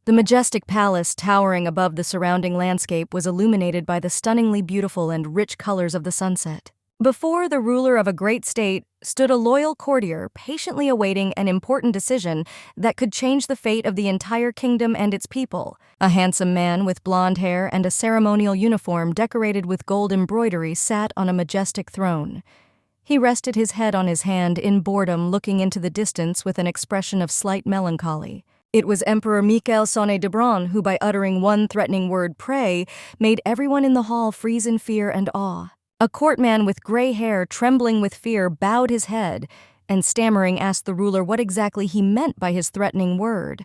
The majestic palace towering above the surrounding landscape was illuminated by the stunningly beautiful and rich colors of the sunset. Before the ruler of a great state stood a loyal courtier patiently awaiting an important decision that could change the fate of the entire kingdom and its people. A handsome man with blonde hair and a ceremonial uniform decorated with gold embroidery sat on a majestic throne. He rested his head on his hand in boredom, looking into the distance with an expression of slight melancholy. It was Emperor Mikel de Bron who, by uttering one threatening word, "pray," made everyone in the hall freeze in fear and awe. A courtman with gray hair, trembling with fear, bowed his head and, stammering, asked the ruler what exactly he meant by his threatening word.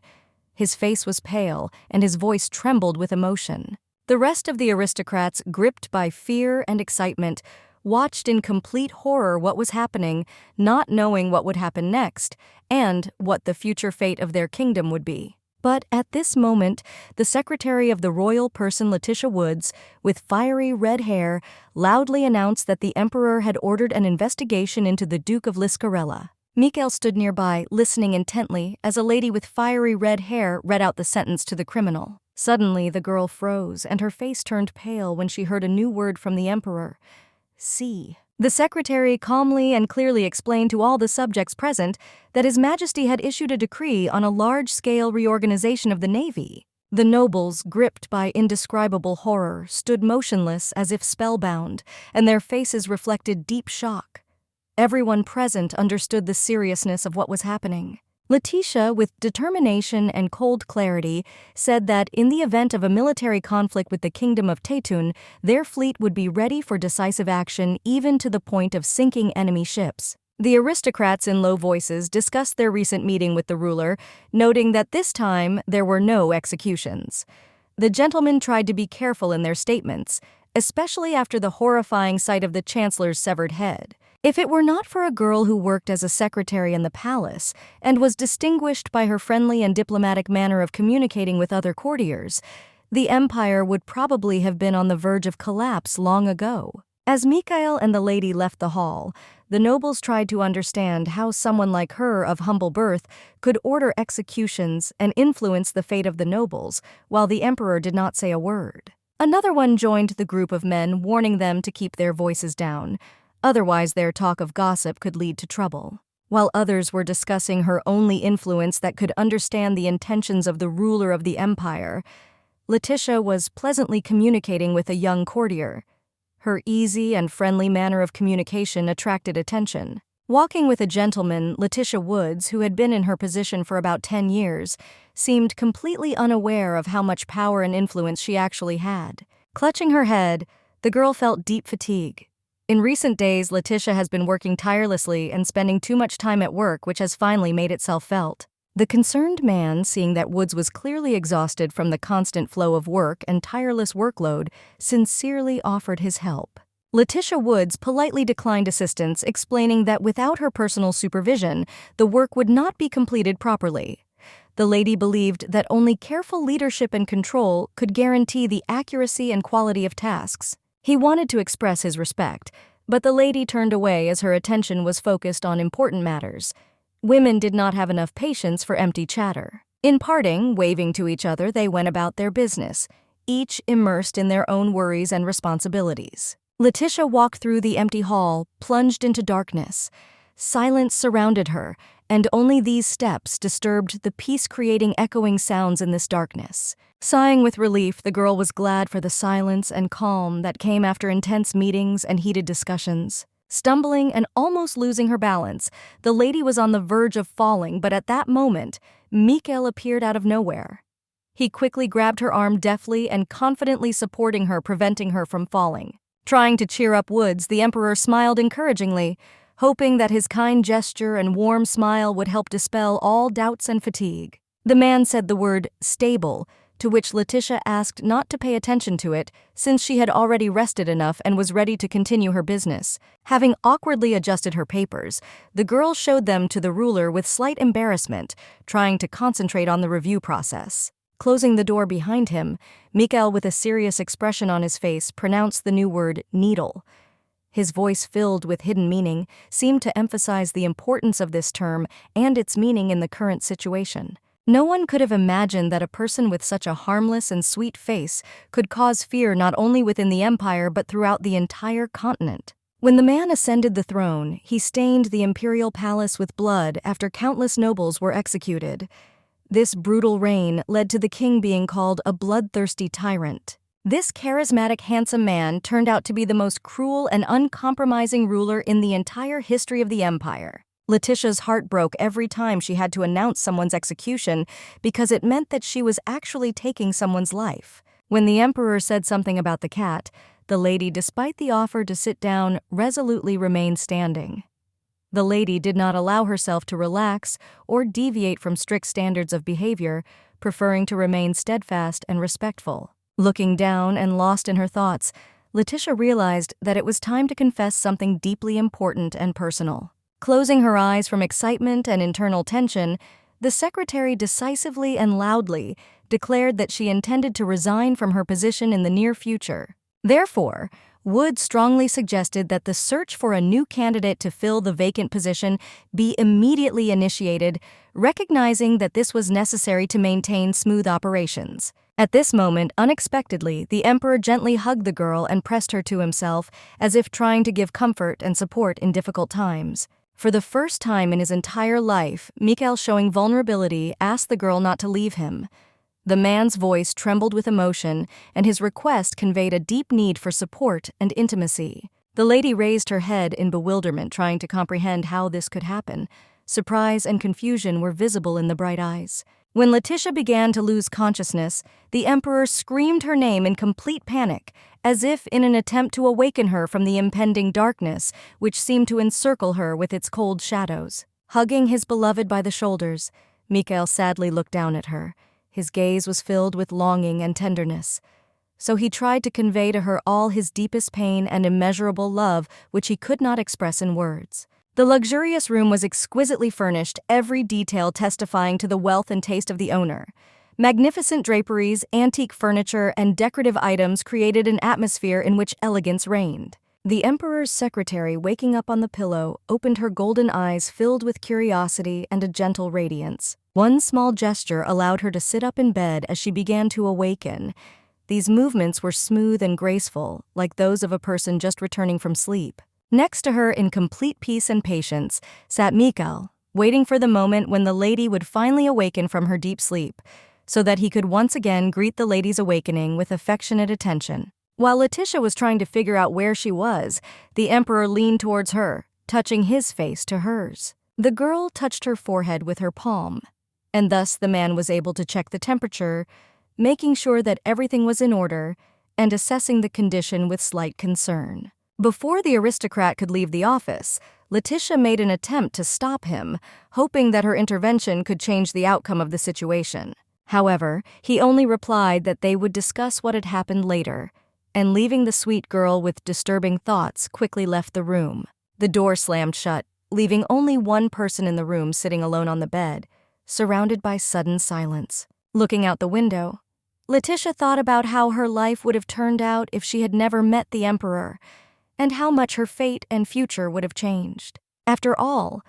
His face was pale, and his voice trembled with emotion. The rest of the aristocrats, gripped by fear and excitement, watched in complete horror what was happening, not knowing what would happen next and what the future fate of their kingdom would be. But at this moment, the secretary of the royal person, Leticia Woods, with fiery red hair, loudly announced that the emperor had ordered an investigation into the Duke of Liscarella. Mikel stood nearby, listening intently as a lady with fiery red hair read out the sentence to the criminal. Suddenly, the girl froze, and her face turned pale when she heard a new word from the emperor: "see." The secretary calmly and clearly explained to all the subjects present that His Majesty had issued a decree on a large-scale reorganization of the navy. The nobles, gripped by indescribable horror, stood motionless as if spellbound, and their faces reflected deep shock. Everyone present understood the seriousness of what was happening. Leticia, with determination and cold clarity, said that in the event of a military conflict with the kingdom of Tetun, their fleet would be ready for decisive action, even to the point of sinking enemy ships. The aristocrats in low voices discussed their recent meeting with the ruler, noting that this time there were no executions. The gentlemen tried to be careful in their statements, especially after the horrifying sight of the chancellor's severed head. If it were not for a girl who worked as a secretary in the palace and was distinguished by her friendly and diplomatic manner of communicating with other courtiers, the empire would probably have been on the verge of collapse long ago. As Mikel and the lady left the hall, the nobles tried to understand how someone like her of humble birth could order executions and influence the fate of the nobles, while the emperor did not say a word. Another one joined the group of men, warning them to keep their voices down. Otherwise, their talk of gossip could lead to trouble. While others were discussing her only influence that could understand the intentions of the ruler of the empire, Leticia was pleasantly communicating with a young courtier. Her easy and friendly manner of communication attracted attention. Walking with a gentleman, Leticia Woods, who had been in her position for about 10 years, seemed completely unaware of how much power and influence she actually had. Clutching her head, the girl felt deep fatigue. In recent days, Leticia has been working tirelessly and spending too much time at work, which has finally made itself felt. The concerned man, seeing that Woods was clearly exhausted from the constant flow of work and tireless workload, sincerely offered his help. Leticia Woods politely declined assistance, explaining that without her personal supervision, the work would not be completed properly. The lady believed that only careful leadership and control could guarantee the accuracy and quality of tasks. He wanted to express his respect, but the lady turned away as her attention was focused on important matters. Women did not have enough patience for empty chatter. In parting, waving to each other, they went about their business, each immersed in their own worries and responsibilities. Leticia walked through the empty hall, plunged into darkness. Silence surrounded her, and only these steps disturbed the peace-creating echoing sounds in this darkness. Sighing with relief, the girl was glad for the silence and calm that came after intense meetings and heated discussions. Stumbling and almost losing her balance, the lady was on the verge of falling, but at that moment, Mikel appeared out of nowhere. He quickly grabbed her arm deftly and confidently supporting her, preventing her from falling. Trying to cheer up Woods, the emperor smiled encouragingly, hoping that his kind gesture and warm smile would help dispel all doubts and fatigue. The man said the word "stable," to which Leticia asked not to pay attention to it, since she had already rested enough and was ready to continue her business. Having awkwardly adjusted her papers, the girl showed them to the ruler with slight embarrassment, trying to concentrate on the review process. Closing the door behind him, Mikel, with a serious expression on his face, pronounced the new word "needle." His voice, filled with hidden meaning, seemed to emphasize the importance of this term and its meaning in the current situation. No one could have imagined that a person with such a harmless and sweet face could cause fear not only within the empire but throughout the entire continent. When the man ascended the throne, he stained the imperial palace with blood after countless nobles were executed. This brutal reign led to the king being called a bloodthirsty tyrant. This charismatic, handsome man turned out to be the most cruel and uncompromising ruler in the entire history of the empire. Leticia's heart broke every time she had to announce someone's execution because it meant that she was actually taking someone's life. When the emperor said something about the cat, the lady, despite the offer to sit down, resolutely remained standing. The lady did not allow herself to relax or deviate from strict standards of behavior, preferring to remain steadfast and respectful. Looking down and lost in her thoughts, Leticia realized that it was time to confess something deeply important and personal. Closing her eyes from excitement and internal tension, the secretary decisively and loudly declared that she intended to resign from her position in the near future. Therefore, Wood strongly suggested that the search for a new candidate to fill the vacant position be immediately initiated, recognizing that this was necessary to maintain smooth operations. At this moment, unexpectedly, the emperor gently hugged the girl and pressed her to himself, as if trying to give comfort and support in difficult times. For the first time in his entire life, Mikel, showing vulnerability, asked the girl not to leave him. The man's voice trembled with emotion, and his request conveyed a deep need for support and intimacy. The lady raised her head in bewilderment, trying to comprehend how this could happen. Surprise and confusion were visible in the bright eyes. When Leticia began to lose consciousness, the emperor screamed her name in complete panic, as if in an attempt to awaken her from the impending darkness which seemed to encircle her with its cold shadows. Hugging his beloved by the shoulders, Mikel sadly looked down at her. His gaze was filled with longing and tenderness. So he tried to convey to her all his deepest pain and immeasurable love which he could not express in words. The luxurious room was exquisitely furnished, every detail testifying to the wealth and taste of the owner. Magnificent draperies, antique furniture, and decorative items created an atmosphere in which elegance reigned. The emperor's secretary, waking up on the pillow, opened her golden eyes filled with curiosity and a gentle radiance. One small gesture allowed her to sit up in bed as she began to awaken. These movements were smooth and graceful, like those of a person just returning from sleep. Next to her, in complete peace and patience, sat Mikel, waiting for the moment when the lady would finally awaken from her deep sleep, so that he could once again greet the lady's awakening with affectionate attention. While Leticia was trying to figure out where she was, the emperor leaned towards her, touching his face to hers. The girl touched her forehead with her palm, and thus the man was able to check the temperature, making sure that everything was in order, and assessing the condition with slight concern. Before the aristocrat could leave the office, Leticia made an attempt to stop him, hoping that her intervention could change the outcome of the situation. However, he only replied that they would discuss what had happened later, and leaving the sweet girl with disturbing thoughts, quickly left the room. The door slammed shut, leaving only one person in the room sitting alone on the bed, surrounded by sudden silence. Looking out the window, Leticia thought about how her life would have turned out if she had never met the emperor, and how much her fate and future would have changed. After all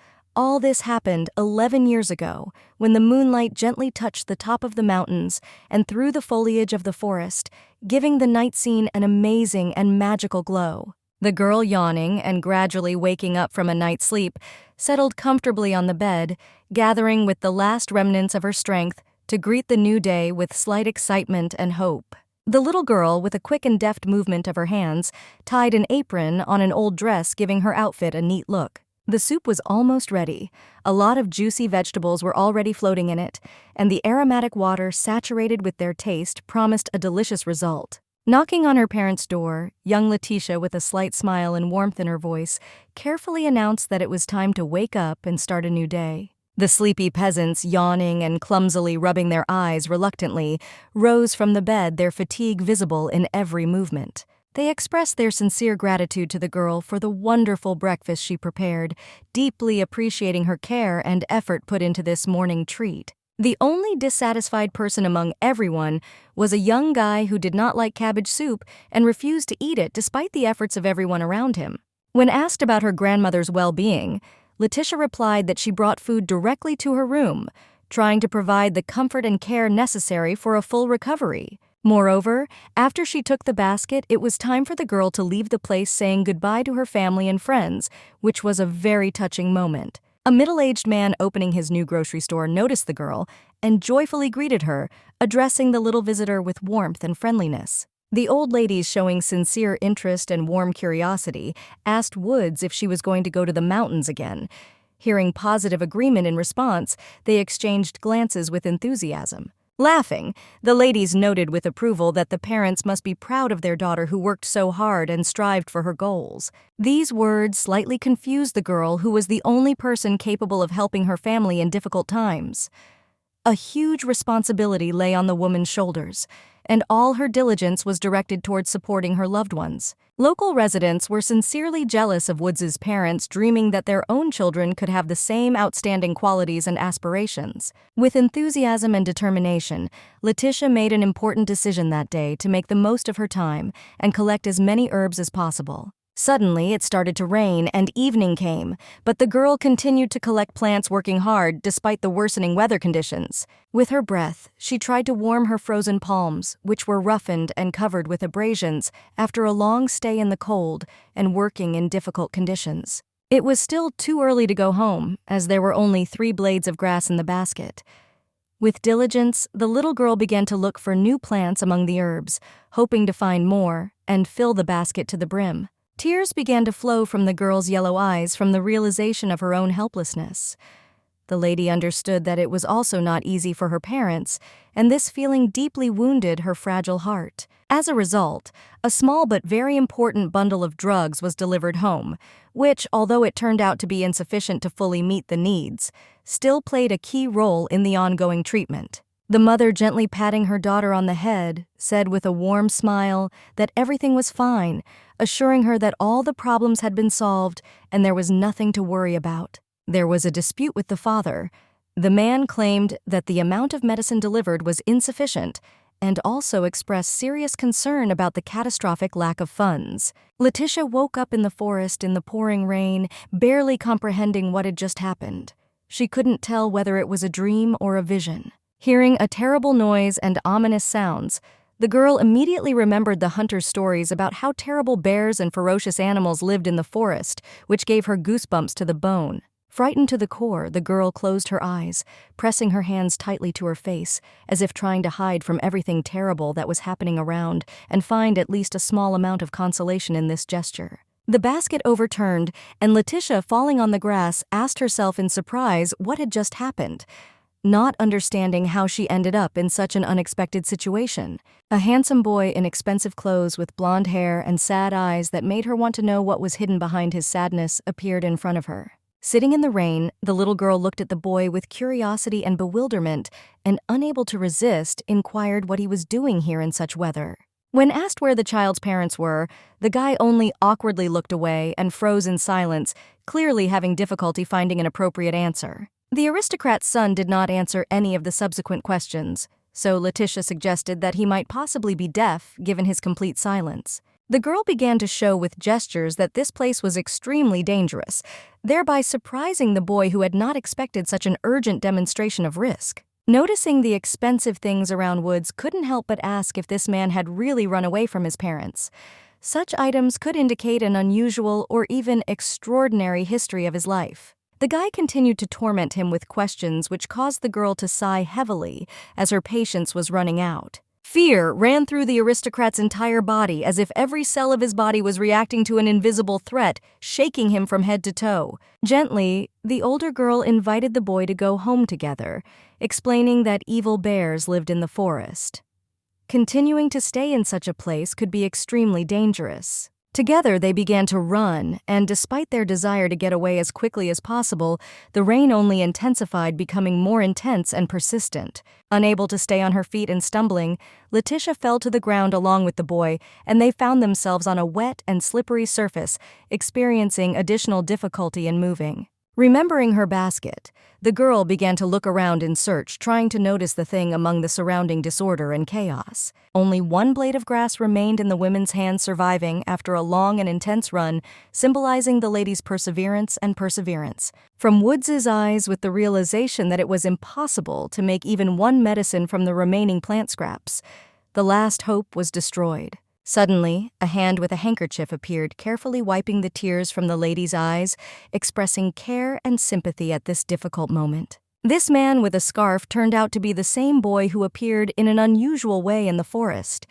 this happened 11 years ago, when the moonlight gently touched the top of the mountains and through the foliage of the forest, giving the night scene an amazing and magical glow. The girl, yawning and gradually waking up from a night's sleep, settled comfortably on the bed, gathering with the last remnants of her strength to greet the new day with slight excitement and hope. The little girl, with a quick and deft movement of her hands, tied an apron on an old dress, giving her outfit a neat look. The soup was almost ready. A lot of juicy vegetables were already floating in it, and the aromatic water, saturated with their taste, promised a delicious result. Knocking on her parents' door, young Leticia, with a slight smile and warmth in her voice, carefully announced that it was time to wake up and start a new day. The sleepy peasants, yawning and clumsily rubbing their eyes reluctantly, rose from the bed, their fatigue visible in every movement. They expressed their sincere gratitude to the girl for the wonderful breakfast she prepared, deeply appreciating her care and effort put into this morning treat. The only dissatisfied person among everyone was a young guy who did not like cabbage soup and refused to eat it despite the efforts of everyone around him. When asked about her grandmother's well-being, Leticia replied that she brought food directly to her room, trying to provide the comfort and care necessary for a full recovery. Moreover, after she took the basket, it was time for the girl to leave the place saying goodbye to her family and friends, which was a very touching moment. A middle-aged man opening his new grocery store noticed the girl and joyfully greeted her, addressing the little visitor with warmth and friendliness. The old ladies, showing sincere interest and warm curiosity, asked Woods if she was going to go to the mountains again. Hearing positive agreement in response, they exchanged glances with enthusiasm. Laughing, the ladies noted with approval that the parents must be proud of their daughter who worked so hard and strived for her goals. These words slightly confused the girl, who was the only person capable of helping her family in difficult times. A huge responsibility lay on the woman's shoulders, and all her diligence was directed towards supporting her loved ones. Local residents were sincerely jealous of Woods's parents, dreaming that their own children could have the same outstanding qualities and aspirations. With enthusiasm and determination, Leticia made an important decision that day to make the most of her time and collect as many herbs as possible. Suddenly, it started to rain and evening came, but the girl continued to collect plants, working hard despite the worsening weather conditions. With her breath, she tried to warm her frozen palms, which were roughened and covered with abrasions after a long stay in the cold and working in difficult conditions. It was still too early to go home, as there were only 3 blades of grass in the basket. With diligence, the little girl began to look for new plants among the herbs, hoping to find more and fill the basket to the brim. Tears began to flow from the girl's yellow eyes from the realization of her own helplessness. The lady understood that it was also not easy for her parents, and this feeling deeply wounded her fragile heart. As a result, a small but very important bundle of drugs was delivered home, which, although it turned out to be insufficient to fully meet the needs, still played a key role in the ongoing treatment. The mother, gently patting her daughter on the head, said with a warm smile that everything was fine, assuring her that all the problems had been solved and there was nothing to worry about. There was a dispute with the father. The man claimed that the amount of medicine delivered was insufficient and also expressed serious concern about the catastrophic lack of funds. Leticia woke up in the forest in the pouring rain, barely comprehending what had just happened. She couldn't tell whether it was a dream or a vision. Hearing a terrible noise and ominous sounds, the girl immediately remembered the hunter's stories about how terrible bears and ferocious animals lived in the forest, which gave her goosebumps to the bone. Frightened to the core, the girl closed her eyes, pressing her hands tightly to her face, as if trying to hide from everything terrible that was happening around and find at least a small amount of consolation in this gesture. The basket overturned, and Leticia, falling on the grass, asked herself in surprise what had just happened, not understanding how she ended up in such an unexpected situation. A handsome boy in expensive clothes with blonde hair and sad eyes that made her want to know what was hidden behind his sadness appeared in front of her. Sitting in the rain, the little girl looked at the boy with curiosity and bewilderment, and, unable to resist, inquired what he was doing here in such weather. When asked where the child's parents were, the guy only awkwardly looked away and froze in silence, clearly having difficulty finding an appropriate answer. The aristocrat's son did not answer any of the subsequent questions, so Leticia suggested that he might possibly be deaf, given his complete silence. The girl began to show with gestures that this place was extremely dangerous, thereby surprising the boy, who had not expected such an urgent demonstration of risk. Noticing the expensive things around Woods, couldn't help but ask if this man had really run away from his parents. Such items could indicate an unusual or even extraordinary history of his life. The guy continued to torment him with questions, which caused the girl to sigh heavily as her patience was running out. Fear ran through the aristocrat's entire body, as if every cell of his body was reacting to an invisible threat, shaking him from head to toe. Gently, the older girl invited the boy to go home together, explaining that evil bears lived in the forest. Continuing to stay in such a place could be extremely dangerous. Together they began to run, and despite their desire to get away as quickly as possible, the rain only intensified, becoming more intense and persistent. Unable to stay on her feet and stumbling, Leticia fell to the ground along with the boy, and they found themselves on a wet and slippery surface, experiencing additional difficulty in moving. Remembering her basket, the girl began to look around in search, trying to notice the thing among the surrounding disorder and chaos. Only one blade of grass remained in the women's hands, surviving after a long and intense run, symbolizing the lady's perseverance and perseverance. From Woods's eyes, with the realization that it was impossible to make even one medicine from the remaining plant scraps, the last hope was destroyed. Suddenly, a hand with a handkerchief appeared, carefully wiping the tears from the lady's eyes, expressing care and sympathy at this difficult moment. This man with a scarf turned out to be the same boy who appeared in an unusual way in the forest.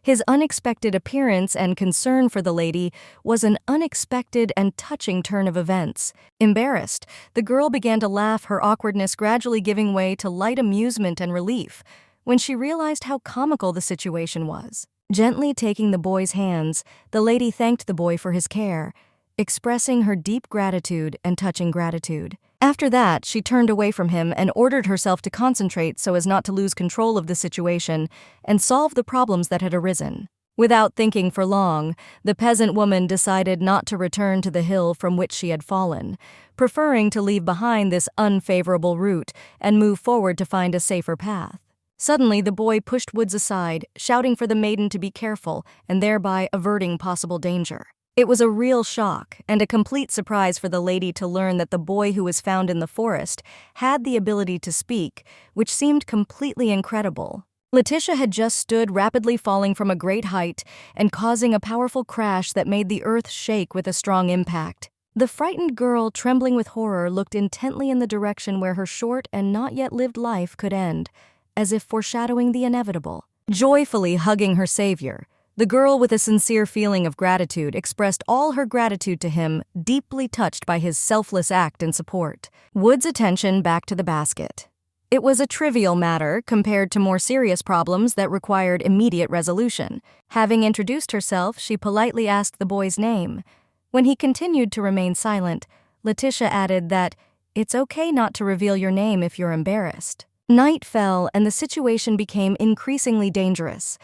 His unexpected appearance and concern for the lady was an unexpected and touching turn of events. Embarrassed, the girl began to laugh, her awkwardness gradually giving way to light amusement and relief when she realized how comical the situation was. Gently taking the boy's hands, the lady thanked the boy for his care, expressing her deep gratitude and touching gratitude. After that, she turned away from him and ordered herself to concentrate so as not to lose control of the situation and solve the problems that had arisen. Without thinking for long, the peasant woman decided not to return to the hill from which she had fallen, preferring to leave behind this unfavorable route and move forward to find a safer path. Suddenly, the boy pushed Woods aside, shouting for the maiden to be careful and thereby averting possible danger. It was a real shock and a complete surprise for the lady to learn that the boy who was found in the forest had the ability to speak, which seemed completely incredible. Leticia had just stood rapidly falling from a great height and causing a powerful crash that made the earth shake with a strong impact. The frightened girl, trembling with horror, looked intently in the direction where her short and not yet lived life could end, as if foreshadowing the inevitable. Joyfully hugging her savior, the girl, with a sincere feeling of gratitude, expressed all her gratitude to him, deeply touched by his selfless act and support. Wood's attention back to the basket. It was a trivial matter compared to more serious problems that required immediate resolution. Having introduced herself, she politely asked the boy's name. When he continued to remain silent, Leticia added that it's okay not to reveal your name if you're embarrassed. Night fell and the situation became increasingly dangerous.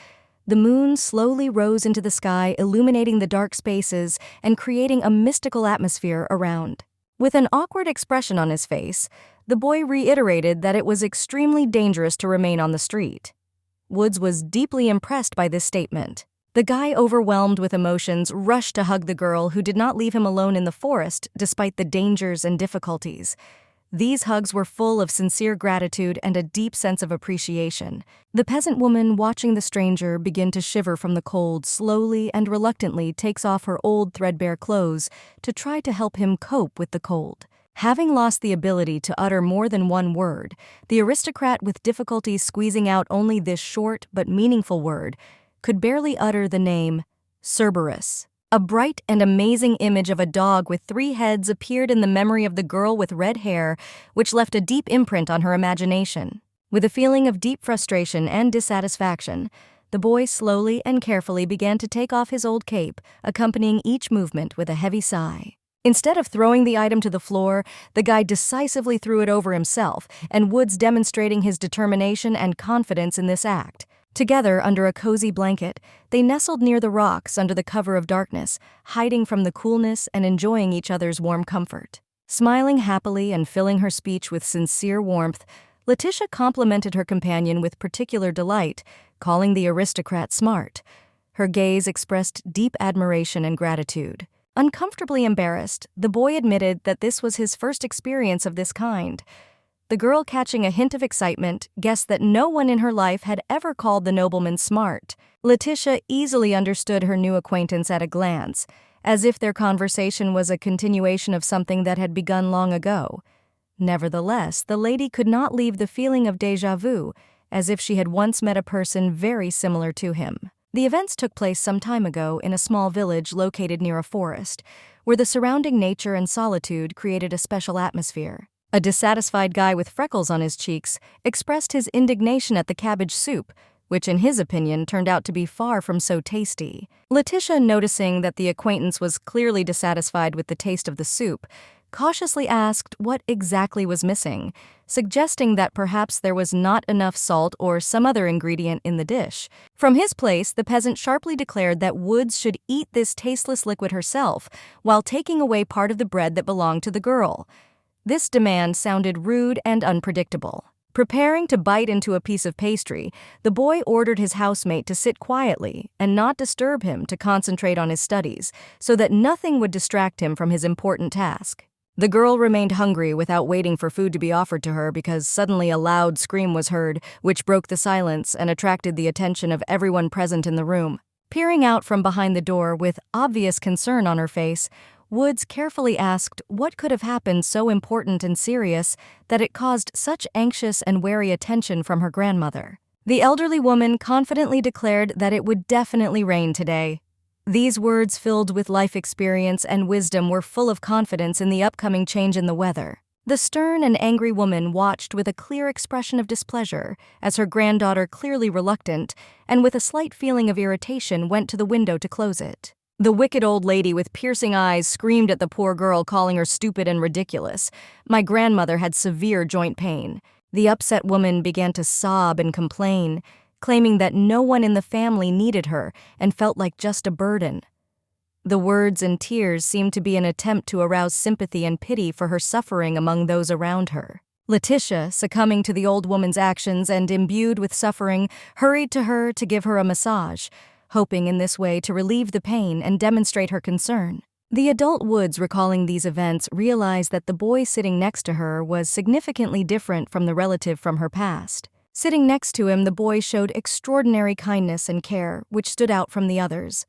The moon slowly rose into the sky, illuminating the dark spaces and creating a mystical atmosphere around. With an awkward expression on his face, the boy reiterated that it was extremely dangerous to remain on the street. Woods was deeply impressed by this statement. The guy, overwhelmed with emotions, rushed to hug the girl, who did not leave him alone in the forest despite the dangers and difficulties. These hugs were full of sincere gratitude and a deep sense of appreciation. The peasant woman, watching the stranger begin to shiver from the cold, slowly and reluctantly takes off her old threadbare clothes to try to help him cope with the cold. Having lost the ability to utter more than one word, the aristocrat, with difficulty squeezing out only this short but meaningful word, could barely utter the name Cerberus. A bright and amazing image of a dog with 3 heads appeared in the memory of the girl with red hair, which left a deep imprint on her imagination. With a feeling of deep frustration and dissatisfaction, the boy slowly and carefully began to take off his old cape, accompanying each movement with a heavy sigh. Instead of throwing the item to the floor, the guy decisively threw it over himself, and Woods demonstrating his determination and confidence in this act. Together, under a cozy blanket, they nestled near the rocks under the cover of darkness, hiding from the coolness and enjoying each other's warm comfort. Smiling happily and filling her speech with sincere warmth, Leticia complimented her companion with particular delight, calling the aristocrat smart. Her gaze expressed deep admiration and gratitude. Uncomfortably embarrassed, the boy admitted that this was his first experience of this kind. The girl, catching a hint of excitement, guessed that no one in her life had ever called the nobleman smart. Leticia easily understood her new acquaintance at a glance, as if their conversation was a continuation of something that had begun long ago. Nevertheless, the lady could not leave the feeling of déjà vu, as if she had once met a person very similar to him. The events took place some time ago in a small village located near a forest, where the surrounding nature and solitude created a special atmosphere. A dissatisfied guy with freckles on his cheeks expressed his indignation at the cabbage soup, which in his opinion turned out to be far from so tasty. Leticia, noticing that the acquaintance was clearly dissatisfied with the taste of the soup, cautiously asked what exactly was missing, suggesting that perhaps there was not enough salt or some other ingredient in the dish. From his place, the peasant sharply declared that Woods should eat this tasteless liquid herself, while taking away part of the bread that belonged to the girl. This demand sounded rude and unpredictable. Preparing to bite into a piece of pastry, the boy ordered his housemate to sit quietly and not disturb him to concentrate on his studies, so that nothing would distract him from his important task. The girl remained hungry without waiting for food to be offered to her because suddenly a loud scream was heard, which broke the silence and attracted the attention of everyone present in the room. Peering out from behind the door with obvious concern on her face, Woods carefully asked what could have happened so important and serious that it caused such anxious and wary attention from her grandmother. The elderly woman confidently declared that it would definitely rain today. These words, filled with life experience and wisdom, were full of confidence in the upcoming change in the weather. The stern and angry woman watched with a clear expression of displeasure as her granddaughter, clearly reluctant and with a slight feeling of irritation, went to the window to close it. The wicked old lady with piercing eyes screamed at the poor girl, calling her stupid and ridiculous. My grandmother had severe joint pain. The upset woman began to sob and complain, claiming that no one in the family needed her and felt like just a burden. The words and tears seemed to be an attempt to arouse sympathy and pity for her suffering among those around her. Leticia, succumbing to the old woman's actions and imbued with suffering, hurried to her to give her a massage, hoping in this way to relieve the pain and demonstrate her concern. The adult Woods, recalling these events, realized that the boy sitting next to her was significantly different from the relative from her past. Sitting next to him, the boy showed extraordinary kindness and care, which stood out from the others.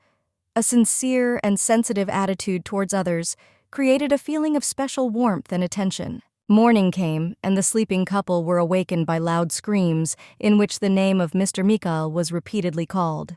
A sincere and sensitive attitude towards others created a feeling of special warmth and attention. Morning came, and the sleeping couple were awakened by loud screams in which the name of Mr. Mikel was repeatedly called.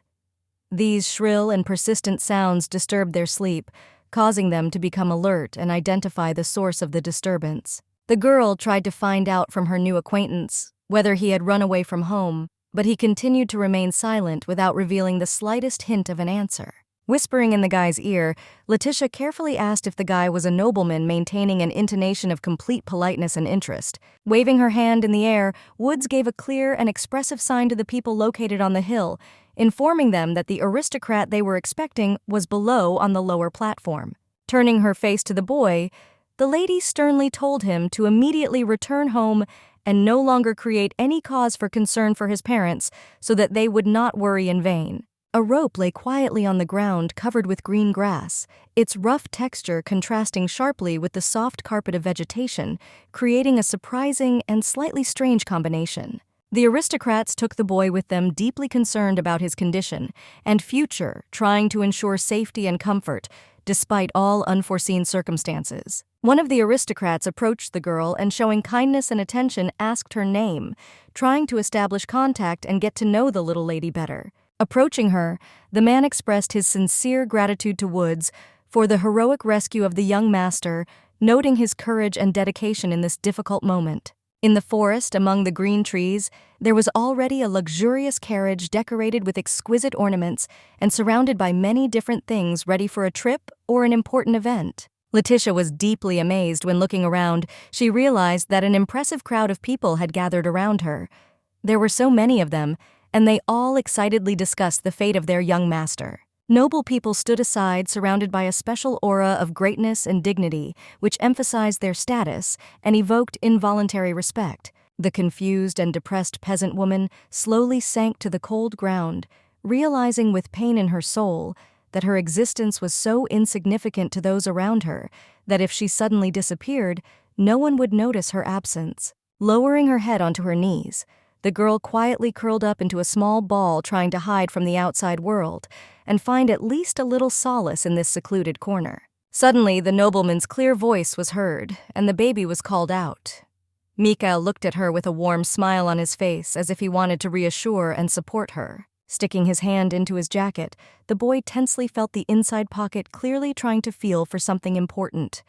These shrill and persistent sounds disturbed their sleep, causing them to become alert and identify the source of the disturbance. The girl tried to find out from her new acquaintance whether he had run away from home, but he continued to remain silent without revealing the slightest hint of an answer. Whispering in the guy's ear, Leticia carefully asked if the guy was a nobleman, maintaining an intonation of complete politeness and interest. Waving her hand in the air, Woods gave a clear and expressive sign to the people located on the hill, informing them that the aristocrat they were expecting was below on the lower platform. Turning her face to the boy, the lady sternly told him to immediately return home and no longer create any cause for concern for his parents so that they would not worry in vain. A rope lay quietly on the ground, covered with green grass, its rough texture contrasting sharply with the soft carpet of vegetation, creating a surprising and slightly strange combination. The aristocrats took the boy with them, deeply concerned about his condition and future, trying to ensure safety and comfort, despite all unforeseen circumstances. One of the aristocrats approached the girl and, showing kindness and attention, asked her name, trying to establish contact and get to know the little lady better. Approaching her, the man expressed his sincere gratitude to Woods for the heroic rescue of the young master, noting his courage and dedication in this difficult moment. In the forest, among the green trees, there was already a luxurious carriage decorated with exquisite ornaments and surrounded by many different things ready for a trip or an important event. Leticia was deeply amazed when, looking around, she realized that an impressive crowd of people had gathered around her. There were so many of them, and they all excitedly discussed the fate of their young master. Noble people stood aside, surrounded by a special aura of greatness and dignity, which emphasized their status and evoked involuntary respect. The confused and depressed peasant woman slowly sank to the cold ground, realizing with pain in her soul that her existence was so insignificant to those around her that if she suddenly disappeared, no one would notice her absence. Lowering her head onto her knees, the girl quietly curled up into a small ball, trying to hide from the outside world and find at least a little solace in this secluded corner. Suddenly, the nobleman's clear voice was heard, and the baby was called out. Mikel looked at her with a warm smile on his face, as if he wanted to reassure and support her. Sticking his hand into his jacket, the boy tensely felt the inside pocket, clearly trying to feel for something important.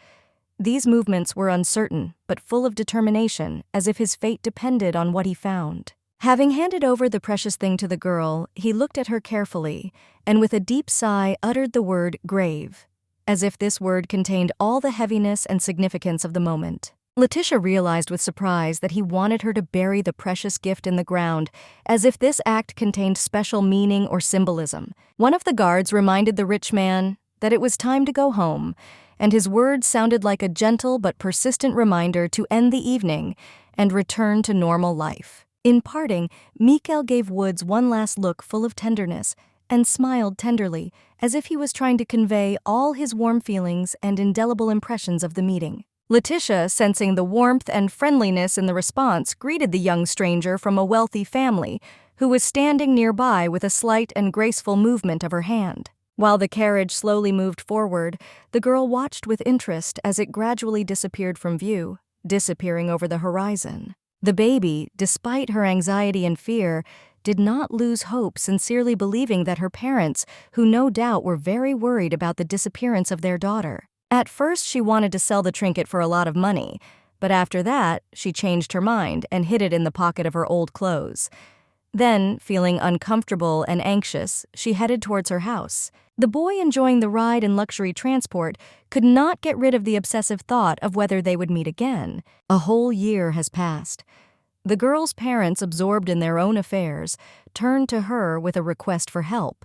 These movements were uncertain, but full of determination, as if his fate depended on what he found. Having handed over the precious thing to the girl, he looked at her carefully, and with a deep sigh uttered the word grave, as if this word contained all the heaviness and significance of the moment. Leticia realized with surprise that he wanted her to bury the precious gift in the ground, as if this act contained special meaning or symbolism. One of the guards reminded the rich man that it was time to go home, and his words sounded like a gentle but persistent reminder to end the evening and return to normal life. In parting, Mikel gave Woods one last look full of tenderness and smiled tenderly, as if he was trying to convey all his warm feelings and indelible impressions of the meeting. Leticia, sensing the warmth and friendliness in the response, greeted the young stranger from a wealthy family, who was standing nearby with a slight and graceful movement of her hand. While the carriage slowly moved forward, the girl watched with interest as it gradually disappeared from view, disappearing over the horizon. The baby, despite her anxiety and fear, did not lose hope, sincerely believing that her parents, who no doubt were very worried about the disappearance of their daughter. At first, she wanted to sell the trinket for a lot of money, but after that, she changed her mind and hid it in the pocket of her old clothes. Then, feeling uncomfortable and anxious, she headed towards her house. The boy, enjoying the ride in luxury transport, could not get rid of the obsessive thought of whether they would meet again. A whole year has passed. The girl's parents, absorbed in their own affairs, turned to her with a request for help.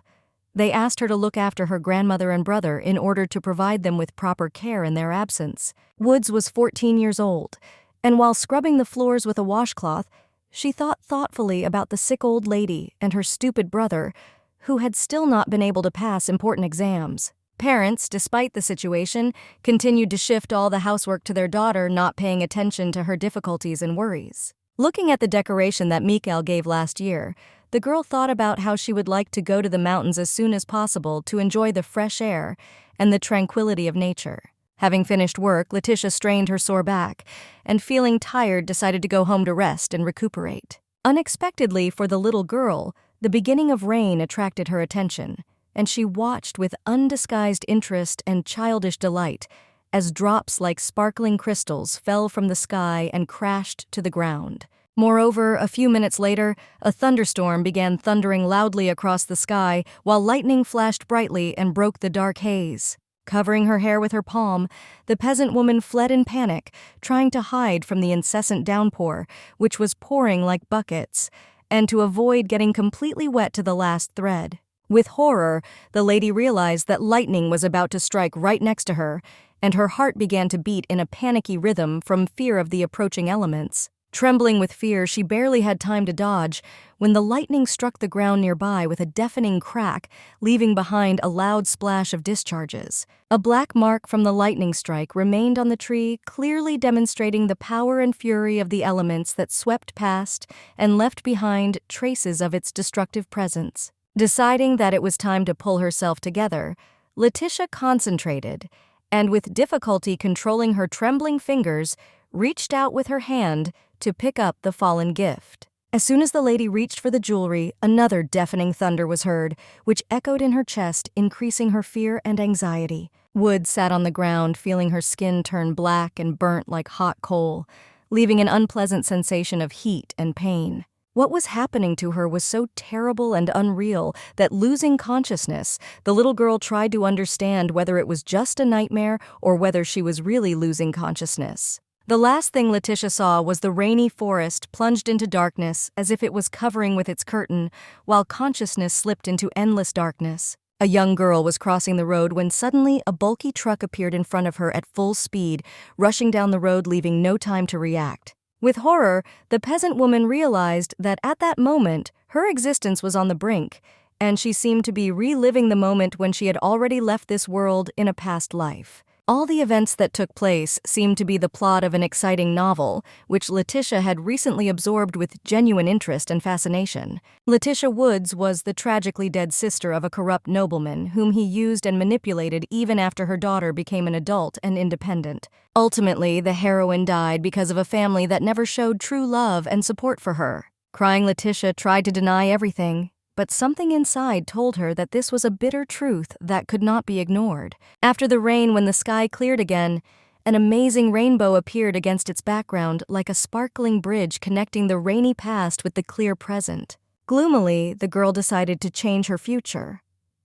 They asked her to look after her grandmother and brother in order to provide them with proper care in their absence. Woods was 14 years old, and while scrubbing the floors with a washcloth, she thought thoughtfully about the sick old lady and her stupid brother, who had still not been able to pass important exams. Parents, despite the situation, continued to shift all the housework to their daughter, not paying attention to her difficulties and worries. Looking at the decoration that Mikel gave last year, the girl thought about how she would like to go to the mountains as soon as possible to enjoy the fresh air and the tranquility of nature. Having finished work, Leticia strained her sore back, and feeling tired, decided to go home to rest and recuperate. Unexpectedly for the little girl, the beginning of rain attracted her attention, and she watched with undisguised interest and childish delight as drops like sparkling crystals fell from the sky and crashed to the ground. Moreover, a few minutes later, a thunderstorm began thundering loudly across the sky, while lightning flashed brightly and broke the dark haze. Covering her hair with her palm, the peasant woman fled in panic, trying to hide from the incessant downpour, which was pouring like buckets, and to avoid getting completely wet to the last thread. With horror, the lady realized that lightning was about to strike right next to her, and her heart began to beat in a panicky rhythm from fear of the approaching elements. Trembling with fear, she barely had time to dodge when the lightning struck the ground nearby with a deafening crack, leaving behind a loud splash of discharges. A black mark from the lightning strike remained on the tree, clearly demonstrating the power and fury of the elements that swept past and left behind traces of its destructive presence. Deciding that it was time to pull herself together, Leticia concentrated, and with difficulty controlling her trembling fingers, reached out with her hand to pick up the fallen gift. As soon as the lady reached for the jewelry, another deafening thunder was heard, which echoed in her chest, increasing her fear and anxiety. Wood sat on the ground, feeling her skin turn black and burnt like hot coal, leaving an unpleasant sensation of heat and pain. What was happening to her was so terrible and unreal that, losing consciousness, the little girl tried to understand whether it was just a nightmare or whether she was really losing consciousness. The last thing Leticia saw was the rainy forest plunged into darkness as if it was covering with its curtain, while consciousness slipped into endless darkness. A young girl was crossing the road when suddenly a bulky truck appeared in front of her at full speed, rushing down the road, leaving no time to react. With horror, the peasant woman realized that at that moment, her existence was on the brink, and she seemed to be reliving the moment when she had already left this world in a past life. All the events that took place seemed to be the plot of an exciting novel, which Leticia had recently absorbed with genuine interest and fascination. Leticia Woods was the tragically dead sister of a corrupt nobleman whom he used and manipulated even after her daughter became an adult and independent. Ultimately, the heroine died because of a family that never showed true love and support for her. Crying Leticia tried to deny everything, but something inside told her that this was a bitter truth that could not be ignored. After the rain, when the sky cleared again, an amazing rainbow appeared against its background like a sparkling bridge connecting the rainy past with the clear present. Gloomily, the girl decided to change her future.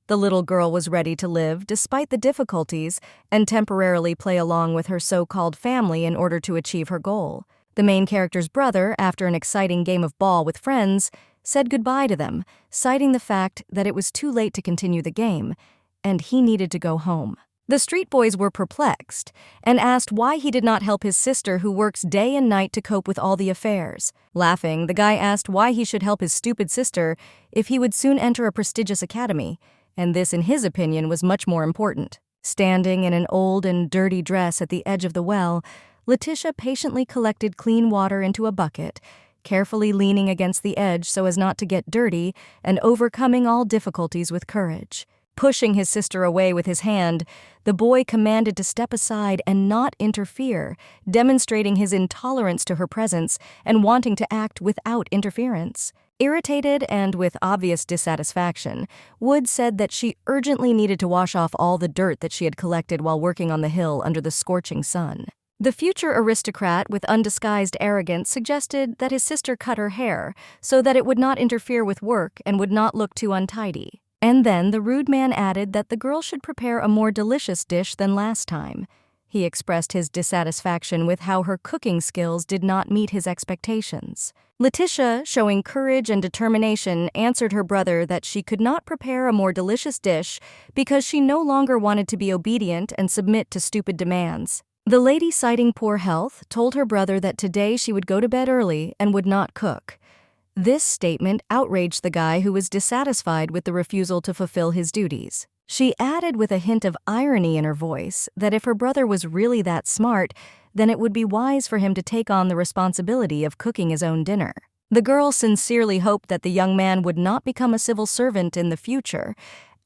The little girl was ready to live despite the difficulties and temporarily play along with her so-called family in order to achieve her goal. The main character's brother, after an exciting game of ball with friends, said goodbye to them, citing the fact that it was too late to continue the game, and he needed to go home. The street boys were perplexed and asked why he did not help his sister who works day and night to cope with all the affairs. Laughing, the guy asked why he should help his stupid sister if he would soon enter a prestigious academy, and this, in his opinion, was much more important. Standing in an old and dirty dress at the edge of the well, Leticia patiently collected clean water into a bucket, carefully leaning against the edge so as not to get dirty and overcoming all difficulties with courage. Pushing his sister away with his hand, the boy commanded to step aside and not interfere, demonstrating his intolerance to her presence and wanting to act without interference. Irritated and with obvious dissatisfaction, Wood said that she urgently needed to wash off all the dirt that she had collected while working on the hill under the scorching sun. The future aristocrat, with undisguised arrogance, suggested that his sister cut her hair so that it would not interfere with work and would not look too untidy. And then the rude man added that the girl should prepare a more delicious dish than last time. He expressed his dissatisfaction with how her cooking skills did not meet his expectations. Leticia, showing courage and determination, answered her brother that she could not prepare a more delicious dish because she no longer wanted to be obedient and submit to stupid demands. The lady, citing poor health, told her brother that today she would go to bed early and would not cook. This statement outraged the guy who was dissatisfied with the refusal to fulfill his duties. She added with a hint of irony in her voice that if her brother was really that smart, then it would be wise for him to take on the responsibility of cooking his own dinner. The girl sincerely hoped that the young man would not become a civil servant in the future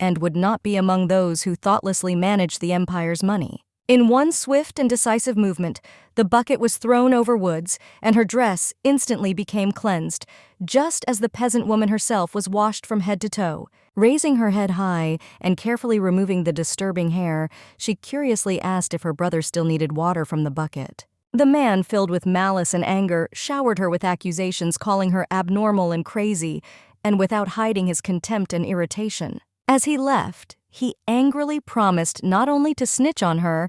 and would not be among those who thoughtlessly managed the empire's money. In one swift and decisive movement, the bucket was thrown over Woods, and her dress instantly became cleansed, just as the peasant woman herself was washed from head to toe. Raising her head high and carefully removing the disturbing hair, she curiously asked if her brother still needed water from the bucket. The man, filled with malice and anger, showered her with accusations, calling her abnormal and crazy, and without hiding his contempt and irritation. As he left, he angrily promised not only to snitch on her,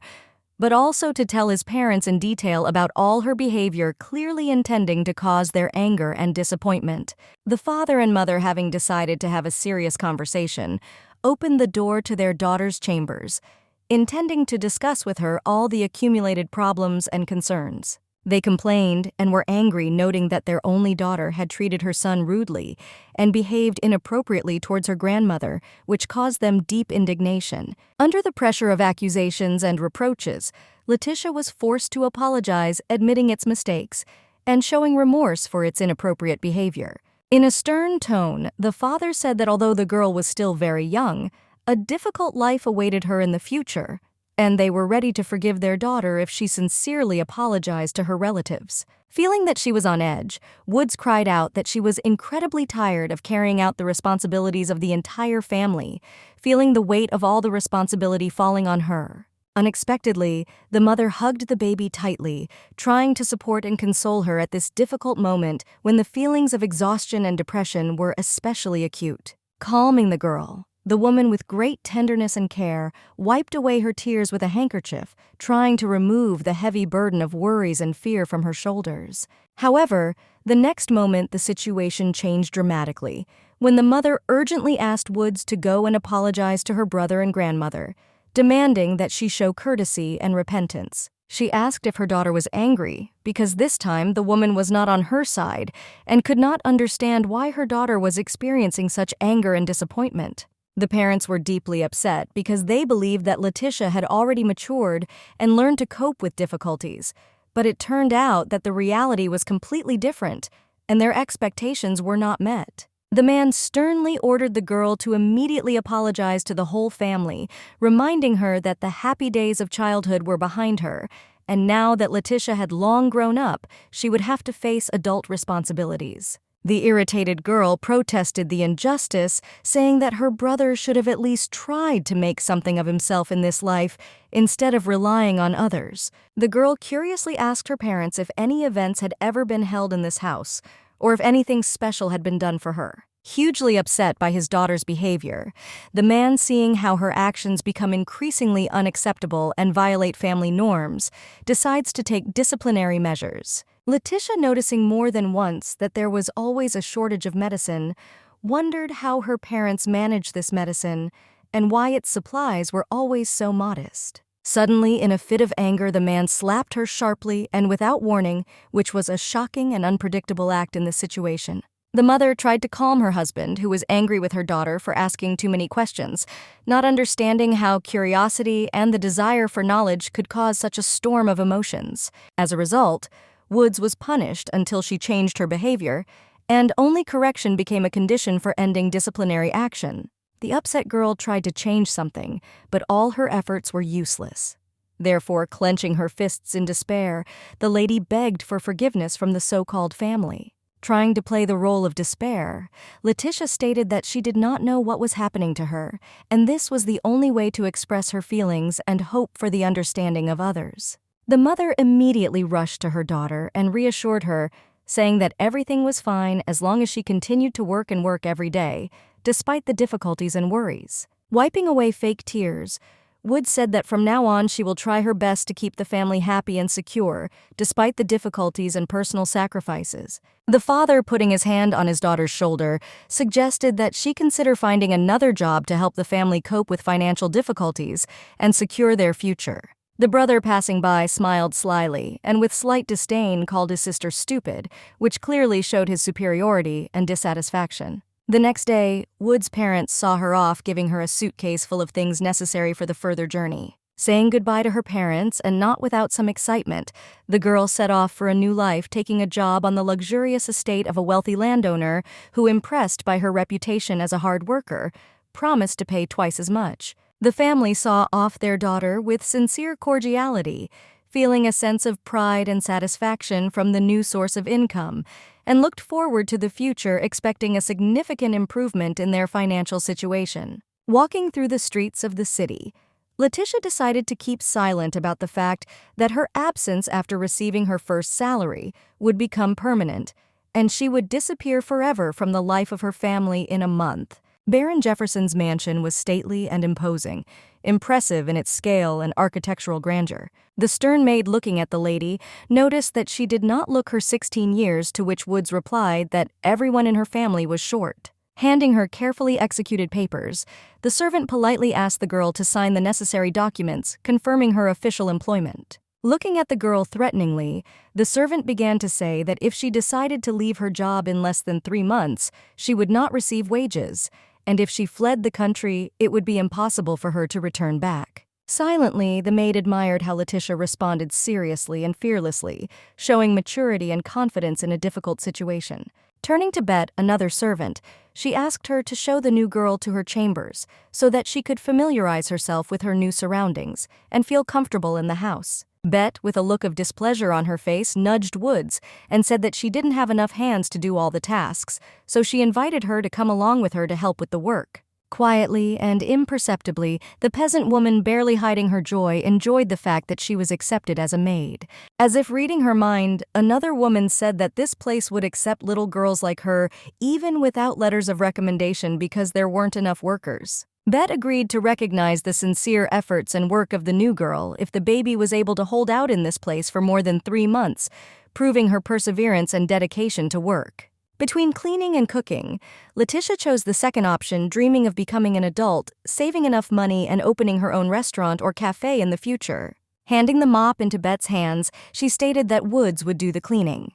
but also to tell his parents in detail about all her behavior, clearly intending to cause their anger and disappointment. The father and mother, having decided to have a serious conversation, opened the door to their daughter's chambers, intending to discuss with her all the accumulated problems and concerns. They complained and were angry, noting that their only daughter had treated her son rudely and behaved inappropriately towards her grandmother, which caused them deep indignation. Under the pressure of accusations and reproaches, Leticia was forced to apologize, admitting its mistakes and showing remorse for its inappropriate behavior. In a stern tone, the father said that although the girl was still very young, a difficult life awaited her in the future, and they were ready to forgive their daughter if she sincerely apologized to her relatives. Feeling that she was on edge, Woods cried out that she was incredibly tired of carrying out the responsibilities of the entire family, feeling the weight of all the responsibility falling on her. Unexpectedly, the mother hugged the baby tightly, trying to support and console her at this difficult moment when the feelings of exhaustion and depression were especially acute. Calming the girl, the woman, with great tenderness and care, wiped away her tears with a handkerchief, trying to remove the heavy burden of worries and fear from her shoulders. However, the next moment the situation changed dramatically, when the mother urgently asked Woods to go and apologize to her brother and grandmother, demanding that she show courtesy and repentance. She asked if her daughter was angry, because this time the woman was not on her side and could not understand why her daughter was experiencing such anger and disappointment. The parents were deeply upset because they believed that Leticia had already matured and learned to cope with difficulties, but it turned out that the reality was completely different, and their expectations were not met. The man sternly ordered the girl to immediately apologize to the whole family, reminding her that the happy days of childhood were behind her, and now that Leticia had long grown up, she would have to face adult responsibilities. The irritated girl protested the injustice, saying that her brother should have at least tried to make something of himself in this life instead of relying on others. The girl curiously asked her parents if any events had ever been held in this house, or if anything special had been done for her. Hugely upset by his daughter's behavior, the man, seeing how her actions become increasingly unacceptable and violate family norms, decides to take disciplinary measures. Leticia, noticing more than once that there was always a shortage of medicine, wondered how her parents managed this medicine and why its supplies were always so modest. Suddenly, in a fit of anger, the man slapped her sharply and without warning, which was a shocking and unpredictable act in this situation. The mother tried to calm her husband, who was angry with her daughter for asking too many questions, not understanding how curiosity and the desire for knowledge could cause such a storm of emotions. As a result, Woods was punished until she changed her behavior, and only correction became a condition for ending disciplinary action. The upset girl tried to change something, but all her efforts were useless. Therefore, clenching her fists in despair, the lady begged for forgiveness from the so-called family. Trying to play the role of despair, Leticia stated that she did not know what was happening to her, and this was the only way to express her feelings and hope for the understanding of others. The mother immediately rushed to her daughter and reassured her, saying that everything was fine as long as she continued to work every day, despite the difficulties and worries. Wiping away fake tears, Wood said that from now on she will try her best to keep the family happy and secure, despite the difficulties and personal sacrifices. The father, putting his hand on his daughter's shoulder, suggested that she consider finding another job to help the family cope with financial difficulties and secure their future. The brother, passing by, smiled slyly and with slight disdain called his sister stupid, which clearly showed his superiority and dissatisfaction. The next day, Wood's parents saw her off, giving her a suitcase full of things necessary for the further journey. Saying goodbye to her parents, and not without some excitement, the girl set off for a new life, taking a job on the luxurious estate of a wealthy landowner who, impressed by her reputation as a hard worker, promised to pay twice as much. The family saw off their daughter with sincere cordiality, feeling a sense of pride and satisfaction from the new source of income, and looked forward to the future, expecting a significant improvement in their financial situation. Walking through the streets of the city, Leticia decided to keep silent about the fact that her absence after receiving her first salary would become permanent, and she would disappear forever from the life of her family in a month. Baron Jefferson's mansion was stately and imposing, impressive in its scale and architectural grandeur. The stern maid, looking at the lady, noticed that she did not look her 16 years, to which Woods replied that everyone in her family was short. Handing her carefully executed papers, the servant politely asked the girl to sign the necessary documents, confirming her official employment. Looking at the girl threateningly, the servant began to say that if she decided to leave her job in less than 3 months, she would not receive wages, and if she fled the country, it would be impossible for her to return back. Silently, the maid admired how Leticia responded seriously and fearlessly, showing maturity and confidence in a difficult situation. Turning to Bet, another servant, she asked her to show the new girl to her chambers so that she could familiarize herself with her new surroundings and feel comfortable in the house. Bet, with a look of displeasure on her face, nudged Woods and said that she didn't have enough hands to do all the tasks, so she invited her to come along with her to help with the work. Quietly and imperceptibly, the peasant woman, barely hiding her joy, enjoyed the fact that she was accepted as a maid. As if reading her mind, another woman said that this place would accept little girls like her even without letters of recommendation because there weren't enough workers. Bet agreed to recognize the sincere efforts and work of the new girl if the baby was able to hold out in this place for more than 3 months, proving her perseverance and dedication to work. Between cleaning and cooking, Leticia chose the second option, dreaming of becoming an adult, saving enough money, and opening her own restaurant or cafe in the future. Handing the mop into Bet's hands, she stated that Woods would do the cleaning.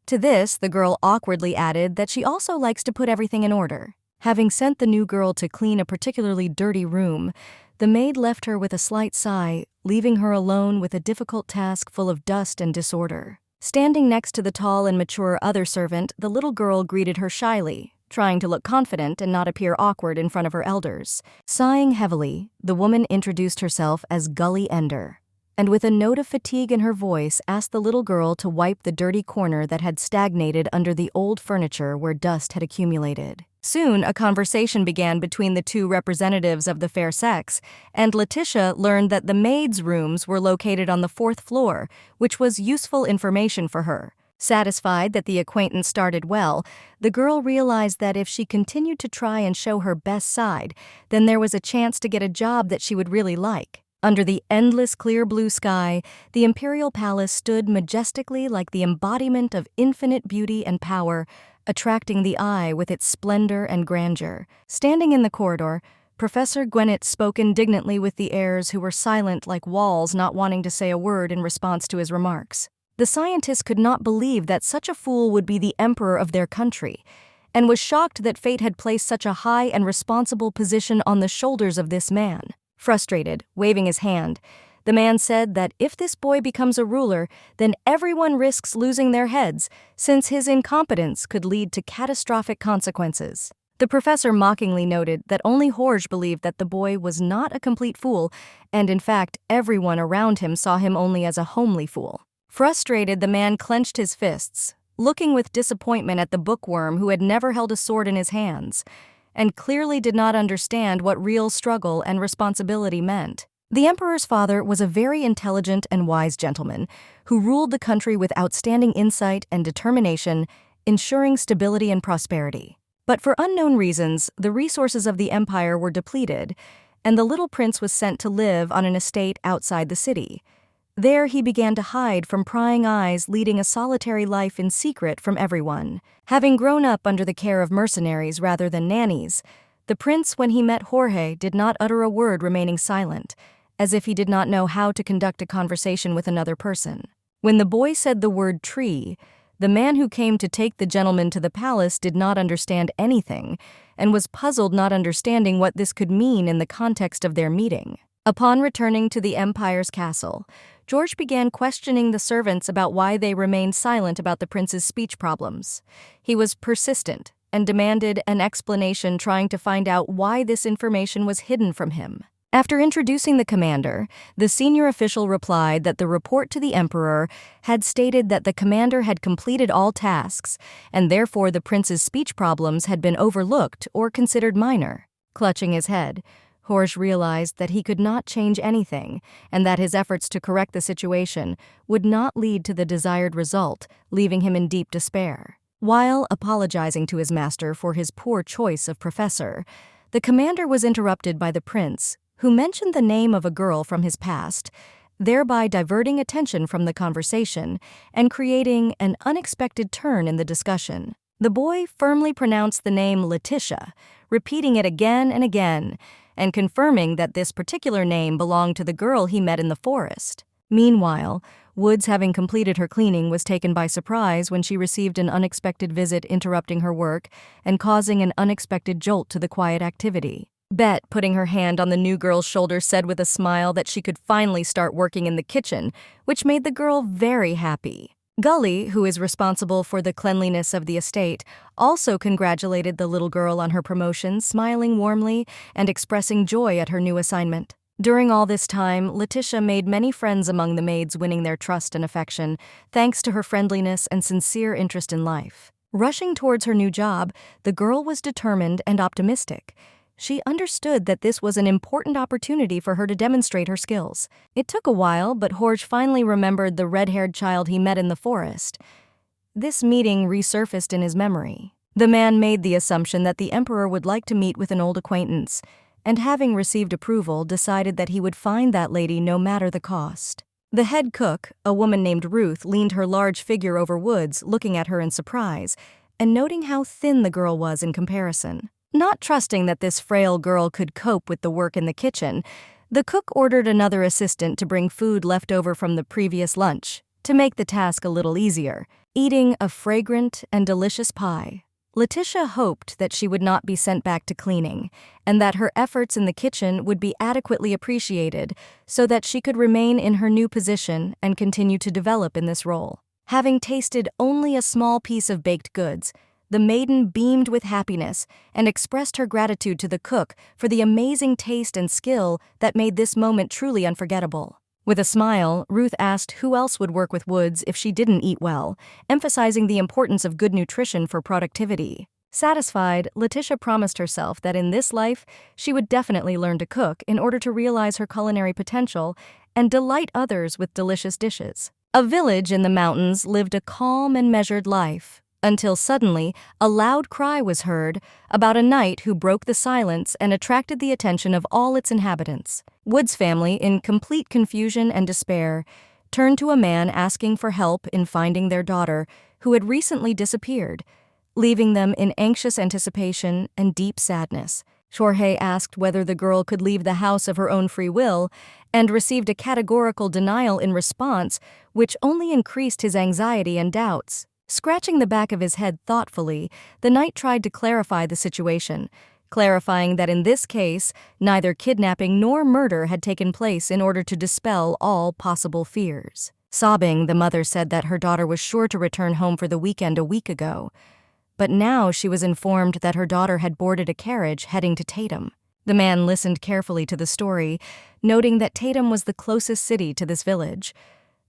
To this, the girl awkwardly added that she also likes to put everything in order. Having sent the new girl to clean a particularly dirty room, the maid left her with a slight sigh, leaving her alone with a difficult task full of dust and disorder. Standing next to the tall and mature other servant, the little girl greeted her shyly, trying to look confident and not appear awkward in front of her elders. Sighing heavily, the woman introduced herself as Gully Ender, and with a note of fatigue in her voice asked the little girl to wipe the dirty corner that had stagnated under the old furniture where dust had accumulated. Soon, a conversation began between the two representatives of the fair sex, and Leticia learned that the maids' rooms were located on the 4th floor, which was useful information for her. Satisfied that the acquaintance started well, the girl realized that if she continued to try and show her best side, then there was a chance to get a job that she would really like. Under the endless clear blue sky, the Imperial Palace stood majestically like the embodiment of infinite beauty and power, attracting the eye with its splendor and grandeur. Standing in the corridor, Professor Gwinnett spoke indignantly with the heirs who were silent like walls, not wanting to say a word in response to his remarks. The scientists could not believe that such a fool would be the emperor of their country, and was shocked that fate had placed such a high and responsible position on the shoulders of this man. Frustrated, waving his hand, the man said that if this boy becomes a ruler, then everyone risks losing their heads, since his incompetence could lead to catastrophic consequences. The professor mockingly noted that only Horge believed that the boy was not a complete fool, and in fact, everyone around him saw him only as a homely fool. Frustrated, the man clenched his fists, looking with disappointment at the bookworm who had never held a sword in his hands, and clearly did not understand what real struggle and responsibility meant. The emperor's father was a very intelligent and wise gentleman who ruled the country with outstanding insight and determination, ensuring stability and prosperity. But for unknown reasons, the resources of the empire were depleted, and the little prince was sent to live on an estate outside the city. There he began to hide from prying eyes, leading a solitary life in secret from everyone. Having grown up under the care of mercenaries rather than nannies, the prince, when he met Jorge, did not utter a word, remaining silent, as if he did not know how to conduct a conversation with another person. When the boy said the word tree, the man who came to take the gentleman to the palace did not understand anything, and was puzzled, not understanding what this could mean in the context of their meeting. Upon returning to the empire's castle, George began questioning the servants about why they remained silent about the prince's speech problems. He was persistent and demanded an explanation, trying to find out why this information was hidden from him. After introducing the commander, the senior official replied that the report to the emperor had stated that the commander had completed all tasks, and therefore the prince's speech problems had been overlooked or considered minor. Clutching his head, Horge realized that he could not change anything, and that his efforts to correct the situation would not lead to the desired result, leaving him in deep despair. While apologizing to his master for his poor choice of professor, the commander was interrupted by the prince, who mentioned the name of a girl from his past, thereby diverting attention from the conversation and creating an unexpected turn in the discussion. The boy firmly pronounced the name Leticia, repeating it again and again, and confirming that this particular name belonged to the girl he met in the forest. Meanwhile, Woods, having completed her cleaning, was taken by surprise when she received an unexpected visit, interrupting her work and causing an unexpected jolt to the quiet activity. Bet, putting her hand on the new girl's shoulder, said with a smile that she could finally start working in the kitchen, which made the girl very happy. Gully, who is responsible for the cleanliness of the estate, also congratulated the little girl on her promotion, smiling warmly and expressing joy at her new assignment. During all this time, Leticia made many friends among the maids, winning their trust and affection, thanks to her friendliness and sincere interest in life. Rushing towards her new job, the girl was determined and optimistic. She understood that this was an important opportunity for her to demonstrate her skills. It took a while, but Horge finally remembered the red-haired child he met in the forest. This meeting resurfaced in his memory. The man made the assumption that the emperor would like to meet with an old acquaintance, and having received approval, decided that he would find that lady no matter the cost. The head cook, a woman named Ruth, leaned her large figure over Woods, looking at her in surprise, and noting how thin the girl was in comparison. Not trusting that this frail girl could cope with the work in the kitchen, the cook ordered another assistant to bring food left over from the previous lunch, to make the task a little easier, eating a fragrant and delicious pie. Leticia hoped that she would not be sent back to cleaning, and that her efforts in the kitchen would be adequately appreciated so that she could remain in her new position and continue to develop in this role. Having tasted only a small piece of baked goods, the maiden beamed with happiness and expressed her gratitude to the cook for the amazing taste and skill that made this moment truly unforgettable. With a smile, Ruth asked who else would work with Woods if she didn't eat well, emphasizing the importance of good nutrition for productivity. Satisfied, Leticia promised herself that in this life she would definitely learn to cook in order to realize her culinary potential and delight others with delicious dishes. A village in the mountains lived a calm and measured life, until suddenly a loud cry was heard about a knight who broke the silence and attracted the attention of all its inhabitants. Wood's family, in complete confusion and despair, turned to a man asking for help in finding their daughter, who had recently disappeared, leaving them in anxious anticipation and deep sadness. Jorge asked whether the girl could leave the house of her own free will and received a categorical denial in response, which only increased his anxiety and doubts. Scratching the back of his head thoughtfully, the knight tried to clarify the situation, clarifying that in this case, neither kidnapping nor murder had taken place in order to dispel all possible fears. Sobbing, the mother said that her daughter was sure to return home for the weekend a week ago, but now she was informed that her daughter had boarded a carriage heading to Tatum. The man listened carefully to the story, noting that Tatum was the closest city to this village.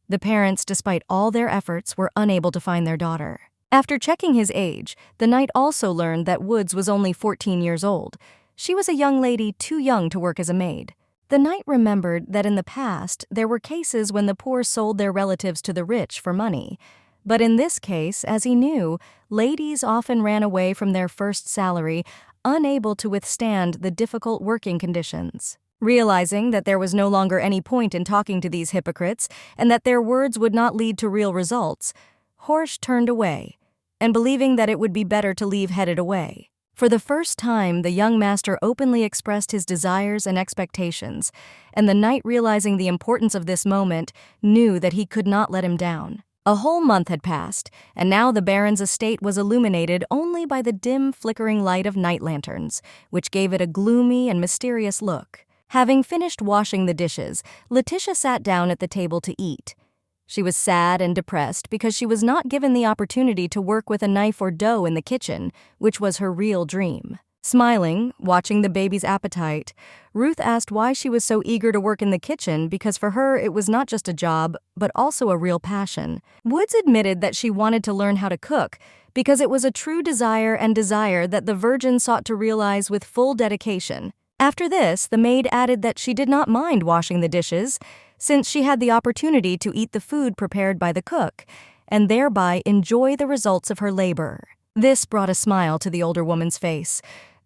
The parents, despite all their efforts, were unable to find their daughter. After checking his age, the knight also learned that Woods was only 14 years old. She was a young lady too young to work as a maid. The knight remembered that in the past there were cases when the poor sold their relatives to the rich for money. But in this case, as he knew, ladies often ran away from their first salary, unable to withstand the difficult working conditions. Realizing that there was no longer any point in talking to these hypocrites and that their words would not lead to real results, Horsch turned away, and believing that it would be better to leave headed away. For the first time, the young master openly expressed his desires and expectations, and the knight, realizing the importance of this moment, knew that he could not let him down. A whole month had passed, and now the baron's estate was illuminated only by the dim, flickering light of night lanterns, which gave it a gloomy and mysterious look. Having finished washing the dishes, Leticia sat down at the table to eat. She was sad and depressed because she was not given the opportunity to work with a knife or dough in the kitchen, which was her real dream. Smiling, watching the baby's appetite, Ruth asked why she was so eager to work in the kitchen, because for her it was not just a job, but also a real passion. Woods admitted that she wanted to learn how to cook because it was a true desire that the virgin sought to realize with full dedication. After this, the maid added that she did not mind washing the dishes, since she had the opportunity to eat the food prepared by the cook, and thereby enjoy the results of her labor. This brought a smile to the older woman's face.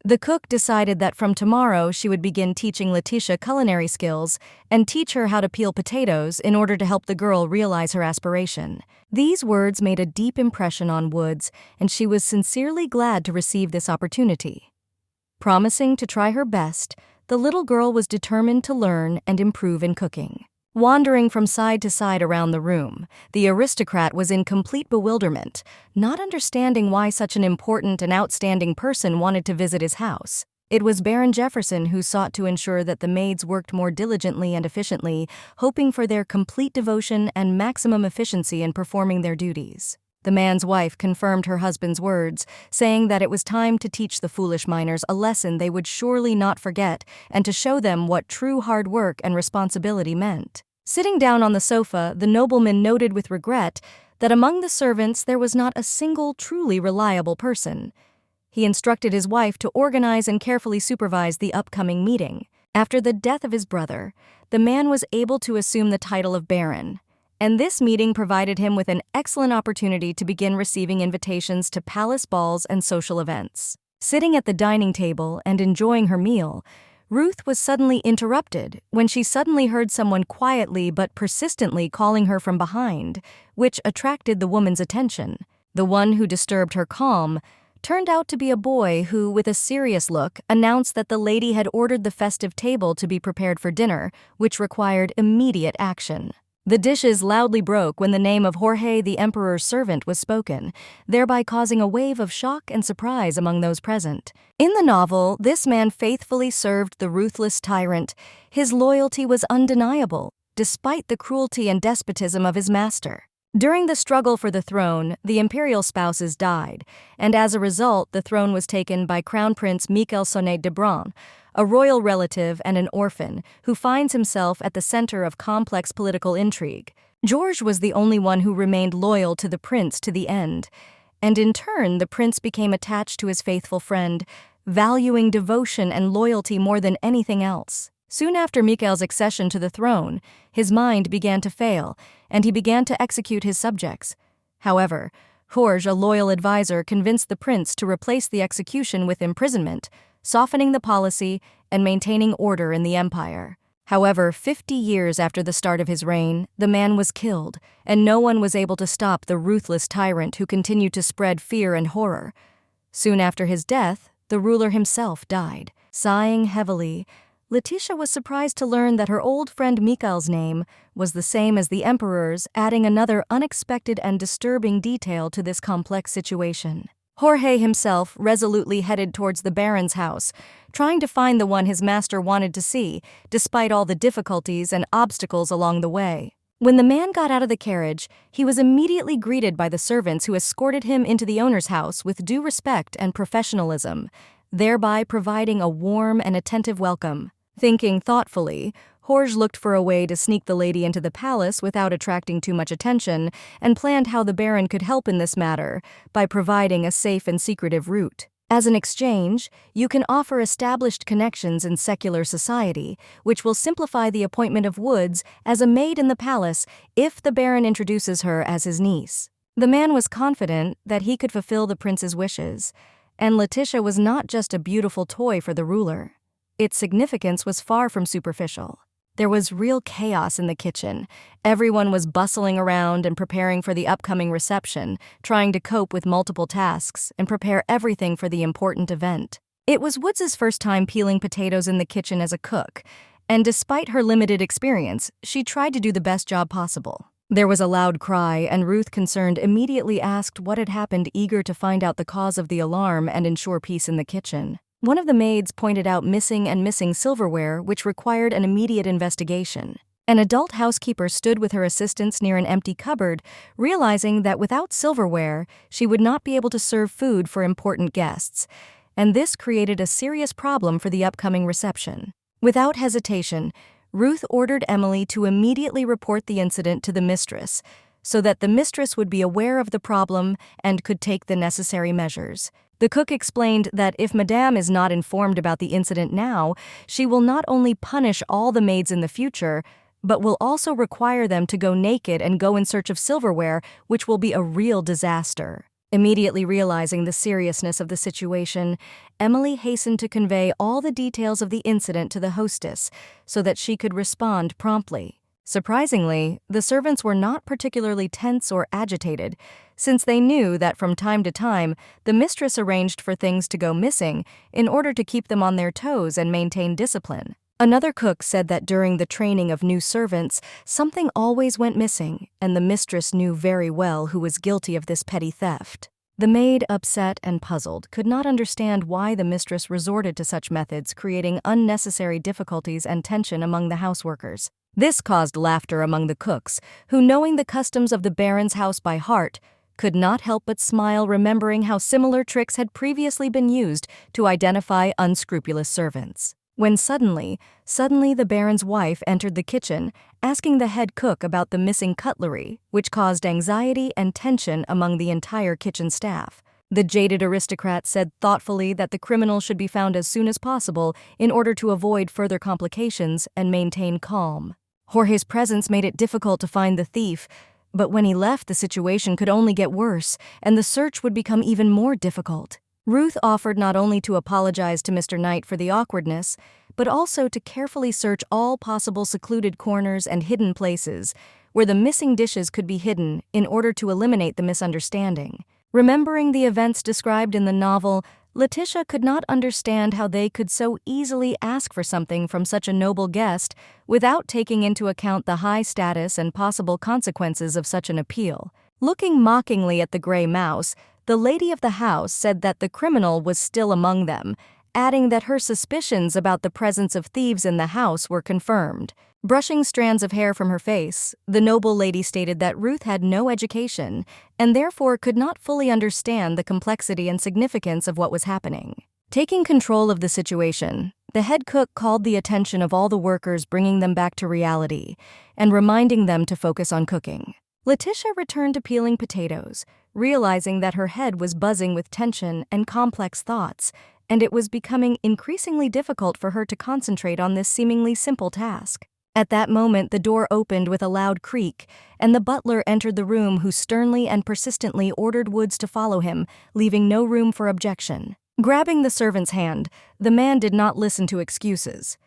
The cook decided that from tomorrow she would begin teaching Leticia culinary skills and teach her how to peel potatoes in order to help the girl realize her aspiration. These words made a deep impression on Woods, and she was sincerely glad to receive this opportunity. Promising to try her best, the little girl was determined to learn and improve in cooking. Wandering from side to side around the room, the aristocrat was in complete bewilderment, not understanding why such an important and outstanding person wanted to visit his house. It was Baron Jefferson who sought to ensure that the maids worked more diligently and efficiently, hoping for their complete devotion and maximum efficiency in performing their duties. The man's wife confirmed her husband's words, saying that it was time to teach the foolish miners a lesson they would surely not forget and to show them what true hard work and responsibility meant. Sitting down on the sofa, the nobleman noted with regret that among the servants there was not a single truly reliable person. He instructed his wife to organize and carefully supervise the upcoming meeting. After the death of his brother, the man was able to assume the title of baron, and this meeting provided him with an excellent opportunity to begin receiving invitations to palace balls and social events. Sitting at the dining table and enjoying her meal, Ruth was suddenly interrupted when she suddenly heard someone quietly but persistently calling her from behind, which attracted the woman's attention. The one who disturbed her calm turned out to be a boy who, with a serious look, announced that the lady had ordered the festive table to be prepared for dinner, which required immediate action. The dishes loudly broke when the name of Jorge, the emperor's servant, was spoken, thereby causing a wave of shock and surprise among those present. In the novel, this man faithfully served the ruthless tyrant. His loyalty was undeniable, despite the cruelty and despotism of his master. During the struggle for the throne, the imperial spouses died, and as a result, the throne was taken by Crown Prince Mikel de Braun, a royal relative and an orphan who finds himself at the center of complex political intrigue. George was the only one who remained loyal to the prince to the end, and in turn the prince became attached to his faithful friend, valuing devotion and loyalty more than anything else. Soon after Mikel's accession to the throne, his mind began to fail, and he began to execute his subjects. However, Jorge, a loyal advisor, convinced the prince to replace the execution with imprisonment, softening the policy and maintaining order in the empire. However, 50 years after the start of his reign, the man was killed, and no one was able to stop the ruthless tyrant who continued to spread fear and horror. Soon after his death, the ruler himself died. Sighing heavily, Leticia was surprised to learn that her old friend Mikel's name was the same as the Emperor's, adding another unexpected and disturbing detail to this complex situation. Jorge himself resolutely headed towards the Baron's house, trying to find the one his master wanted to see, despite all the difficulties and obstacles along the way. When the man got out of the carriage, he was immediately greeted by the servants who escorted him into the owner's house with due respect and professionalism, thereby providing a warm and attentive welcome. Thinking thoughtfully, Jorge looked for a way to sneak the lady into the palace without attracting too much attention and planned how the Baron could help in this matter by providing a safe and secretive route. As an exchange, you can offer established connections in secular society, which will simplify the appointment of Woods as a maid in the palace if the Baron introduces her as his niece. The man was confident that he could fulfill the prince's wishes, and Leticia was not just a beautiful toy for the ruler. Its significance was far from superficial. There was real chaos in the kitchen. Everyone was bustling around and preparing for the upcoming reception, trying to cope with multiple tasks and prepare everything for the important event. It was Woods's first time peeling potatoes in the kitchen as a cook, and despite her limited experience, she tried to do the best job possible. There was a loud cry, and Ruth, concerned, immediately asked what had happened, eager to find out the cause of the alarm and ensure peace in the kitchen. One of the maids pointed out missing silverware, which required an immediate investigation. An adult housekeeper stood with her assistants near an empty cupboard, realizing that without silverware, she would not be able to serve food for important guests, and this created a serious problem for the upcoming reception. Without hesitation, Ruth ordered Emily to immediately report the incident to the mistress, so that the mistress would be aware of the problem and could take the necessary measures. The cook explained that if Madame is not informed about the incident now, she will not only punish all the maids in the future, but will also require them to go naked and go in search of silverware, which will be a real disaster. Immediately realizing the seriousness of the situation, Emily hastened to convey all the details of the incident to the hostess so that she could respond promptly. Surprisingly, the servants were not particularly tense or agitated, since they knew that from time to time the mistress arranged for things to go missing in order to keep them on their toes and maintain discipline. Another cook said that during the training of new servants, something always went missing, and the mistress knew very well who was guilty of this petty theft. The maid, upset and puzzled, could not understand why the mistress resorted to such methods, creating unnecessary difficulties and tension among the houseworkers. This caused laughter among the cooks, who, knowing the customs of the Baron's house by heart, could not help but smile, remembering how similar tricks had previously been used to identify unscrupulous servants. When suddenly the Baron's wife entered the kitchen, asking the head cook about the missing cutlery, which caused anxiety and tension among the entire kitchen staff. The jaded aristocrat said thoughtfully that the criminal should be found as soon as possible in order to avoid further complications and maintain calm. Jorge's presence made it difficult to find the thief, but when he left, the situation could only get worse, and the search would become even more difficult. Ruth offered not only to apologize to Mr. Knight for the awkwardness, but also to carefully search all possible secluded corners and hidden places where the missing dishes could be hidden in order to eliminate the misunderstanding. Remembering the events described in the novel, Leticia could not understand how they could so easily ask for something from such a noble guest without taking into account the high status and possible consequences of such an appeal. Looking mockingly at the gray mouse, the lady of the house said that the criminal was still among them, adding that her suspicions about the presence of thieves in the house were confirmed. Brushing strands of hair from her face, the noble lady stated that Ruth had no education and therefore could not fully understand the complexity and significance of what was happening. Taking control of the situation, the head cook called the attention of all the workers, bringing them back to reality and reminding them to focus on cooking. Leticia returned to peeling potatoes, realizing that her head was buzzing with tension and complex thoughts, and it was becoming increasingly difficult for her to concentrate on this seemingly simple task. At that moment, the door opened with a loud creak, and the butler entered the room, who sternly and persistently ordered Woods to follow him, leaving no room for objection. Grabbing the servant's hand, the man did not listen to excuses.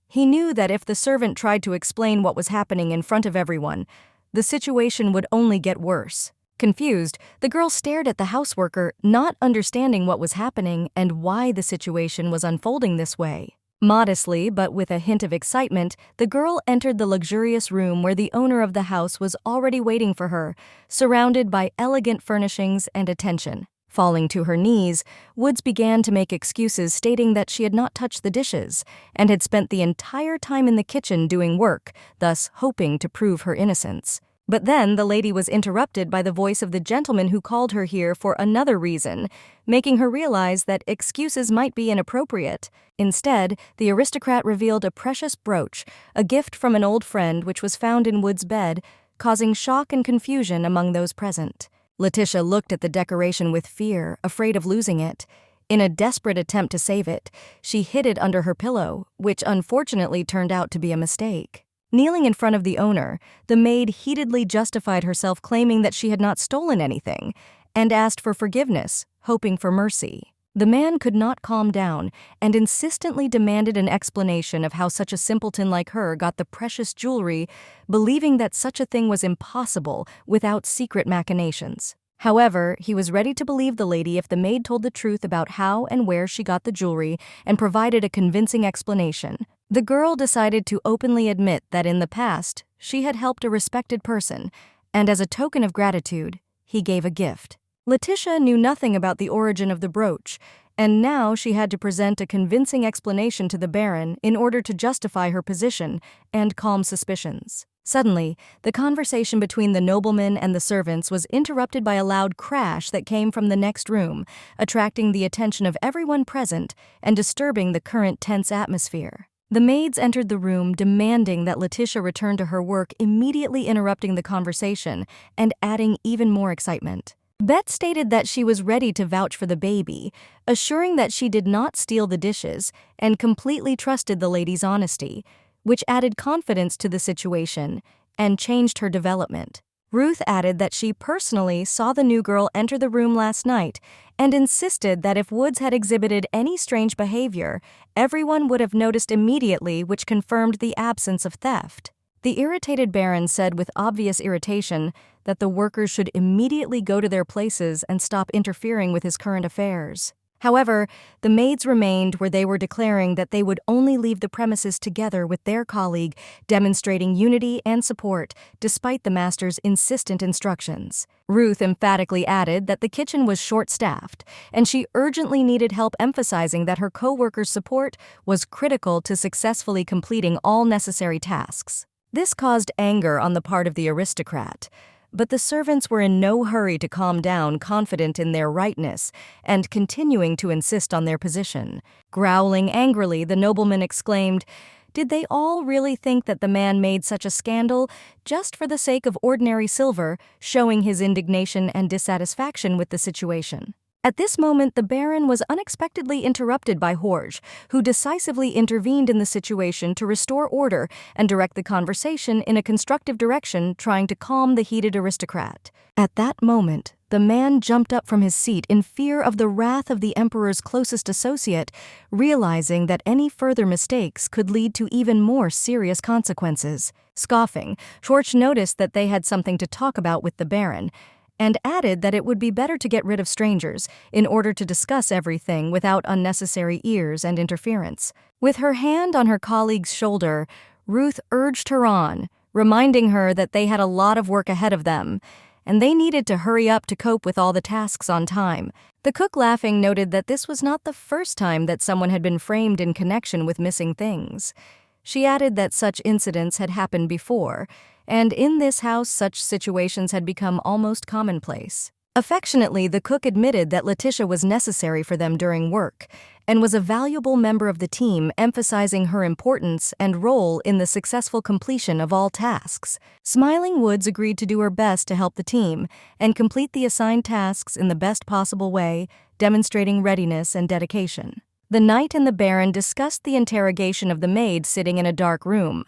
He knew that if the servant tried to explain what was happening in front of everyone, the situation would only get worse. Confused, the girl stared at the houseworker, not understanding what was happening and why the situation was unfolding this way. Modestly, but with a hint of excitement, the girl entered the luxurious room where the owner of the house was already waiting for her, surrounded by elegant furnishings and attention. Falling to her knees, Woods began to make excuses stating that she had not touched the dishes and had spent the entire time in the kitchen doing work, thus hoping to prove her innocence. But then the lady was interrupted by the voice of the gentleman who called her here for another reason, making her realize that excuses might be inappropriate. Instead, the aristocrat revealed a precious brooch, a gift from an old friend which was found in Wood's bed, causing shock and confusion among those present. Leticia looked at the decoration with fear, afraid of losing it. In a desperate attempt to save it, she hid it under her pillow, which unfortunately turned out to be a mistake. Kneeling in front of the owner, the maid heatedly justified herself, claiming that she had not stolen anything, and asked for forgiveness, hoping for mercy. The man could not calm down and insistently demanded an explanation of how such a simpleton like her got the precious jewelry, believing that such a thing was impossible without secret machinations. However, he was ready to believe the lady if the maid told the truth about how and where she got the jewelry and provided a convincing explanation. The girl decided to openly admit that in the past, she had helped a respected person, and as a token of gratitude, he gave a gift. Leticia knew nothing about the origin of the brooch, and now she had to present a convincing explanation to the Baron in order to justify her position and calm suspicions. Suddenly, the conversation between the nobleman and the servants was interrupted by a loud crash that came from the next room, attracting the attention of everyone present and disturbing the current tense atmosphere. The maids entered the room, demanding that Leticia return to her work, immediately interrupting the conversation and adding even more excitement. Bette stated that she was ready to vouch for the baby, assuring that she did not steal the dishes and completely trusted the lady's honesty, which added confidence to the situation and changed her development. Ruth added that she personally saw the new girl enter the room last night and insisted that if Woods had exhibited any strange behavior, everyone would have noticed immediately, which confirmed the absence of theft. The irritated Baron said with obvious irritation that the workers should immediately go to their places and stop interfering with his current affairs. However, the maids remained where they were, declaring that they would only leave the premises together with their colleague, demonstrating unity and support despite the master's insistent instructions. Ruth emphatically added that the kitchen was short-staffed, and she urgently needed help, emphasizing that her co-workers' support was critical to successfully completing all necessary tasks. This caused anger on the part of the aristocrat, but the servants were in no hurry to calm down, confident in their rightness and continuing to insist on their position. Growling angrily, the nobleman exclaimed, "Did they all really think that the man made such a scandal just for the sake of ordinary silver?" showing his indignation and dissatisfaction with the situation. At this moment, the Baron was unexpectedly interrupted by Horge, who decisively intervened in the situation to restore order and direct the conversation in a constructive direction, trying to calm the heated aristocrat. At that moment, the man jumped up from his seat in fear of the wrath of the Emperor's closest associate, realizing that any further mistakes could lead to even more serious consequences. Scoffing, Horge noticed that they had something to talk about with the Baron, and added that it would be better to get rid of strangers in order to discuss everything without unnecessary ears and interference. With her hand on her colleague's shoulder, Ruth urged her on, reminding her that they had a lot of work ahead of them, and they needed to hurry up to cope with all the tasks on time. The cook, laughing, noted that this was not the first time that someone had been framed in connection with missing things. She added that such incidents had happened before, and in this house such situations had become almost commonplace. Affectionately, the cook admitted that Leticia was necessary for them during work and was a valuable member of the team, emphasizing her importance and role in the successful completion of all tasks. Smiling, Woods agreed to do her best to help the team and complete the assigned tasks in the best possible way, demonstrating readiness and dedication. The knight and the Baron discussed the interrogation of the maid sitting in a dark room.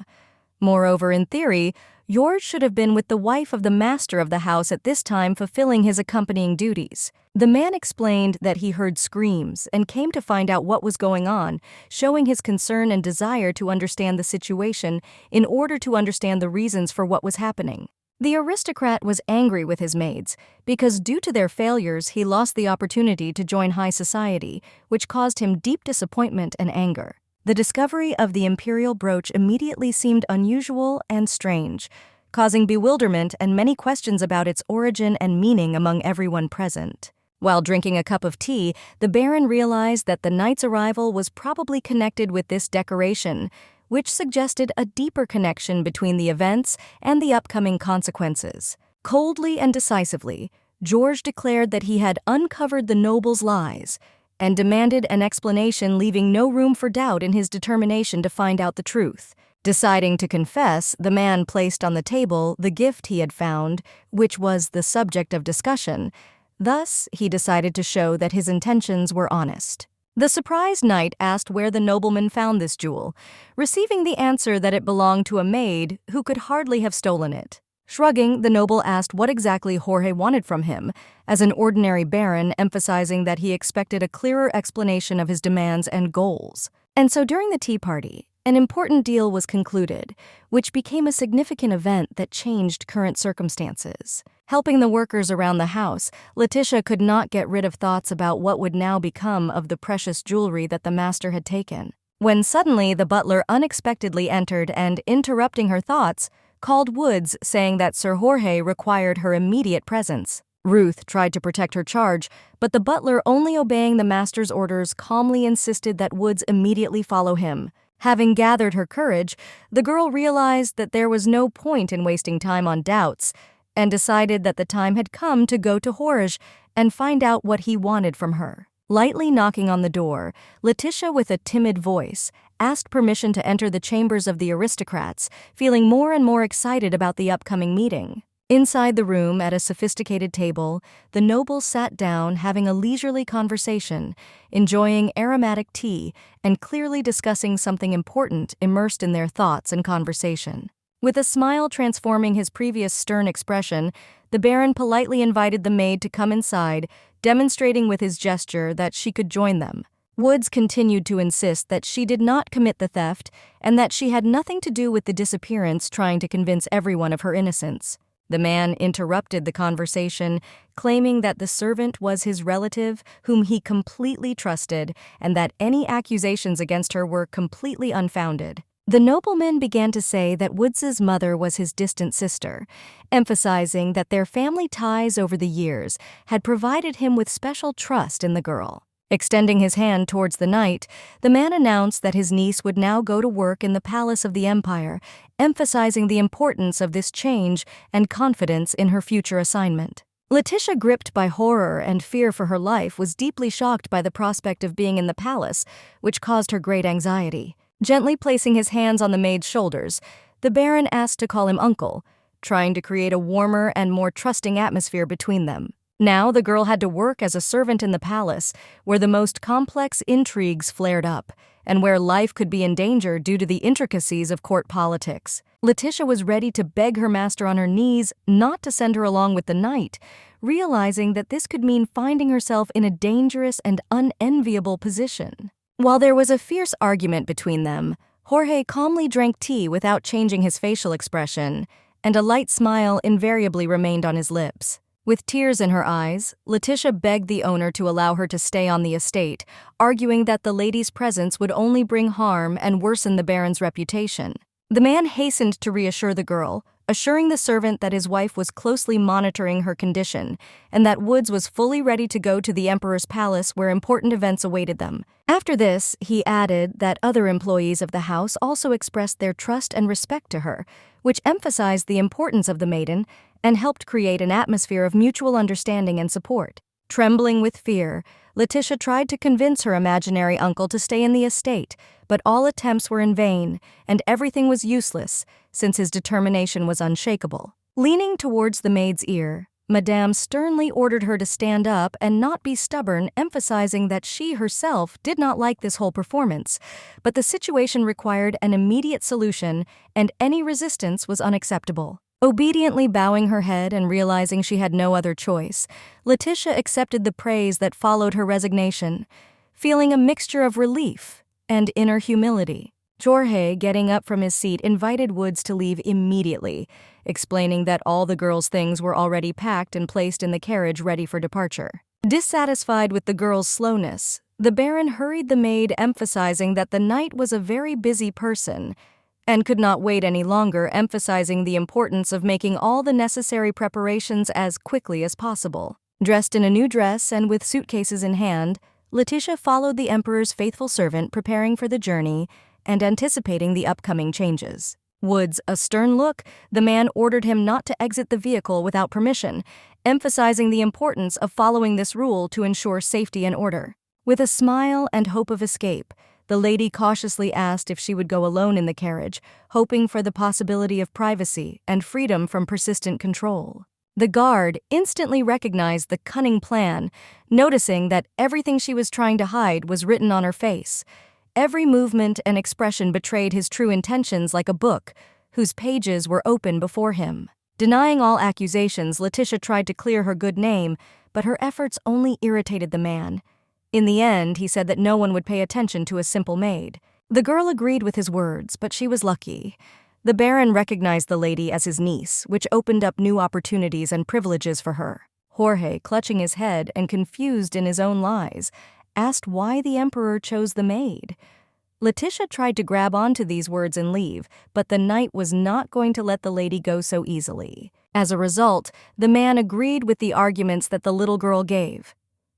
Moreover, in theory, George should have been with the wife of the master of the house at this time, fulfilling his accompanying duties. The man explained that he heard screams and came to find out what was going on, showing his concern and desire to understand the situation in order to understand the reasons for what was happening. The aristocrat was angry with his maids because due to their failures he lost the opportunity to join high society, which caused him deep disappointment and anger. The discovery of the imperial brooch immediately seemed unusual and strange, causing bewilderment and many questions about its origin and meaning among everyone present. While drinking a cup of tea, the Baron realized that the knight's arrival was probably connected with this decoration, which suggested a deeper connection between the events and the upcoming consequences. Coldly and decisively, George declared that he had uncovered the noble's lies and demanded an explanation, leaving no room for doubt in his determination to find out the truth. Deciding to confess, the man placed on the table the gift he had found, which was the subject of discussion. Thus, he decided to show that his intentions were honest. The surprised knight asked where the nobleman found this jewel, receiving the answer that it belonged to a maid who could hardly have stolen it. Shrugging, the noble asked what exactly Jorge wanted from him, as an ordinary baron, emphasizing that he expected a clearer explanation of his demands and goals. And so during the tea party, an important deal was concluded, which became a significant event that changed current circumstances. Helping the workers around the house, Leticia could not get rid of thoughts about what would now become of the precious jewelry that the master had taken. When suddenly the butler unexpectedly entered and, interrupting her thoughts, called Woods, saying that Sir Jorge required her immediate presence. Ruth tried to protect her charge, but the butler, only obeying the master's orders, calmly insisted that Woods immediately follow him. Having gathered her courage, the girl realized that there was no point in wasting time on doubts, and decided that the time had come to go to Jorge and find out what he wanted from her. Lightly knocking on the door, Leticia, with a timid voice, asked permission to enter the chambers of the aristocrats, feeling more and more excited about the upcoming meeting. Inside the room, at a sophisticated table, the noble sat down, having a leisurely conversation, enjoying aromatic tea and clearly discussing something important, immersed in their thoughts and conversation. With a smile transforming his previous stern expression, the Baron politely invited the maid to come inside, demonstrating with his gesture that she could join them. Woods continued to insist that she did not commit the theft and that she had nothing to do with the disappearance, trying to convince everyone of her innocence. The man interrupted the conversation, claiming that the servant was his relative, whom he completely trusted, and that any accusations against her were completely unfounded. The nobleman began to say that Woods's mother was his distant sister, emphasizing that their family ties over the years had provided him with special trust in the girl. Extending his hand towards the knight, the man announced that his niece would now go to work in the palace of the Empire, emphasizing the importance of this change and confidence in her future assignment. Leticia, gripped by horror and fear for her life, was deeply shocked by the prospect of being in the palace, which caused her great anxiety. Gently placing his hands on the maid's shoulders, the Baron asked to call him uncle, trying to create a warmer and more trusting atmosphere between them. Now the girl had to work as a servant in the palace, where the most complex intrigues flared up, and where life could be in danger due to the intricacies of court politics. Leticia was ready to beg her master on her knees not to send her along with the knight, realizing that this could mean finding herself in a dangerous and unenviable position. While there was a fierce argument between them, Jorge calmly drank tea without changing his facial expression, and a light smile invariably remained on his lips. With tears in her eyes, Leticia begged the owner to allow her to stay on the estate, arguing that the lady's presence would only bring harm and worsen the Baron's reputation. The man hastened to reassure the girl, assuring the servant that his wife was closely monitoring her condition and that Woods was fully ready to go to the Emperor's palace where important events awaited them. After this, he added that other employees of the house also expressed their trust and respect to her, which emphasized the importance of the maiden and helped create an atmosphere of mutual understanding and support. Trembling with fear, Leticia tried to convince her imaginary uncle to stay in the estate, but all attempts were in vain, and everything was useless, since his determination was unshakable. Leaning towards the maid's ear, Madame sternly ordered her to stand up and not be stubborn, emphasizing that she herself did not like this whole performance, but the situation required an immediate solution, and any resistance was unacceptable. Obediently bowing her head and realizing she had no other choice, Leticia accepted the praise that followed her resignation, feeling a mixture of relief and inner humility. Jorge, getting up from his seat, invited Woods to leave immediately, explaining that all the girl's things were already packed and placed in the carriage ready for departure. Dissatisfied with the girl's slowness, the Baron hurried the maid, emphasizing that the knight was a very busy person and could not wait any longer, emphasizing the importance of making all the necessary preparations as quickly as possible. Dressed in a new dress and with suitcases in hand, Leticia followed the Emperor's faithful servant, preparing for the journey and anticipating the upcoming changes. Woods, a stern look, the man ordered him not to exit the vehicle without permission, emphasizing the importance of following this rule to ensure safety and order. With a smile and hope of escape, the lady cautiously asked if she would go alone in the carriage, hoping for the possibility of privacy and freedom from persistent control. The guard instantly recognized the cunning plan, noticing that everything she was trying to hide was written on her face. Every movement and expression betrayed his true intentions, like a book whose pages were open before him. Denying all accusations, Leticia tried to clear her good name, but her efforts only irritated the man. In the end, he said that no one would pay attention to a simple maid. The girl agreed with his words, but she was lucky. The Baron recognized the lady as his niece, which opened up new opportunities and privileges for her. Jorge, clutching his head and confused in his own lies, asked why the Emperor chose the maid. Leticia tried to grab onto these words and leave, but the knight was not going to let the lady go so easily. As a result, the man agreed with the arguments that the little girl gave.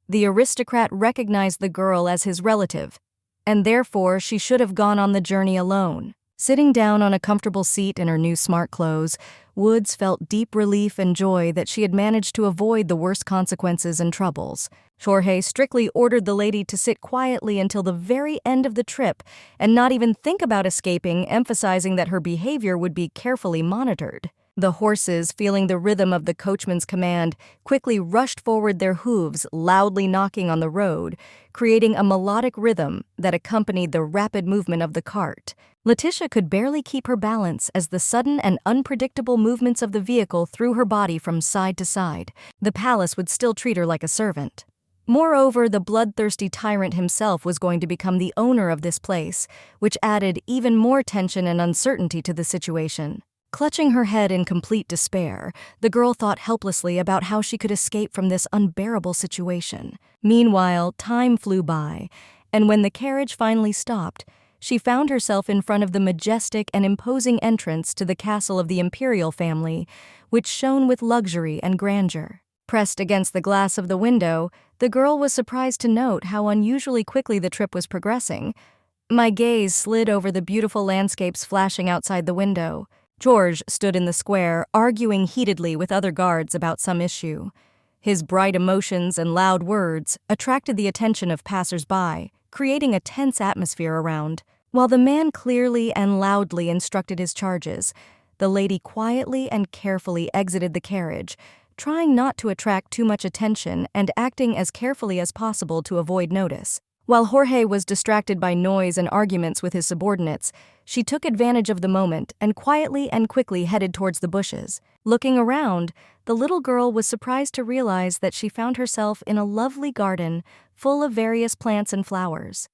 The aristocrat recognized the girl as his relative, and therefore she should have gone on the journey alone. Sitting down on a comfortable seat in her new smart clothes, Woods felt deep relief and joy that she had managed to avoid the worst consequences and troubles. Jorge strictly ordered the lady to sit quietly until the very end of the trip and not even think about escaping, emphasizing that her behavior would be carefully monitored. The horses, feeling the rhythm of the coachman's command, quickly rushed forward, their hooves loudly knocking on the road, creating a melodic rhythm that accompanied the rapid movement of the cart. Leticia could barely keep her balance as the sudden and unpredictable movements of the vehicle threw her body from side to side. The palace would still treat her like a servant. Moreover, the bloodthirsty tyrant himself was going to become the owner of this place, which added even more tension and uncertainty to the situation. Clutching her head in complete despair, the girl thought helplessly about how she could escape from this unbearable situation. Meanwhile, time flew by, and when the carriage finally stopped, she found herself in front of the majestic and imposing entrance to the castle of the Imperial family, which shone with luxury and grandeur. Pressed against the glass of the window, the girl was surprised to note how unusually quickly the trip was progressing. My gaze slid over the beautiful landscapes flashing outside the window. George stood in the square, arguing heatedly with other guards about some issue. His bright emotions and loud words attracted the attention of passers-by, creating a tense atmosphere around. While the man clearly and loudly instructed his charges, the lady quietly and carefully exited the carriage, trying not to attract too much attention and acting as carefully as possible to avoid notice. While Jorge was distracted by noise and arguments with his subordinates, she took advantage of the moment and quietly and quickly headed towards the bushes. Looking around, the little girl was surprised to realize that she found herself in a lovely garden full of various plants and flowers.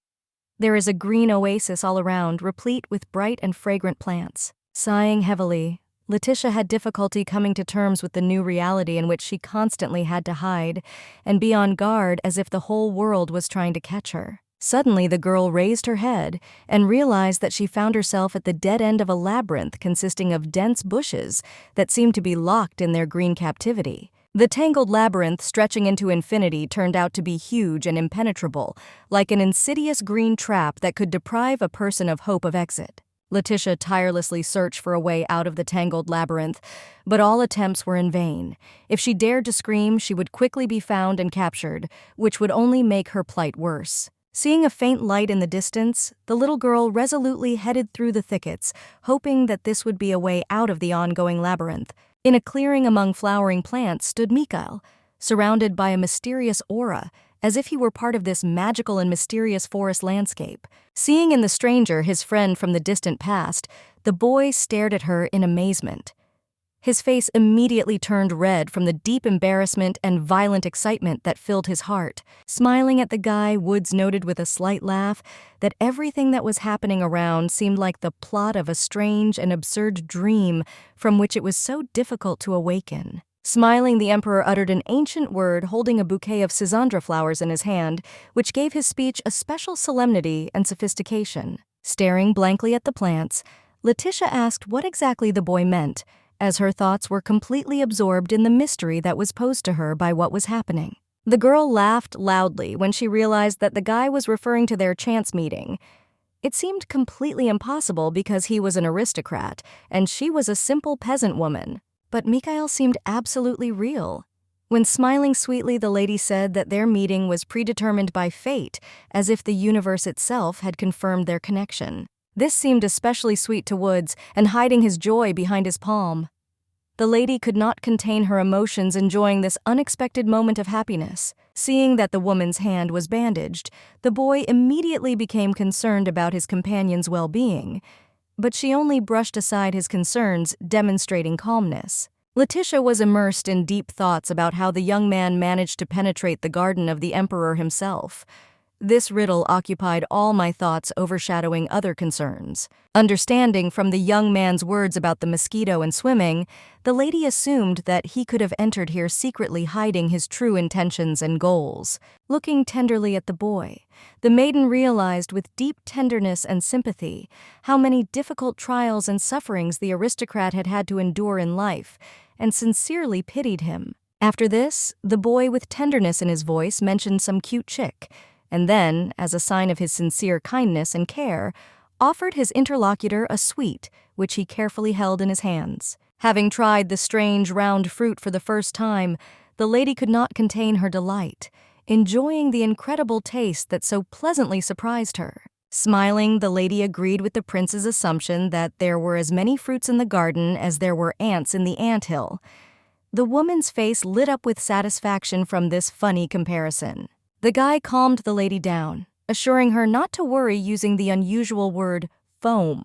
There is a green oasis all around, replete with bright and fragrant plants. Sighing heavily, Leticia had difficulty coming to terms with the new reality in which she constantly had to hide and be on guard as if the whole world was trying to catch her. Suddenly, the girl raised her head and realized that she found herself at the dead end of a labyrinth consisting of dense bushes that seemed to be locked in their green captivity. The tangled labyrinth, stretching into infinity, turned out to be huge and impenetrable, like an insidious green trap that could deprive a person of hope of exit. Leticia tirelessly searched for a way out of the tangled labyrinth, but all attempts were in vain. If she dared to scream, she would quickly be found and captured, which would only make her plight worse. Seeing a faint light in the distance, the little girl resolutely headed through the thickets, hoping that this would be a way out of the ongoing labyrinth. In a clearing among flowering plants stood Mikel, surrounded by a mysterious aura, as if he were part of this magical and mysterious forest landscape. Seeing in the stranger his friend from the distant past, the boy stared at her in amazement. His face immediately turned red from the deep embarrassment and violent excitement that filled his heart. Smiling at the guy, Woods noted with a slight laugh that everything that was happening around seemed like the plot of a strange and absurd dream from which it was so difficult to awaken. Smiling, the emperor uttered an ancient word holding a bouquet of schisandra flowers in his hand, which gave his speech a special solemnity and sophistication. Staring blankly at the plants, Leticia asked what exactly the boy meant, as her thoughts were completely absorbed in the mystery that was posed to her by what was happening. The girl laughed loudly when she realized that the guy was referring to their chance meeting. It seemed completely impossible because he was an aristocrat, and she was a simple peasant woman. But Mikel seemed absolutely real. When smiling sweetly, the lady said that their meeting was predetermined by fate, as if the universe itself had confirmed their connection. This seemed especially sweet to Woods, and hiding his joy behind his palm. The lady could not contain her emotions, enjoying this unexpected moment of happiness. Seeing that the woman's hand was bandaged, the boy immediately became concerned about his companion's well-being, but she only brushed aside his concerns, demonstrating calmness. Leticia was immersed in deep thoughts about how the young man managed to penetrate the garden of the emperor himself. This riddle occupied all my thoughts, overshadowing other concerns. Understanding from the young man's words about the mosquito and swimming, the lady assumed that he could have entered here secretly, hiding his true intentions and goals. Looking tenderly at the boy, the maiden realized with deep tenderness and sympathy how many difficult trials and sufferings the aristocrat had had to endure in life, and sincerely pitied him. After this, the boy, with tenderness in his voice, mentioned some cute chick, and then, as a sign of his sincere kindness and care, offered his interlocutor a sweet, which he carefully held in his hands. Having tried the strange round fruit for the first time, the lady could not contain her delight, enjoying the incredible taste that so pleasantly surprised her. Smiling, the lady agreed with the prince's assumption that there were as many fruits in the garden as there were ants in the anthill. The woman's face lit up with satisfaction from this funny comparison. The guy calmed the lady down, assuring her not to worry, using the unusual word foam,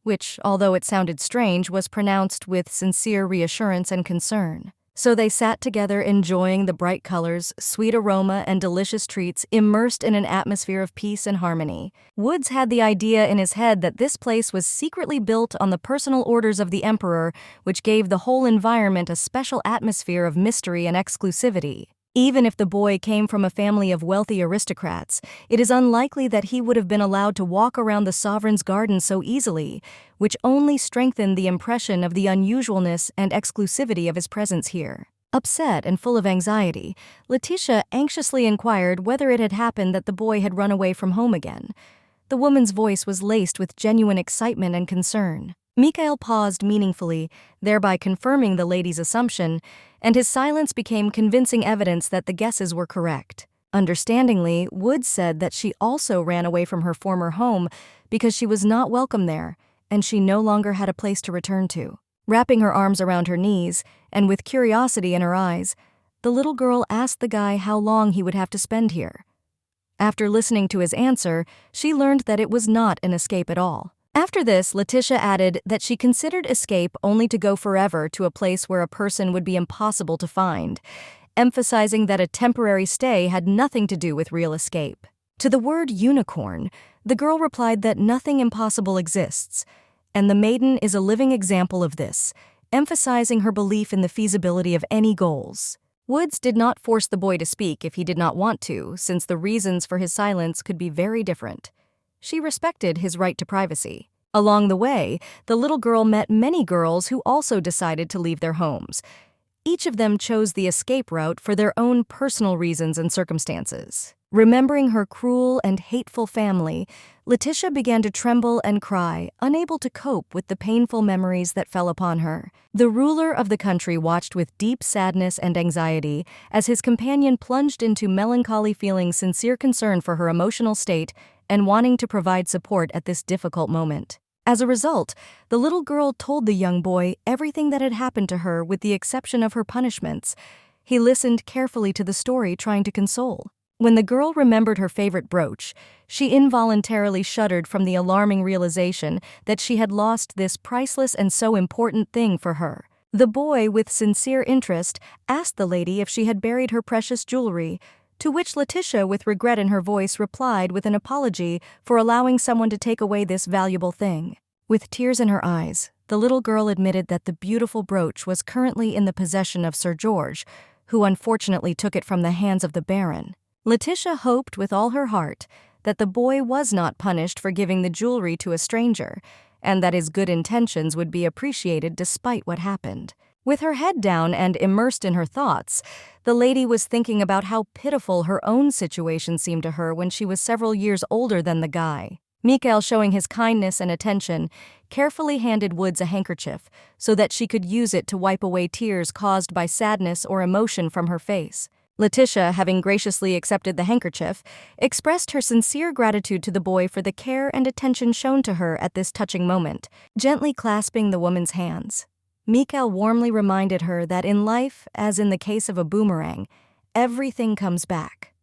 which, although it sounded strange, was pronounced with sincere reassurance and concern. So they sat together, enjoying the bright colors, sweet aroma, and delicious treats, immersed in an atmosphere of peace and harmony. Woods had the idea in his head that this place was secretly built on the personal orders of the emperor, which gave the whole environment a special atmosphere of mystery and exclusivity. Even if the boy came from a family of wealthy aristocrats, it is unlikely that he would have been allowed to walk around the sovereign's garden so easily, which only strengthened the impression of the unusualness and exclusivity of his presence here. Upset and full of anxiety, Leticia anxiously inquired whether it had happened that the boy had run away from home again. The woman's voice was laced with genuine excitement and concern. Mikel paused meaningfully, thereby confirming the lady's assumption, and his silence became convincing evidence that the guesses were correct. Understandingly, Woods said that she also ran away from her former home because she was not welcome there, and she no longer had a place to return to. Wrapping her arms around her knees, and with curiosity in her eyes, the little girl asked the guy how long he would have to spend here. After listening to his answer, she learned that it was not an escape at all. After this, Leticia added that she considered escape only to go forever to a place where a person would be impossible to find, emphasizing that a temporary stay had nothing to do with real escape. To the word unicorn, the girl replied that nothing impossible exists, and the maiden is a living example of this, emphasizing her belief in the feasibility of any goals. Woods did not force the boy to speak if he did not want to, since the reasons for his silence could be very different. She respected his right to privacy. Along the way, the little girl met many girls who also decided to leave their homes. Each of them chose the escape route for their own personal reasons and circumstances. Remembering her cruel and hateful family, Leticia began to tremble and cry, unable to cope with the painful memories that fell upon her. The ruler of the country watched with deep sadness and anxiety as his companion plunged into melancholy, feeling sincere concern for her emotional state and wanting to provide support at this difficult moment. As a result, the little girl told the young boy everything that had happened to her with the exception of her punishments. He listened carefully to the story, trying to console. When the girl remembered her favorite brooch, she involuntarily shuddered from the alarming realization that she had lost this priceless and so important thing for her. The boy, with sincere interest, asked the lady if she had buried her precious jewelry, to which Leticia, with regret in her voice, replied with an apology for allowing someone to take away this valuable thing. With tears in her eyes, the little girl admitted that the beautiful brooch was currently in the possession of Sir George, who unfortunately took it from the hands of the Baron. Leticia hoped with all her heart that the boy was not punished for giving the jewelry to a stranger, and that his good intentions would be appreciated despite what happened. With her head down and immersed in her thoughts, the lady was thinking about how pitiful her own situation seemed to her when she was several years older than the guy. Mikel, showing his kindness and attention, carefully handed Woods a handkerchief so that she could use it to wipe away tears caused by sadness or emotion from her face. Leticia, having graciously accepted the handkerchief, expressed her sincere gratitude to the boy for the care and attention shown to her at this touching moment, gently clasping the woman's hands. Mikel warmly reminded her that in life, as in the case of a boomerang, everything comes back.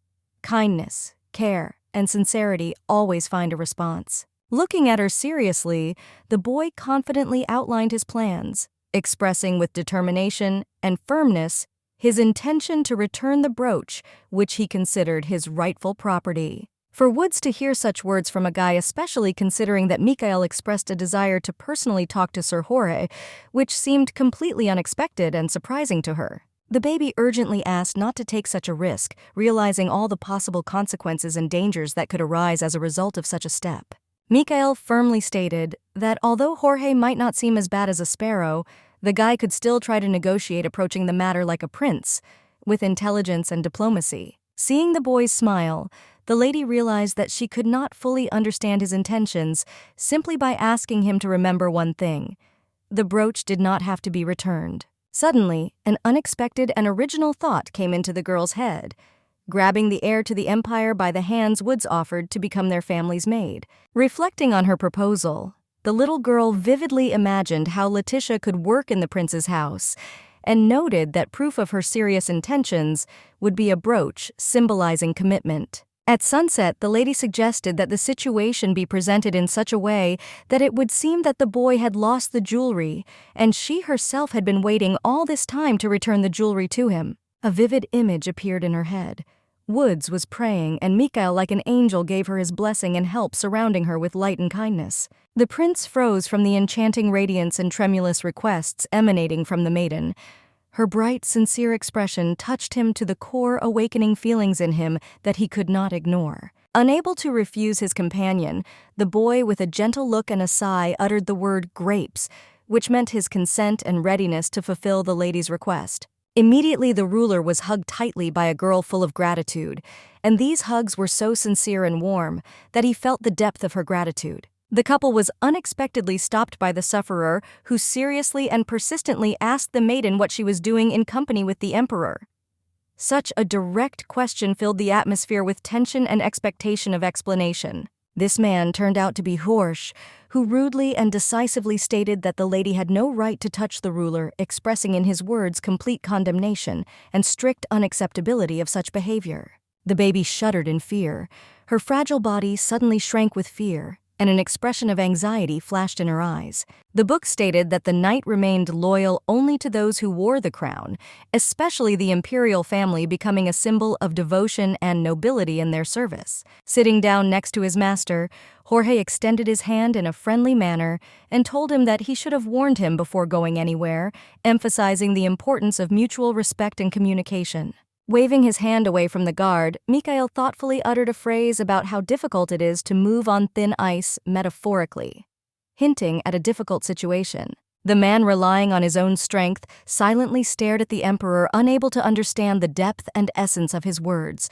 Kindness, care, and sincerity always find a response. Looking at her seriously, the boy confidently outlined his plans, expressing with determination and firmness his intention to return the brooch, which he considered his rightful property. For Woods to hear such words from a guy, especially considering that Mikel expressed a desire to personally talk to Sir Jorge, which seemed completely unexpected and surprising to her. The baby urgently asked not to take such a risk, realizing all the possible consequences and dangers that could arise as a result of such a step. Mikel firmly stated that although Jorge might not seem as bad as a sparrow, the guy could still try to negotiate, approaching the matter like a prince, with intelligence and diplomacy. Seeing the boy's smile, the lady realized that she could not fully understand his intentions simply by asking him to remember one thing: the brooch did not have to be returned. Suddenly, an unexpected and original thought came into the girl's head. Grabbing the heir to the empire by the hands, Woods offered to become their family's maid. Reflecting on her proposal, the little girl vividly imagined how Leticia could work in the prince's house, and noted that proof of her serious intentions would be a brooch symbolizing commitment. At sunset, the lady suggested that the situation be presented in such a way that it would seem that the boy had lost the jewelry, and she herself had been waiting all this time to return the jewelry to him. A vivid image appeared in her head. Woods was praying, and Mikel, like an angel, gave her his blessing and help, surrounding her with light and kindness. The prince froze from the enchanting radiance and tremulous requests emanating from the maiden. Her bright, sincere expression touched him to the core, awakening feelings in him that he could not ignore. Unable to refuse his companion, the boy, with a gentle look and a sigh, uttered the word grapes, which meant his consent and readiness to fulfill the lady's request. Immediately, the ruler was hugged tightly by a girl full of gratitude, and these hugs were so sincere and warm that he felt the depth of her gratitude. The couple was unexpectedly stopped by the sufferer, who seriously and persistently asked the maiden what she was doing in company with the emperor. Such a direct question filled the atmosphere with tension and expectation of explanation. This man turned out to be Jorge, who rudely and decisively stated that the lady had no right to touch the ruler, expressing in his words complete condemnation and strict unacceptability of such behavior. The baby shuddered in fear. Her fragile body suddenly shrank with fear, and an expression of anxiety flashed in her eyes. The book stated that the knight remained loyal only to those who wore the crown, especially the Imperial family, becoming a symbol of devotion and nobility in their service. Sitting down next to his master, Jorge extended his hand in a friendly manner and told him that he should have warned him before going anywhere, emphasizing the importance of mutual respect and communication. Waving his hand away from the guard, Mikel thoughtfully uttered a phrase about how difficult it is to move on thin ice, metaphorically, hinting at a difficult situation. The man, relying on his own strength, silently stared at the emperor, unable to understand the depth and essence of his words,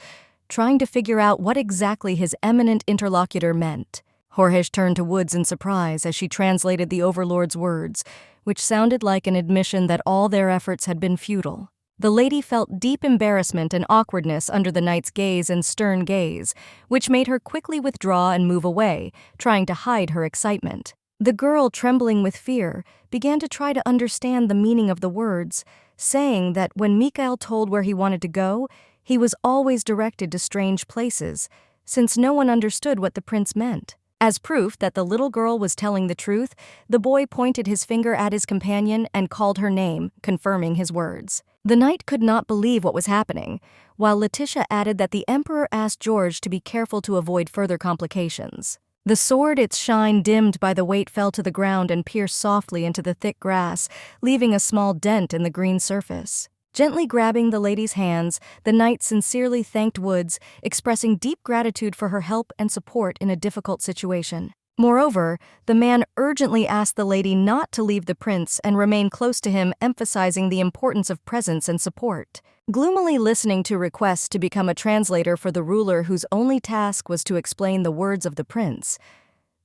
trying to figure out what exactly his eminent interlocutor meant. Jorge turned to Woods in surprise as she translated the overlord's words, which sounded like an admission that all their efforts had been futile. The lady felt deep embarrassment and awkwardness under the knight's gaze and stern gaze, which made her quickly withdraw and move away, trying to hide her excitement. The girl, trembling with fear, began to try to understand the meaning of the words, saying that when Mikel told where he wanted to go, he was always directed to strange places, since no one understood what the prince meant. As proof that the little girl was telling the truth, the boy pointed his finger at his companion and called her name, confirming his words. The knight could not believe what was happening, while Leticia added that the emperor asked George to be careful to avoid further complications. The sword, its shine dimmed by the weight, fell to the ground and pierced softly into the thick grass, leaving a small dent in the green surface. Gently grabbing the lady's hands, the knight sincerely thanked Woods, expressing deep gratitude for her help and support in a difficult situation. Moreover, the man urgently asked the lady not to leave the prince and remain close to him, emphasizing the importance of presence and support. Gloomily listening to requests to become a translator for the ruler whose only task was to explain the words of the prince,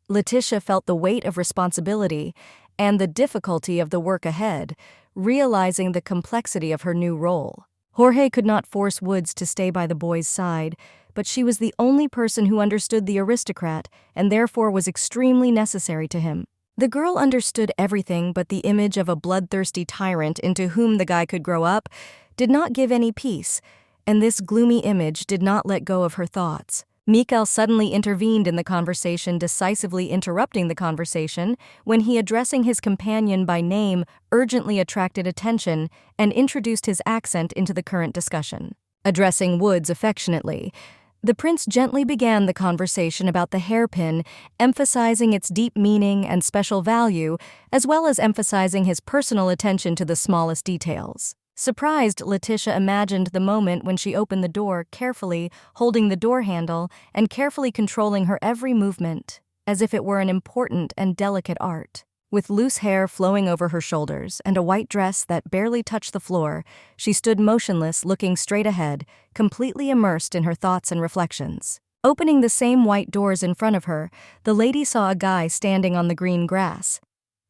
Leticia felt the weight of responsibility and the difficulty of the work ahead, realizing the complexity of her new role. Jorge could not force Woods to stay by the boy's side, but she was the only person who understood the aristocrat and therefore was extremely necessary to him. The girl understood everything, but the image of a bloodthirsty tyrant into whom the guy could grow up did not give any peace, and this gloomy image did not let go of her thoughts. Mikel suddenly intervened in the conversation, decisively interrupting the conversation when he, addressing his companion by name, urgently attracted attention and introduced his accent into the current discussion. Addressing Woods affectionately, the prince gently began the conversation about the hairpin, emphasizing its deep meaning and special value, as well as emphasizing his personal attention to the smallest details. Surprised, Leticia imagined the moment when she opened the door, carefully holding the door handle and carefully controlling her every movement, as if it were an important and delicate art. With loose hair flowing over her shoulders and a white dress that barely touched the floor, she stood motionless, looking straight ahead, completely immersed in her thoughts and reflections. Opening the same white doors in front of her, the lady saw a guy standing on the green grass.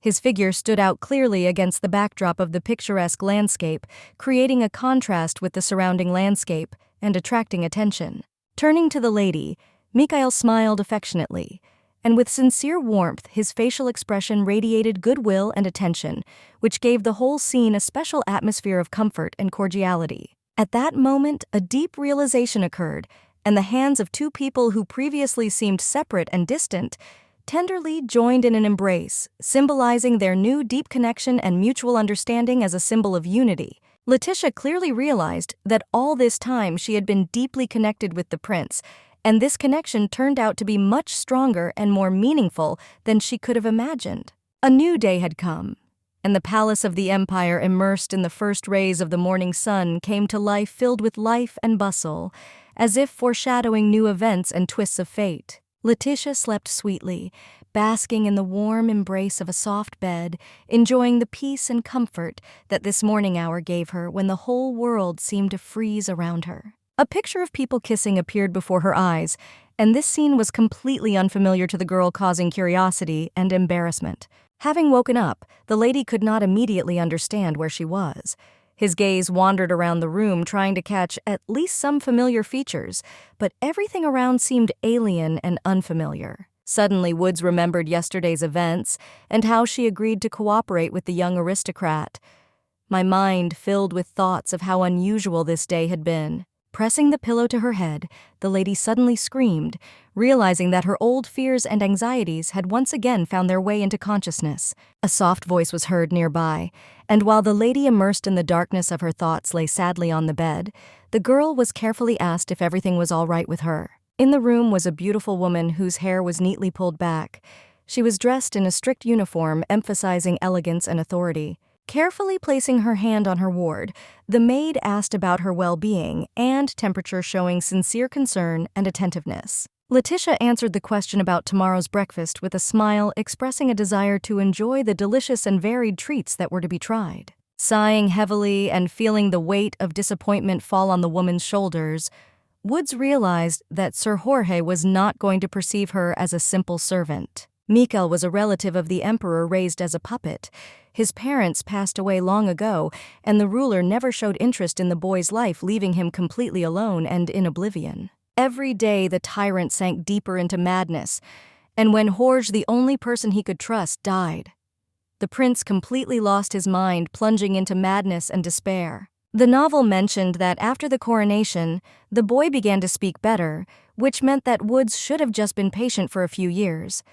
His figure stood out clearly against the backdrop of the picturesque landscape, creating a contrast with the surrounding landscape and attracting attention. Turning to the lady, Mikel smiled affectionately, and with sincere warmth his facial expression radiated goodwill and attention, which gave the whole scene a special atmosphere of comfort and cordiality. At that moment, a deep realization occurred, and the hands of two people who previously seemed separate and distant tenderly joined in an embrace, symbolizing their new deep connection and mutual understanding as a symbol of unity. Leticia clearly realized that all this time she had been deeply connected with the prince, and this connection turned out to be much stronger and more meaningful than she could have imagined. A new day had come, and the palace of the empire, immersed in the first rays of the morning sun, came to life, filled with life and bustle, as if foreshadowing new events and twists of fate. Leticia slept sweetly, basking in the warm embrace of a soft bed, enjoying the peace and comfort that this morning hour gave her when the whole world seemed to freeze around her. A picture of people kissing appeared before her eyes, and this scene was completely unfamiliar to the girl, causing curiosity and embarrassment. Having woken up, the lady could not immediately understand where she was. His gaze wandered around the room, trying to catch at least some familiar features, but everything around seemed alien and unfamiliar. Suddenly, Woods remembered yesterday's events and how she agreed to cooperate with the young aristocrat. My mind filled with thoughts of how unusual this day had been. Pressing the pillow to her head, the lady suddenly screamed, realizing that her old fears and anxieties had once again found their way into consciousness. A soft voice was heard nearby, and while the lady, immersed in the darkness of her thoughts, lay sadly on the bed, the girl was carefully asked if everything was all right with her. In the room was a beautiful woman whose hair was neatly pulled back. She was dressed in a strict uniform, emphasizing elegance and authority. Carefully placing her hand on her ward, the maid asked about her well-being and temperature, showing sincere concern and attentiveness. Leticia answered the question about tomorrow's breakfast with a smile, expressing a desire to enjoy the delicious and varied treats that were to be tried. Sighing heavily and feeling the weight of disappointment fall on the woman's shoulders, Woods realized that Sir Jorge was not going to perceive her as a simple servant. Mikel was a relative of the emperor, raised as a puppet. His parents passed away long ago, and the ruler never showed interest in the boy's life, leaving him completely alone and in oblivion. Every day the tyrant sank deeper into madness, and when Jorge, the only person he could trust, died, the prince completely lost his mind, plunging into madness and despair. The novel mentioned that after the coronation, the boy began to speak better, which meant that Woods should have just been patient for a few years.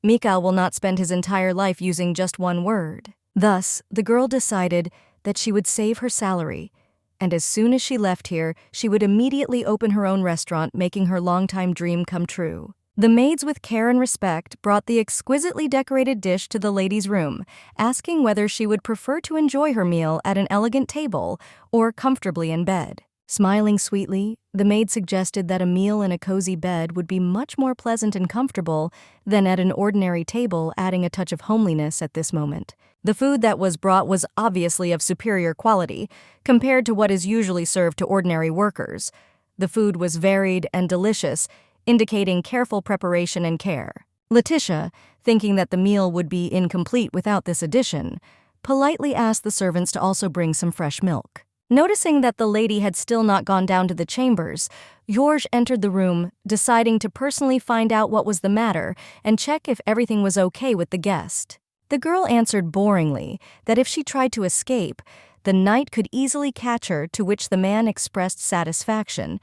Mikel will not spend his entire life using just one word. Thus, the girl decided that she would save her salary, and as soon as she left here, she would immediately open her own restaurant, making her longtime dream come true. The maids with care and respect brought the exquisitely decorated dish to the lady's room, asking whether she would prefer to enjoy her meal at an elegant table or comfortably in bed. Smiling sweetly, the maid suggested that a meal in a cozy bed would be much more pleasant and comfortable than at an ordinary table, adding a touch of homeliness at this moment. The food that was brought was obviously of superior quality compared to what is usually served to ordinary workers. The food was varied and delicious, indicating careful preparation and care. Leticia, thinking that the meal would be incomplete without this addition, politely asked the servants to also bring some fresh milk. Noticing that the lady had still not gone down to the chambers, Georges entered the room, deciding to personally find out what was the matter and check if everything was okay with the guest. The girl answered boringly that if she tried to escape, the knight could easily catch her, to which the man expressed satisfaction,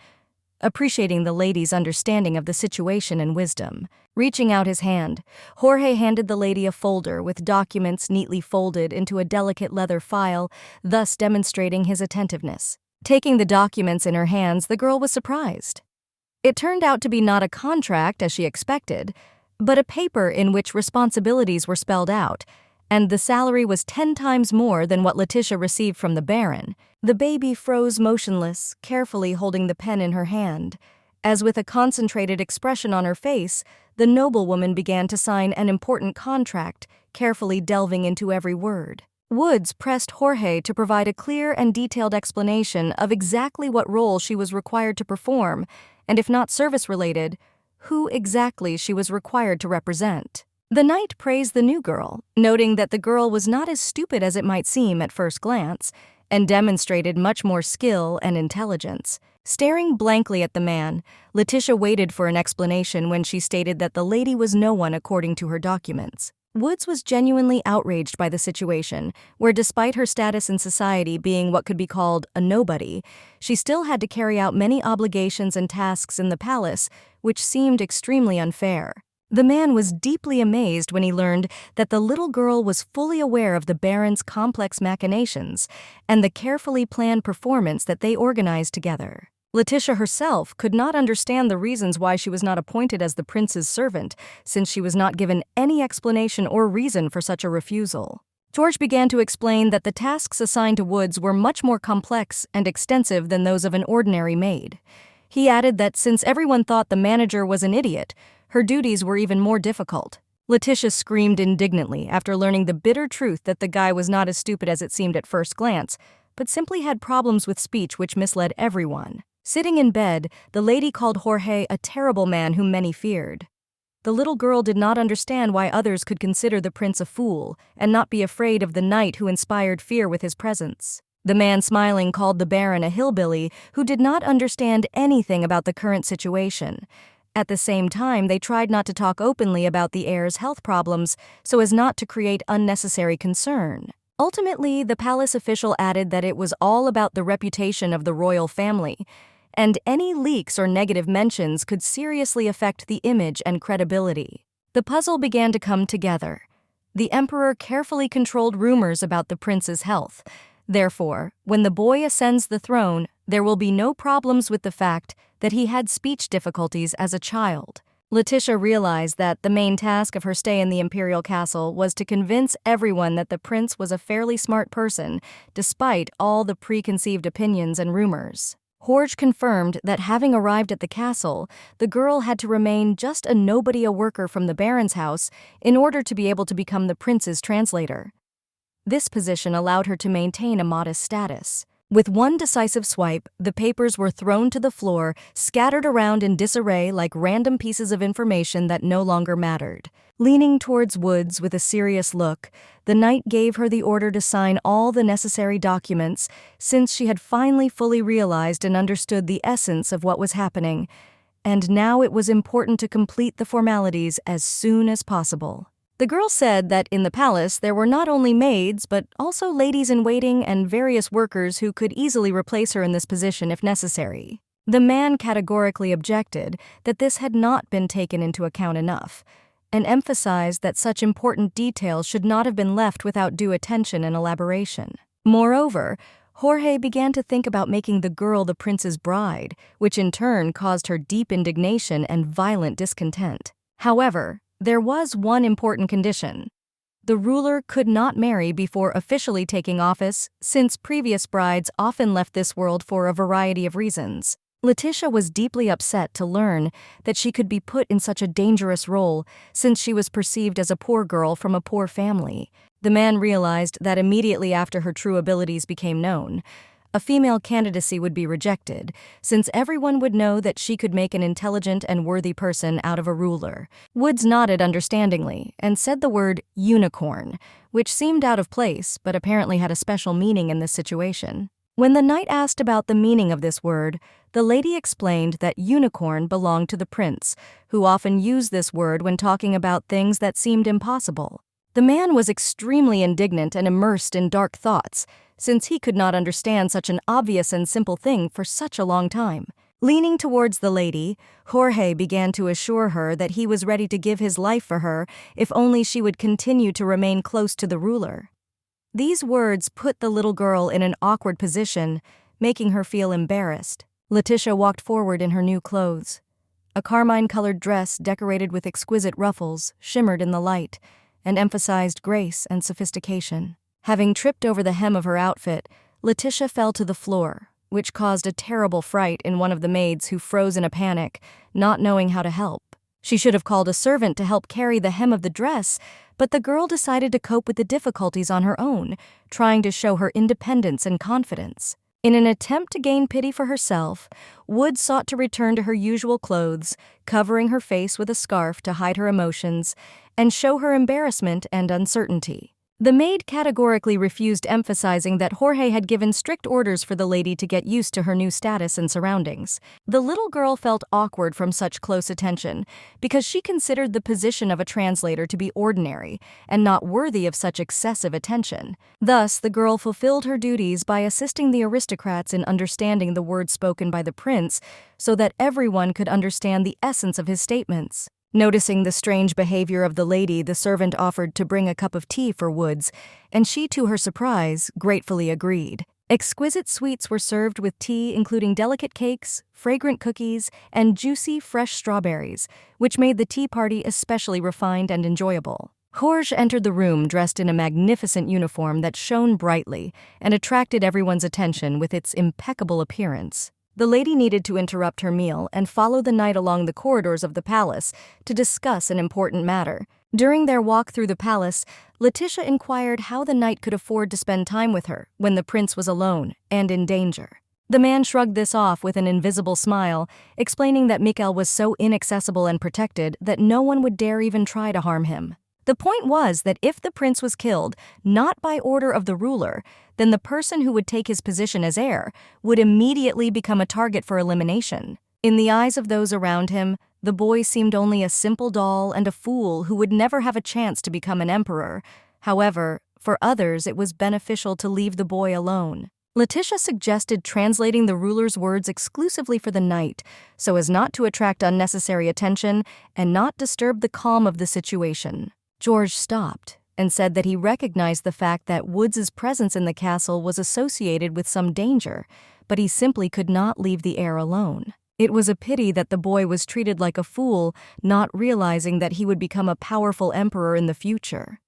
appreciating the lady's understanding of the situation and wisdom. Reaching out his hand, Jorge handed the lady a folder with documents neatly folded into a delicate leather file, thus demonstrating his attentiveness. Taking the documents in her hands, the girl was surprised. It turned out to be not a contract as she expected, but a paper in which responsibilities were spelled out, and the salary was 10 times more than what Leticia received from the Baron. The baby froze motionless, carefully holding the pen in her hand. As with a concentrated expression on her face, the noblewoman began to sign an important contract, carefully delving into every word. Woods pressed Jorge to provide a clear and detailed explanation of exactly what role she was required to perform, and if not service-related, who exactly she was required to represent. The knight praised the new girl, noting that the girl was not as stupid as it might seem at first glance, and demonstrated much more skill and intelligence. Staring blankly at the man, Leticia waited for an explanation when she stated that the lady was no one according to her documents. Woods was genuinely outraged by the situation, where despite her status in society being what could be called a nobody, she still had to carry out many obligations and tasks in the palace, which seemed extremely unfair. The man was deeply amazed when he learned that the little girl was fully aware of the Baron's complex machinations and the carefully planned performance that they organized together. Leticia herself could not understand the reasons why she was not appointed as the prince's servant, since she was not given any explanation or reason for such a refusal. Georges began to explain that the tasks assigned to Woods were much more complex and extensive than those of an ordinary maid. He added that since everyone thought the manager was an idiot, her duties were even more difficult. Leticia screamed indignantly after learning the bitter truth that the guy was not as stupid as it seemed at first glance, but simply had problems with speech which misled everyone. Sitting in bed, the lady called Jorge a terrible man whom many feared. The little girl did not understand why others could consider the prince a fool and not be afraid of the knight who inspired fear with his presence. The man smiling called the Baron a hillbilly who did not understand anything about the current situation. At the same time, they tried not to talk openly about the heir's health problems so as not to create unnecessary concern. Ultimately, the palace official added that it was all about the reputation of the royal family, and any leaks or negative mentions could seriously affect the image and credibility. The puzzle began to come together. The emperor carefully controlled rumors about the prince's health. Therefore, when the boy ascends the throne, there will be no problems with the fact that he had speech difficulties as a child. Leticia realized that the main task of her stay in the Imperial castle was to convince everyone that the prince was a fairly smart person, despite all the preconceived opinions and rumors. Jorge confirmed that having arrived at the castle, the girl had to remain just a nobody, a worker from the Baron's house, in order to be able to become the prince's translator. This position allowed her to maintain a modest status. With one decisive swipe, the papers were thrown to the floor, scattered around in disarray like random pieces of information that no longer mattered. Leaning towards Woods with a serious look, the knight gave her the order to sign all the necessary documents, since she had finally fully realized and understood the essence of what was happening, and now it was important to complete the formalities as soon as possible. The girl said that in the palace there were not only maids but also ladies-in-waiting and various workers who could easily replace her in this position if necessary. The man categorically objected that this had not been taken into account enough, and emphasized that such important details should not have been left without due attention and elaboration. Moreover, Jorge began to think about making the girl the prince's bride, which in turn caused her deep indignation and violent discontent. However, there was one important condition. The ruler could not marry before officially taking office, since previous brides often left this world for a variety of reasons. Leticia was deeply upset to learn that she could be put in such a dangerous role since she was perceived as a poor girl from a poor family. The man realized that immediately after her true abilities became known, a female candidacy would be rejected, since everyone would know that she could make an intelligent and worthy person out of a ruler. Woods nodded understandingly and said the word unicorn, which seemed out of place but apparently had a special meaning in this situation. When the knight asked about the meaning of this word, the lady explained that unicorn belonged to the prince, who often used this word when talking about things that seemed impossible. The man was extremely indignant and immersed in dark thoughts, since he could not understand such an obvious and simple thing for such a long time. Leaning towards the lady, Jorge began to assure her that he was ready to give his life for her if only she would continue to remain close to the ruler. These words put the little girl in an awkward position, making her feel embarrassed. Leticia walked forward in her new clothes. A carmine-colored dress decorated with exquisite ruffles shimmered in the light and emphasized grace and sophistication. Having tripped over the hem of her outfit, Leticia fell to the floor, which caused a terrible fright in one of the maids who froze in a panic, not knowing how to help. She should have called a servant to help carry the hem of the dress, but the girl decided to cope with the difficulties on her own, trying to show her independence and confidence. In an attempt to gain pity for herself, Wood sought to return to her usual clothes, covering her face with a scarf to hide her emotions and show her embarrassment and uncertainty. The maid categorically refused, emphasizing that Jorge had given strict orders for the lady to get used to her new status and surroundings. The little girl felt awkward from such close attention because she considered the position of a translator to be ordinary and not worthy of such excessive attention. Thus, the girl fulfilled her duties by assisting the aristocrats in understanding the words spoken by the prince so that everyone could understand the essence of his statements. Noticing the strange behavior of the lady, the servant offered to bring a cup of tea for Woods, and she, to her surprise, gratefully agreed. Exquisite sweets were served with tea, including delicate cakes, fragrant cookies, and juicy, fresh strawberries, which made the tea party especially refined and enjoyable. Jorge entered the room dressed in a magnificent uniform that shone brightly and attracted everyone's attention with its impeccable appearance. The lady needed to interrupt her meal and follow the knight along the corridors of the palace to discuss an important matter. During their walk through the palace, Leticia inquired how the knight could afford to spend time with her when the prince was alone and in danger. The man shrugged this off with an invisible smile, explaining that Mikel was so inaccessible and protected that no one would dare even try to harm him. The point was that if the prince was killed, not by order of the ruler, then the person who would take his position as heir would immediately become a target for elimination. In the eyes of those around him, the boy seemed only a simple doll and a fool who would never have a chance to become an emperor. However, for others it was beneficial to leave the boy alone. Leticia suggested translating the ruler's words exclusively for the knight, so as not to attract unnecessary attention and not disturb the calm of the situation. George stopped and said that he recognized the fact that Woods' presence in the castle was associated with some danger, but he simply could not leave the heir alone. It was a pity that the boy was treated like a fool, not realizing that he would become a powerful emperor in the future.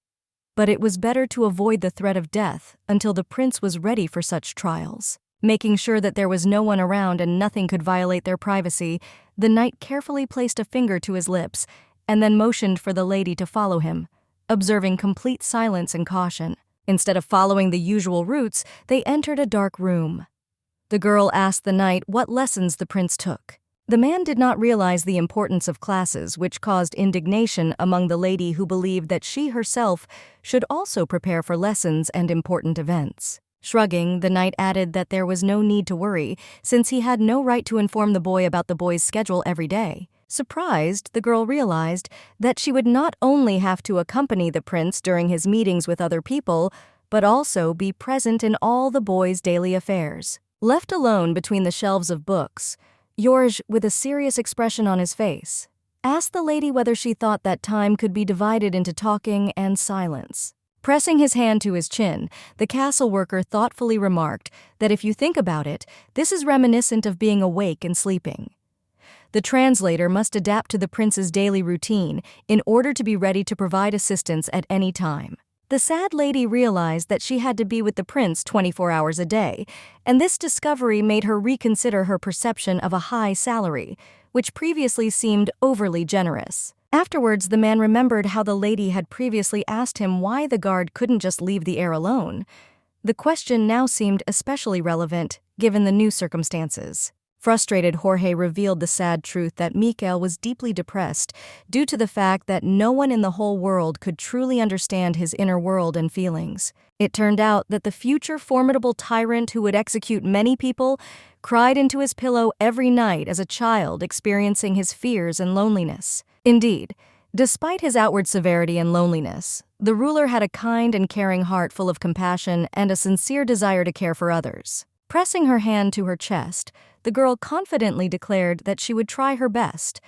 But it was better to avoid the threat of death until the prince was ready for such trials. Making sure that there was no one around and nothing could violate their privacy, the knight carefully placed a finger to his lips and then motioned for the lady to follow him, observing complete silence and caution. Instead of following the usual routes, they entered a dark room. The girl asked the knight what lessons the prince took. The man did not realize the importance of classes, which caused indignation among the lady who believed that she herself should also prepare for lessons and important events. Shrugging, the knight added that there was no need to worry, since he had no right to inform the boy about the boy's schedule every day. Surprised, the girl realized that she would not only have to accompany the prince during his meetings with other people, but also be present in all the boy's daily affairs. Left alone between the shelves of books, George, with a serious expression on his face, asked the lady whether she thought that time could be divided into talking and silence. Pressing his hand to his chin, the castle worker thoughtfully remarked that if you think about it, this is reminiscent of being awake and sleeping. The translator must adapt to the prince's daily routine in order to be ready to provide assistance at any time. The sad lady realized that she had to be with the prince 24 hours a day, and this discovery made her reconsider her perception of a high salary, which previously seemed overly generous. Afterwards, the man remembered how the lady had previously asked him why the guard couldn't just leave the heir alone. The question now seemed especially relevant, given the new circumstances. Frustrated, Jorge revealed the sad truth that Mikel was deeply depressed due to the fact that no one in the whole world could truly understand his inner world and feelings. It turned out that the future formidable tyrant who would execute many people cried into his pillow every night as a child, experiencing his fears and loneliness. Indeed, despite his outward severity and loneliness, the ruler had a kind and caring heart full of compassion and a sincere desire to care for others. Pressing her hand to her chest, the girl confidently declared that she would try her best,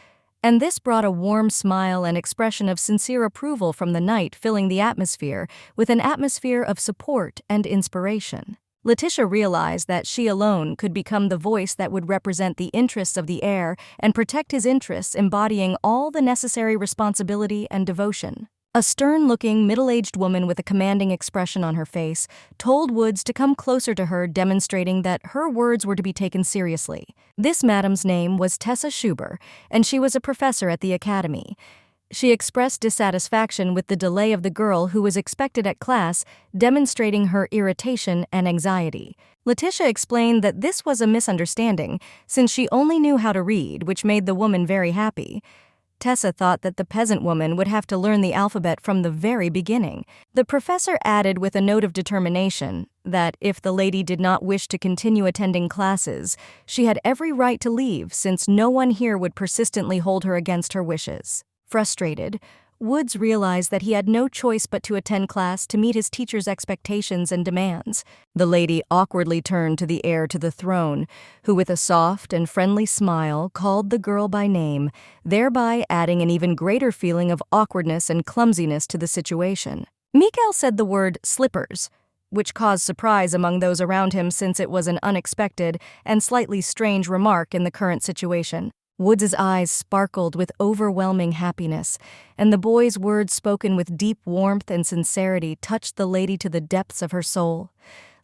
and this brought a warm smile and expression of sincere approval from the knight, filling the atmosphere with an atmosphere of support and inspiration. Leticia realized that she alone could become the voice that would represent the interests of the heir and protect his interests, embodying all the necessary responsibility and devotion. A stern-looking, middle-aged woman with a commanding expression on her face told Woods to come closer to her, demonstrating that her words were to be taken seriously. This madam's name was Tessa Schuber, and she was a professor at the academy. She expressed dissatisfaction with the delay of the girl who was expected at class, demonstrating her irritation and anxiety. Leticia explained that this was a misunderstanding, since she only knew how to read, which made the woman very happy. Tessa thought that the peasant woman would have to learn the alphabet from the very beginning. The professor added with a note of determination that if the lady did not wish to continue attending classes, she had every right to leave, since no one here would persistently hold her against her wishes. Frustrated, Woods realized that he had no choice but to attend class to meet his teacher's expectations and demands. The lady awkwardly turned to the heir to the throne, who with a soft and friendly smile called the girl by name, thereby adding an even greater feeling of awkwardness and clumsiness to the situation. Mikel said the word slippers, which caused surprise among those around him since it was an unexpected and slightly strange remark in the current situation. Woods' eyes sparkled with overwhelming happiness, and the boy's words spoken with deep warmth and sincerity touched the lady to the depths of her soul,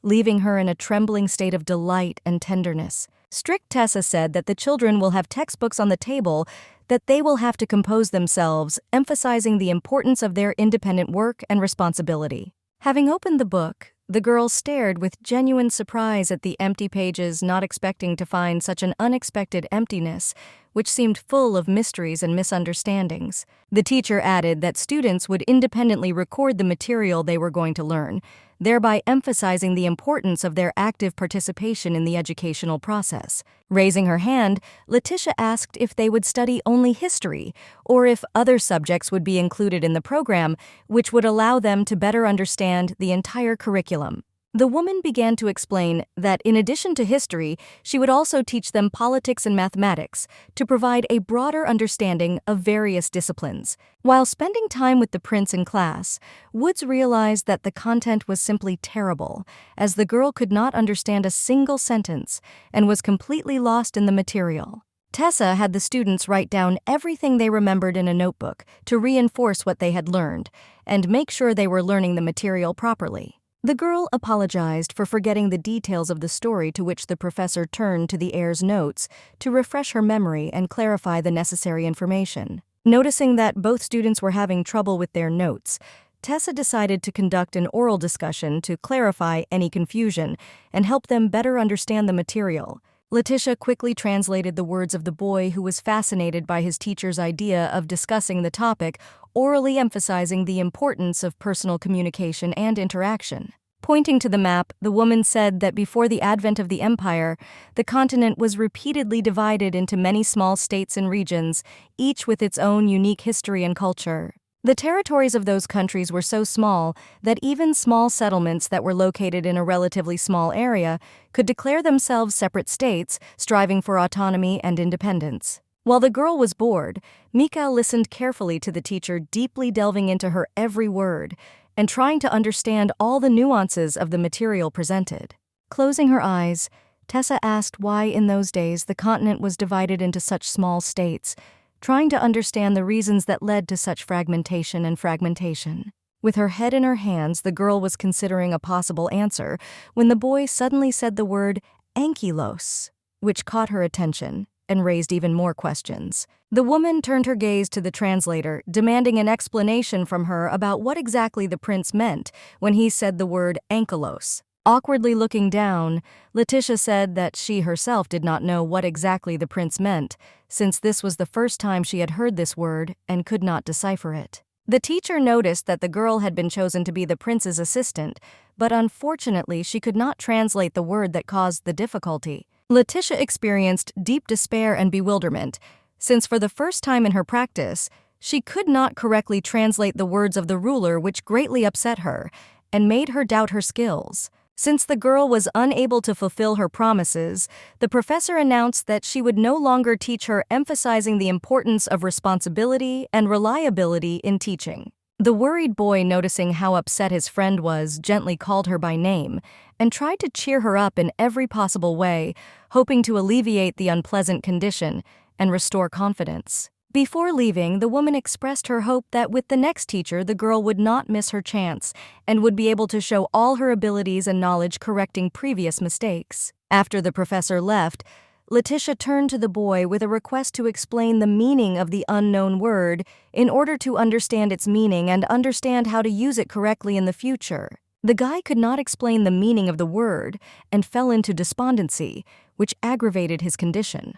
leaving her in a trembling state of delight and tenderness. Strict Tessa said that the children will have textbooks on the table that they will have to compose themselves, emphasizing the importance of their independent work and responsibility. Having opened the book, the girl stared with genuine surprise at the empty pages, not expecting to find such an unexpected emptiness, which seemed full of mysteries and misunderstandings. The teacher added that students would independently record the material they were going to learn, thereby emphasizing the importance of their active participation in the educational process. Raising her hand, Leticia asked if they would study only history, or if other subjects would be included in the program, which would allow them to better understand the entire curriculum. The woman began to explain that in addition to history, she would also teach them politics and mathematics to provide a broader understanding of various disciplines. While spending time with the prince in class, Woods realized that the content was simply terrible, as the girl could not understand a single sentence and was completely lost in the material. Tessa had the students write down everything they remembered in a notebook to reinforce what they had learned and make sure they were learning the material properly. The girl apologized for forgetting the details of the story, to which the professor turned to the heir's notes to refresh her memory and clarify the necessary information. Noticing that both students were having trouble with their notes, Tessa decided to conduct an oral discussion to clarify any confusion and help them better understand the material. Leticia quickly translated the words of the boy, who was fascinated by his teacher's idea of discussing the topic, orally emphasizing the importance of personal communication and interaction. Pointing to the map, the woman said that before the advent of the empire, the continent was repeatedly divided into many small states and regions, each with its own unique history and culture. The territories of those countries were so small that even small settlements that were located in a relatively small area could declare themselves separate states, striving for autonomy and independence. While the girl was bored, Mikel listened carefully to the teacher, deeply delving into her every word and trying to understand all the nuances of the material presented. Closing her eyes, Tessa asked why in those days the continent was divided into such small states, trying to understand the reasons that led to such fragmentation. With her head in her hands, the girl was considering a possible answer when the boy suddenly said the word ankylos, which caught her attention and raised even more questions. The woman turned her gaze to the translator, demanding an explanation from her about what exactly the prince meant when he said the word ankylos. Awkwardly looking down, Leticia said that she herself did not know what exactly the prince meant, since this was the first time she had heard this word and could not decipher it. The teacher noticed that the girl had been chosen to be the prince's assistant, but unfortunately she could not translate the word that caused the difficulty. Leticia experienced deep despair and bewilderment, since for the first time in her practice, she could not correctly translate the words of the ruler, which greatly upset her and made her doubt her skills. Since the girl was unable to fulfill her promises, the professor announced that she would no longer teach her, emphasizing the importance of responsibility and reliability in teaching. The worried boy, noticing how upset his friend was, gently called her by name and tried to cheer her up in every possible way, hoping to alleviate the unpleasant condition and restore confidence. Before leaving, the woman expressed her hope that with the next teacher, the girl would not miss her chance and would be able to show all her abilities and knowledge, correcting previous mistakes. After the professor left, Leticia turned to the boy with a request to explain the meaning of the unknown word in order to understand its meaning and understand how to use it correctly in the future. The guy could not explain the meaning of the word and fell into despondency, which aggravated his condition,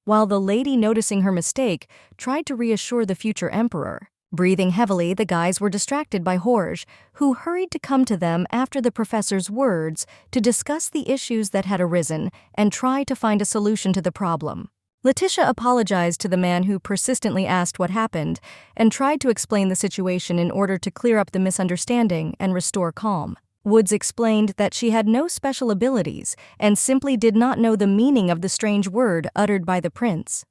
while the lady, noticing her mistake, tried to reassure the future emperor. Breathing heavily, the guys were distracted by Horge, who hurried to come to them after the professor's words to discuss the issues that had arisen and try to find a solution to the problem. Leticia apologized to the man who persistently asked what happened and tried to explain the situation in order to clear up the misunderstanding and restore calm. Woods explained that she had no special abilities and simply did not know the meaning of the strange word uttered by the prince.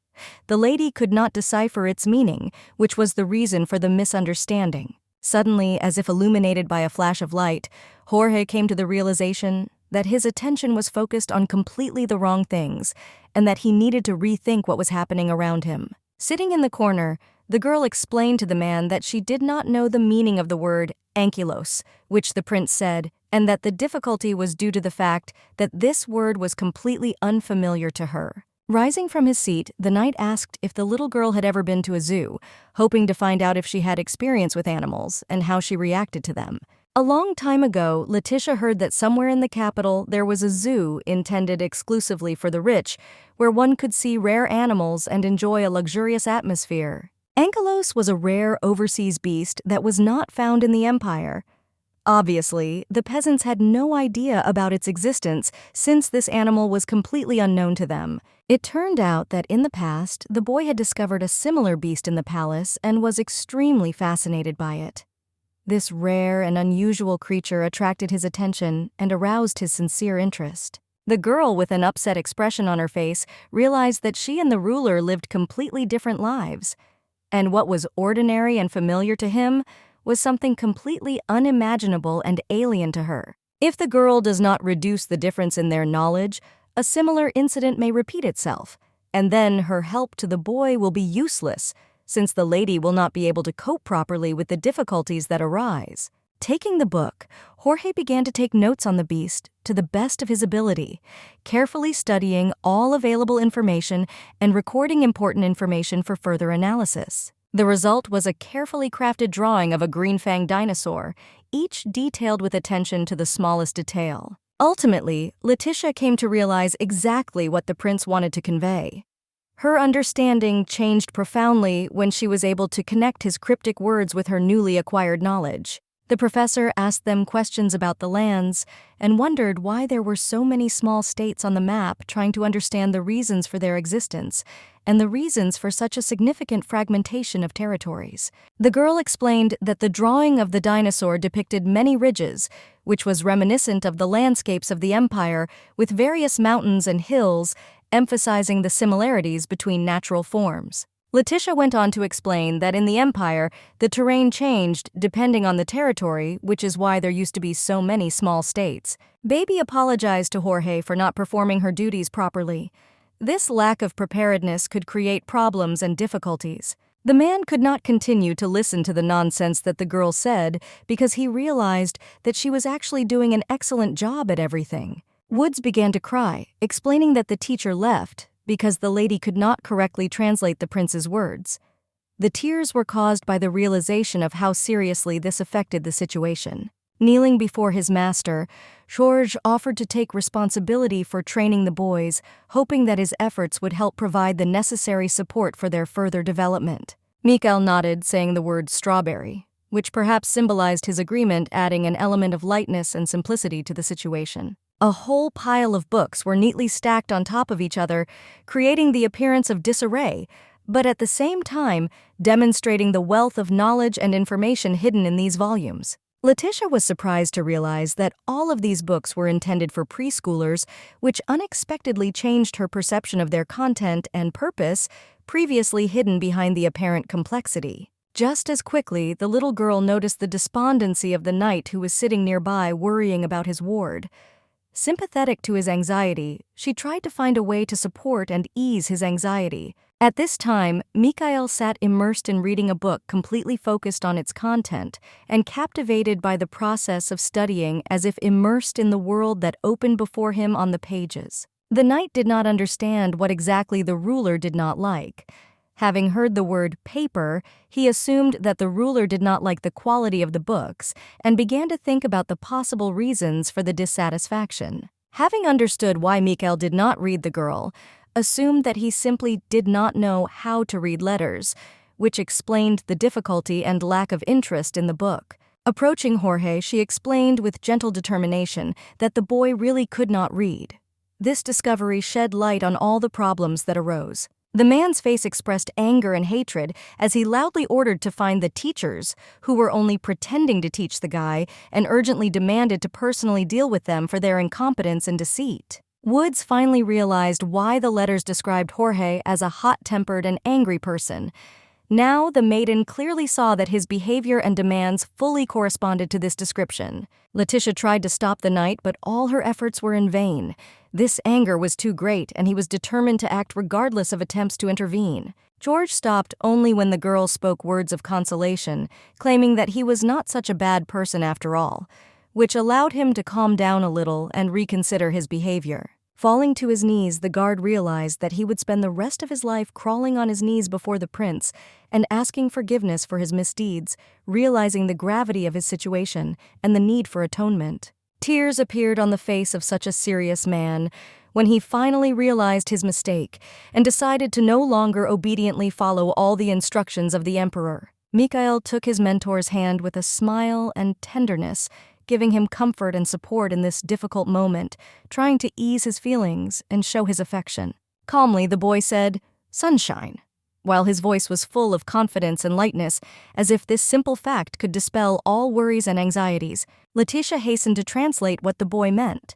The lady could not decipher its meaning, which was the reason for the misunderstanding. Suddenly, as if illuminated by a flash of light, Jorge came to the realization that his attention was focused on completely the wrong things and that he needed to rethink what was happening around him. Sitting in the corner, the girl explained to the man that she did not know the meaning of the word ankylos, which the prince said, and that the difficulty was due to the fact that this word was completely unfamiliar to her. Rising from his seat, the knight asked if the little girl had ever been to a zoo, hoping to find out if she had experience with animals and how she reacted to them. A long time ago, Leticia heard that somewhere in the capital there was a zoo intended exclusively for the rich, where one could see rare animals and enjoy a luxurious atmosphere. Ankylos was a rare overseas beast that was not found in the empire. Obviously, the peasants had no idea about its existence since this animal was completely unknown to them. It turned out that in the past, the boy had discovered a similar beast in the palace and was extremely fascinated by it. This rare and unusual creature attracted his attention and aroused his sincere interest. The girl, with an upset expression on her face, realized that she and the ruler lived completely different lives, and what was ordinary and familiar to him was something completely unimaginable and alien to her. If the girl does not reduce the difference in their knowledge, a similar incident may repeat itself, and then her help to the boy will be useless, since the lady will not be able to cope properly with the difficulties that arise. Taking the book, Jorge began to take notes on the beast to the best of his ability, carefully studying all available information and recording important information for further analysis. The result was a carefully crafted drawing of a green-fanged dinosaur, each detailed with attention to the smallest detail. Ultimately, Leticia came to realize exactly what the prince wanted to convey. Her understanding changed profoundly when she was able to connect his cryptic words with her newly acquired knowledge. The professor asked them questions about the lands and wondered why there were so many small states on the map, trying to understand the reasons for their existence and the reasons for such a significant fragmentation of territories. The girl explained that the drawing of the dinosaur depicted many ridges, which was reminiscent of the landscapes of the empire, with various mountains and hills, emphasizing the similarities between natural forms. Leticia went on to explain that in the empire, the terrain changed depending on the territory, which is why there used to be so many small states. Baby apologized to Jorge for not performing her duties properly. This lack of preparedness could create problems and difficulties. The man could not continue to listen to the nonsense that the girl said because he realized that she was actually doing an excellent job at everything. Woods began to cry, explaining that the teacher left because the lady could not correctly translate the prince's words. The tears were caused by the realization of how seriously this affected the situation. Kneeling before his master, George offered to take responsibility for training the boys, hoping that his efforts would help provide the necessary support for their further development. Mikel nodded, saying the word strawberry, which perhaps symbolized his agreement, adding an element of lightness and simplicity to the situation. A whole pile of books were neatly stacked on top of each other, creating the appearance of disarray, but at the same time demonstrating the wealth of knowledge and information hidden in these volumes. Leticia was surprised to realize that all of these books were intended for preschoolers, which unexpectedly changed her perception of their content and purpose, previously hidden behind the apparent complexity. Just as quickly, the little girl noticed the despondency of the knight who was sitting nearby worrying about his ward. Sympathetic to his anxiety, she tried to find a way to support and ease his anxiety. At this time, Mikel sat immersed in reading a book completely focused on its content and captivated by the process of studying, as if immersed in the world that opened before him on the pages. The knight did not understand what exactly the ruler did not like. Having heard the word paper, he assumed that the ruler did not like the quality of the books and began to think about the possible reasons for the dissatisfaction. Having understood why Mikel did not read the girl, assumed that he simply did not know how to read letters, which explained the difficulty and lack of interest in the book. Approaching Jorge, she explained with gentle determination that the boy really could not read. This discovery shed light on all the problems that arose. The man's face expressed anger and hatred as he loudly ordered to find the teachers, who were only pretending to teach the guy, and urgently demanded to personally deal with them for their incompetence and deceit. Woods finally realized why the letters described Jorge as a hot-tempered and angry person. Now the maiden clearly saw that his behavior and demands fully corresponded to this description. Leticia tried to stop the knight, but all her efforts were in vain. This anger was too great, and he was determined to act regardless of attempts to intervene. George stopped only when the girl spoke words of consolation, claiming that he was not such a bad person after all, which allowed him to calm down a little and reconsider his behavior. Falling to his knees, the guard realized that he would spend the rest of his life crawling on his knees before the prince and asking forgiveness for his misdeeds, realizing the gravity of his situation and the need for atonement. Tears appeared on the face of such a serious man when he finally realized his mistake and decided to no longer obediently follow all the instructions of the emperor. Mikel took his mentor's hand with a smile and tenderness, giving him comfort and support in this difficult moment, trying to ease his feelings and show his affection. Calmly, the boy said, "Sunshine," while his voice was full of confidence and lightness, as if this simple fact could dispel all worries and anxieties. Leticia hastened to translate what the boy meant.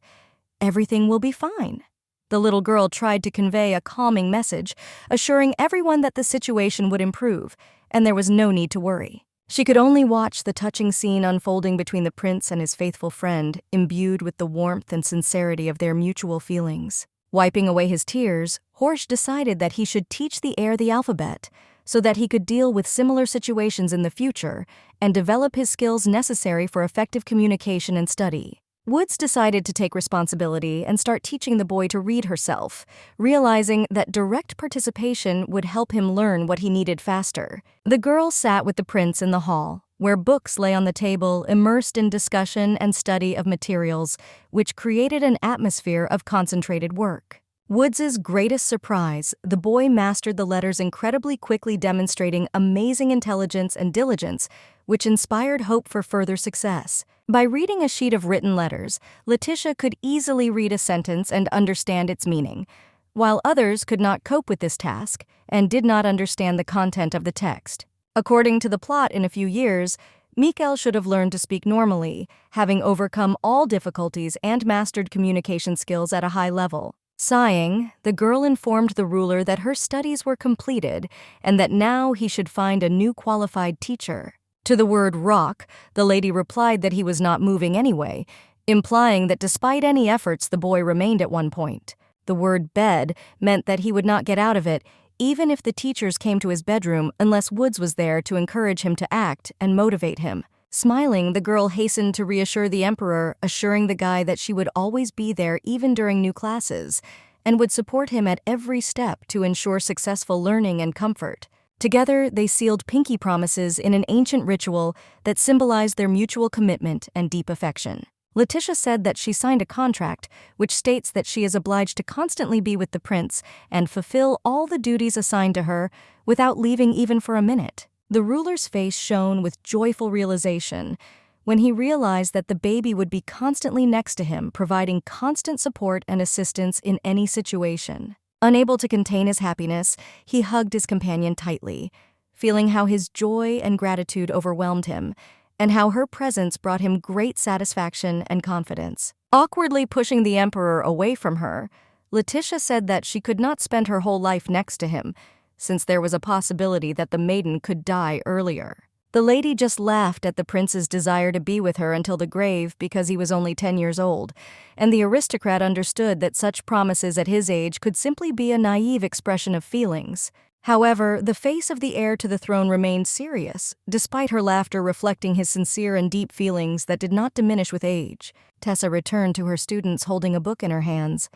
"Everything will be fine." The little girl tried to convey a calming message, assuring everyone that the situation would improve, and there was no need to worry. She could only watch the touching scene unfolding between the prince and his faithful friend, imbued with the warmth and sincerity of their mutual feelings. Wiping away his tears, Horsch decided that he should teach the heir the alphabet so that he could deal with similar situations in the future and develop his skills necessary for effective communication and study. Woods decided to take responsibility and start teaching the boy to read herself, realizing that direct participation would help him learn what he needed faster. The girl sat with the prince in the hall, where books lay on the table, immersed in discussion and study of materials, which created an atmosphere of concentrated work. Woods's greatest surprise, the boy mastered the letters incredibly quickly, demonstrating amazing intelligence and diligence, which inspired hope for further success. By reading a sheet of written letters, Leticia could easily read a sentence and understand its meaning, while others could not cope with this task and did not understand the content of the text. According to the plot, in a few years, Mikel should have learned to speak normally, having overcome all difficulties and mastered communication skills at a high level. Sighing, the girl informed the ruler that her studies were completed and that now he should find a new qualified teacher. To the word rock, the lady replied that he was not moving anyway, implying that despite any efforts the boy remained at one point. The word bed meant that he would not get out of it, even if the teachers came to his bedroom, unless Woods was there to encourage him to act and motivate him. Smiling, the girl hastened to reassure the emperor, assuring the guy that she would always be there even during new classes, and would support him at every step to ensure successful learning and comfort. Together, they sealed pinky promises in an ancient ritual that symbolized their mutual commitment and deep affection. Leticia said that she signed a contract which states that she is obliged to constantly be with the prince and fulfill all the duties assigned to her without leaving even for a minute. The ruler's face shone with joyful realization when he realized that the baby would be constantly next to him, providing constant support and assistance in any situation. Unable to contain his happiness, he hugged his companion tightly, feeling how his joy and gratitude overwhelmed him, and how her presence brought him great satisfaction and confidence. Awkwardly pushing the emperor away from her, Leticia said that she could not spend her whole life next to him, since there was a possibility that the maiden could die earlier. The lady just laughed at the prince's desire to be with her until the grave because he was only 10 years old, and the aristocrat understood that such promises at his age could simply be a naive expression of feelings. However, the face of the heir to the throne remained serious, despite her laughter reflecting his sincere and deep feelings that did not diminish with age. Tessa returned to her students holding a book in her hands,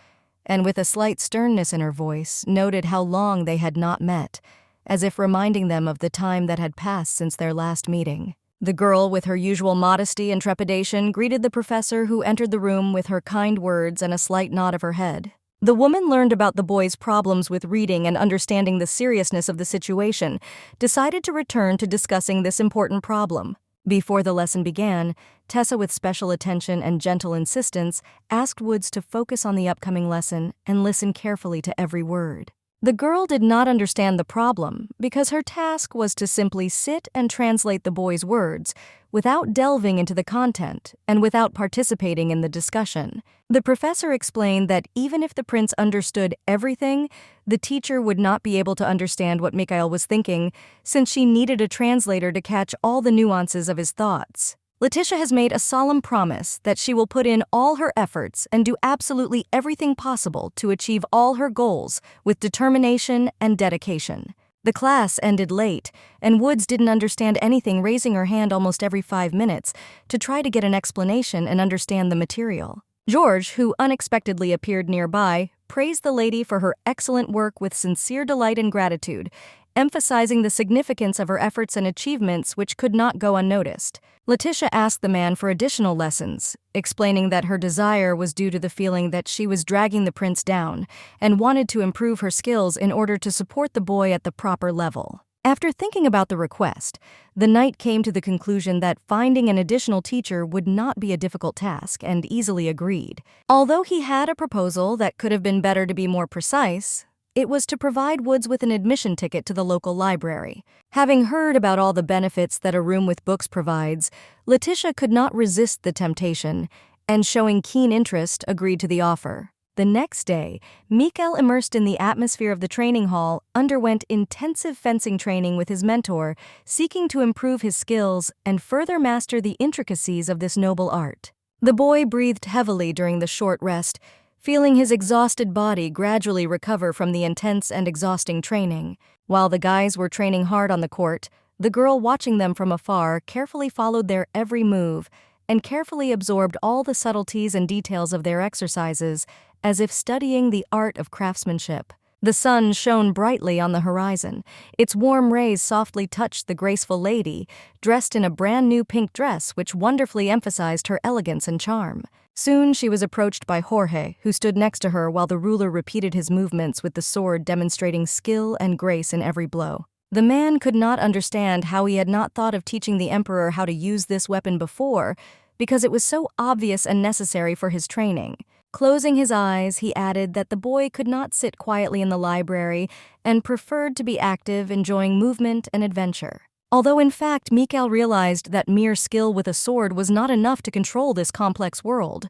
and with a slight sternness in her voice, noted how long they had not met, as if reminding them of the time that had passed since their last meeting. The girl, with her usual modesty and trepidation, greeted the professor, who entered the room with her kind words and a slight nod of her head. The woman learned about the boy's problems with reading and, understanding the seriousness of the situation, decided to return to discussing this important problem. Before the lesson began, Tessa, with special attention and gentle insistence, asked Woods to focus on the upcoming lesson and listen carefully to every word. The girl did not understand the problem because her task was to simply sit and translate the boy's words without delving into the content and without participating in the discussion. The professor explained that even if the prince understood everything, the teacher would not be able to understand what Mikel was thinking, since she needed a translator to catch all the nuances of his thoughts. Leticia has made a solemn promise that she will put in all her efforts and do absolutely everything possible to achieve all her goals with determination and dedication. The class ended late, and Woods didn't understand anything, raising her hand almost every 5 minutes to try to get an explanation and understand the material. George, who unexpectedly appeared nearby, praised the lady for her excellent work with sincere delight and gratitude, emphasizing the significance of her efforts and achievements which could not go unnoticed. Leticia asked the man for additional lessons, explaining that her desire was due to the feeling that she was dragging the prince down and wanted to improve her skills in order to support the boy at the proper level. After thinking about the request, the knight came to the conclusion that finding an additional teacher would not be a difficult task and easily agreed. Although he had a proposal that could have been better to be more precise, it was to provide Woods with an admission ticket to the local library. Having heard about all the benefits that a room with books provides, Leticia could not resist the temptation, and showing keen interest, agreed to the offer. The next day, Mikel, immersed in the atmosphere of the training hall, underwent intensive fencing training with his mentor, seeking to improve his skills and further master the intricacies of this noble art. The boy breathed heavily during the short rest, feeling his exhausted body gradually recover from the intense and exhausting training. While the guys were training hard on the court, the girl, watching them from afar, carefully followed their every move and carefully absorbed all the subtleties and details of their exercises, as if studying the art of craftsmanship. The sun shone brightly on the horizon. Its warm rays softly touched the graceful lady, dressed in a brand new pink dress which wonderfully emphasized her elegance and charm. Soon she was approached by Jorge, who stood next to her while the ruler repeated his movements with the sword, demonstrating skill and grace in every blow. The man could not understand how he had not thought of teaching the emperor how to use this weapon before, because it was so obvious and necessary for his training. Closing his eyes, he added that the boy could not sit quietly in the library and preferred to be active, enjoying movement and adventure. Although in fact Mikel realized that mere skill with a sword was not enough to control this complex world.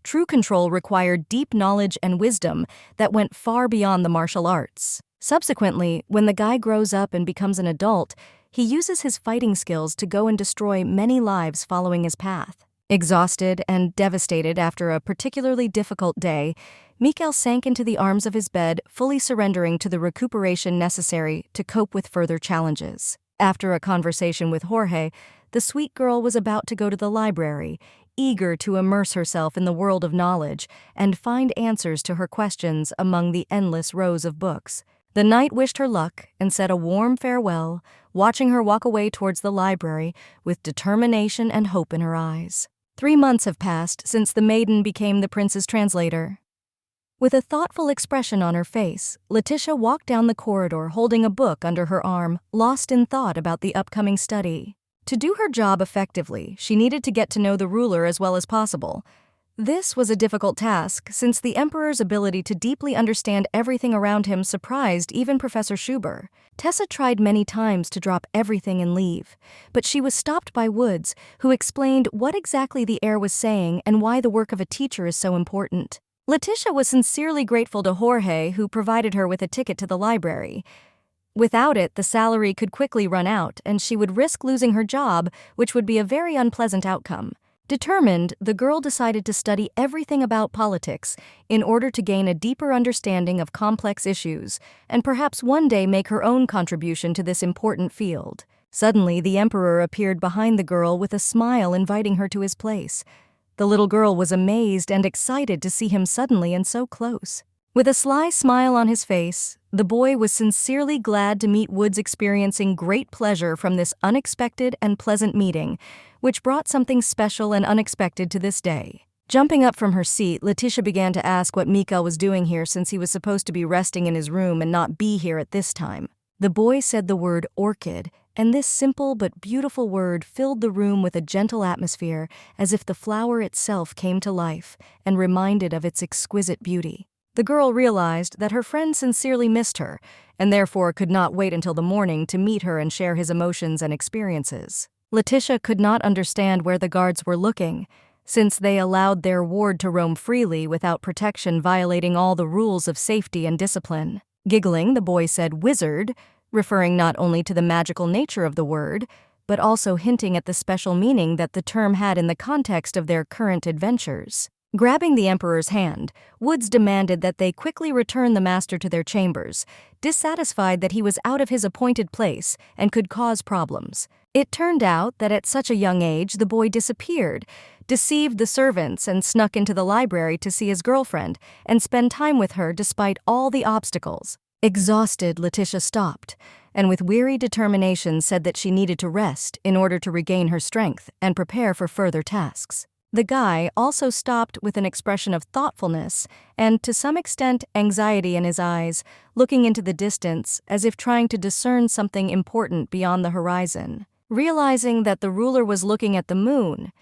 True control required deep knowledge and wisdom that went far beyond the martial arts. Subsequently, when the guy grows up and becomes an adult, he uses his fighting skills to go and destroy many lives following his path. Exhausted and devastated after a particularly difficult day, Mikel sank into the arms of his bed, fully surrendering to the recuperation necessary to cope with further challenges. After a conversation with Jorge, the sweet girl was about to go to the library, eager to immerse herself in the world of knowledge and find answers to her questions among the endless rows of books. The knight wished her luck and said a warm farewell, watching her walk away towards the library with determination and hope in her eyes. 3 months have passed since the maiden became the prince's translator. With a thoughtful expression on her face, Leticia walked down the corridor holding a book under her arm, lost in thought about the upcoming study. To do her job effectively, she needed to get to know the ruler as well as possible. This was a difficult task, since the emperor's ability to deeply understand everything around him surprised even Professor Schuber. Tessa tried many times to drop everything and leave, but she was stopped by Woods, who explained what exactly the heir was saying and why the work of a teacher is so important. Leticia was sincerely grateful to Jorge, who provided her with a ticket to the library. Without it, the salary could quickly run out, and she would risk losing her job, which would be a very unpleasant outcome. Determined, the girl decided to study everything about politics in order to gain a deeper understanding of complex issues and perhaps one day make her own contribution to this important field. Suddenly, the emperor appeared behind the girl with a smile, inviting her to his place. The little girl was amazed and excited to see him suddenly and so close. With a sly smile on his face, the boy was sincerely glad to meet Woods, experiencing great pleasure from this unexpected and pleasant meeting, which brought something special and unexpected to this day. Jumping up from her seat, Leticia began to ask what Mikel was doing here, since he was supposed to be resting in his room and not be here at this time. The boy said the word orchid, and this simple but beautiful word filled the room with a gentle atmosphere, as if the flower itself came to life and reminded of its exquisite beauty. The girl realized that her friend sincerely missed her, and therefore could not wait until the morning to meet her and share his emotions and experiences. Leticia could not understand where the guards were looking, since they allowed their ward to roam freely without protection, violating all the rules of safety and discipline. Giggling, the boy said "wizard," referring not only to the magical nature of the word, but also hinting at the special meaning that the term had in the context of their current adventures. Grabbing the emperor's hand, Woods demanded that they quickly return the master to their chambers, dissatisfied that he was out of his appointed place and could cause problems. It turned out that at such a young age the boy disappeared, deceived the servants, and snuck into the library to see his girlfriend and spend time with her despite all the obstacles. Exhausted, Leticia stopped, and with weary determination said that she needed to rest in order to regain her strength and prepare for further tasks. The guy also stopped with an expression of thoughtfulness and, to some extent, anxiety in his eyes, looking into the distance as if trying to discern something important beyond the horizon. Realizing that the ruler was looking at the moon,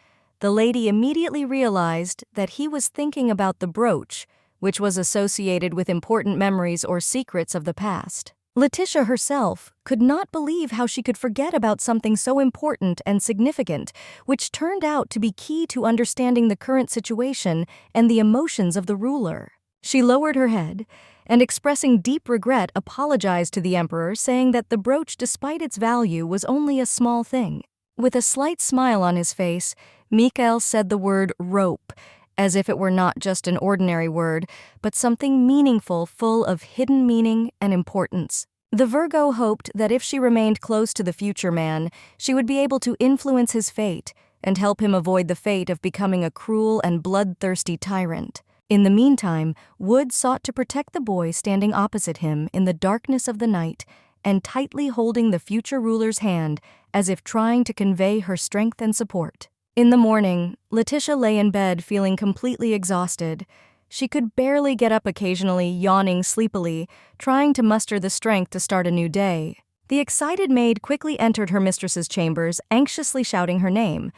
the lady immediately realized that he was thinking about the brooch, which was associated with important memories or secrets of the past. Leticia herself could not believe how she could forget about something so important and significant, which turned out to be key to understanding the current situation and the emotions of the ruler. She lowered her head and, expressing deep regret, apologized to the emperor, saying that the brooch, despite its value, was only a small thing. With a slight smile on his face, Mikel said the word rope, as if it were not just an ordinary word, but something meaningful, full of hidden meaning and importance. The Virgo hoped that if she remained close to the future man, she would be able to influence his fate and help him avoid the fate of becoming a cruel and bloodthirsty tyrant. In the meantime, Wood sought to protect the boy standing opposite him in the darkness of the night and tightly holding the future ruler's hand as if trying to convey her strength and support. In the morning, Leticia lay in bed feeling completely exhausted. She could barely get up occasionally, yawning sleepily, trying to muster the strength to start a new day. The excited maid quickly entered her mistress's chambers, anxiously shouting her name.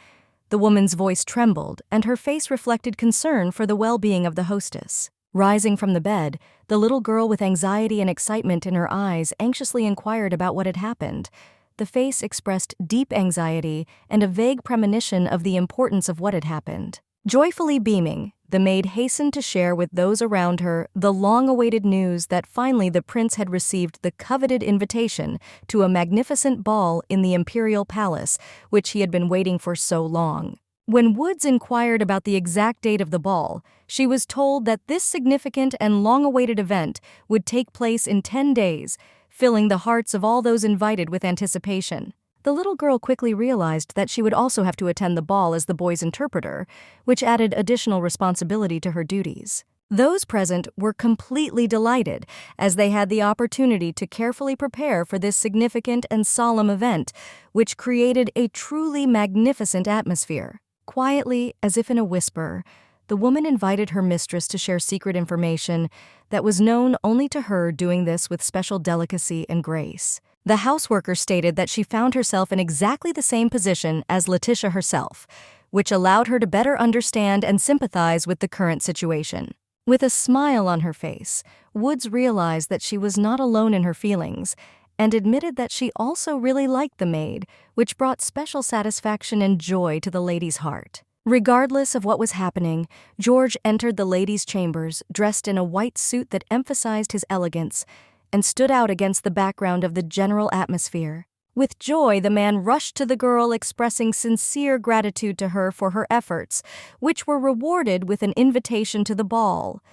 The woman's voice trembled, and her face reflected concern for the well-being of the hostess. Rising from the bed, the little girl with anxiety and excitement in her eyes anxiously inquired about what had happened. The face expressed deep anxiety and a vague premonition of the importance of what had happened. Joyfully beaming, the maid hastened to share with those around her the long-awaited news that finally the prince had received the coveted invitation to a magnificent ball in the Imperial palace, which he had been waiting for so long. When Woods inquired about the exact date of the ball, she was told that this significant and long-awaited event would take place in 10 days, filling the hearts of all those invited with anticipation. The little girl quickly realized that she would also have to attend the ball as the boy's interpreter, which added additional responsibility to her duties. Those present were completely delighted, as they had the opportunity to carefully prepare for this significant and solemn event, which created a truly magnificent atmosphere. Quietly, as if in a whisper, the woman invited her mistress to share secret information that was known only to her, doing this with special delicacy and grace. The houseworker stated that she found herself in exactly the same position as Leticia herself, which allowed her to better understand and sympathize with the current situation. With a smile on her face, Woods realized that she was not alone in her feelings, and admitted that she also really liked the maid, which brought special satisfaction and joy to the lady's heart. Regardless of what was happening, George entered the lady's chambers dressed in a white suit that emphasized his elegance and stood out against the background of the general atmosphere. With joy, the man rushed to the girl, expressing sincere gratitude to her for her efforts, which were rewarded with an invitation to the ball.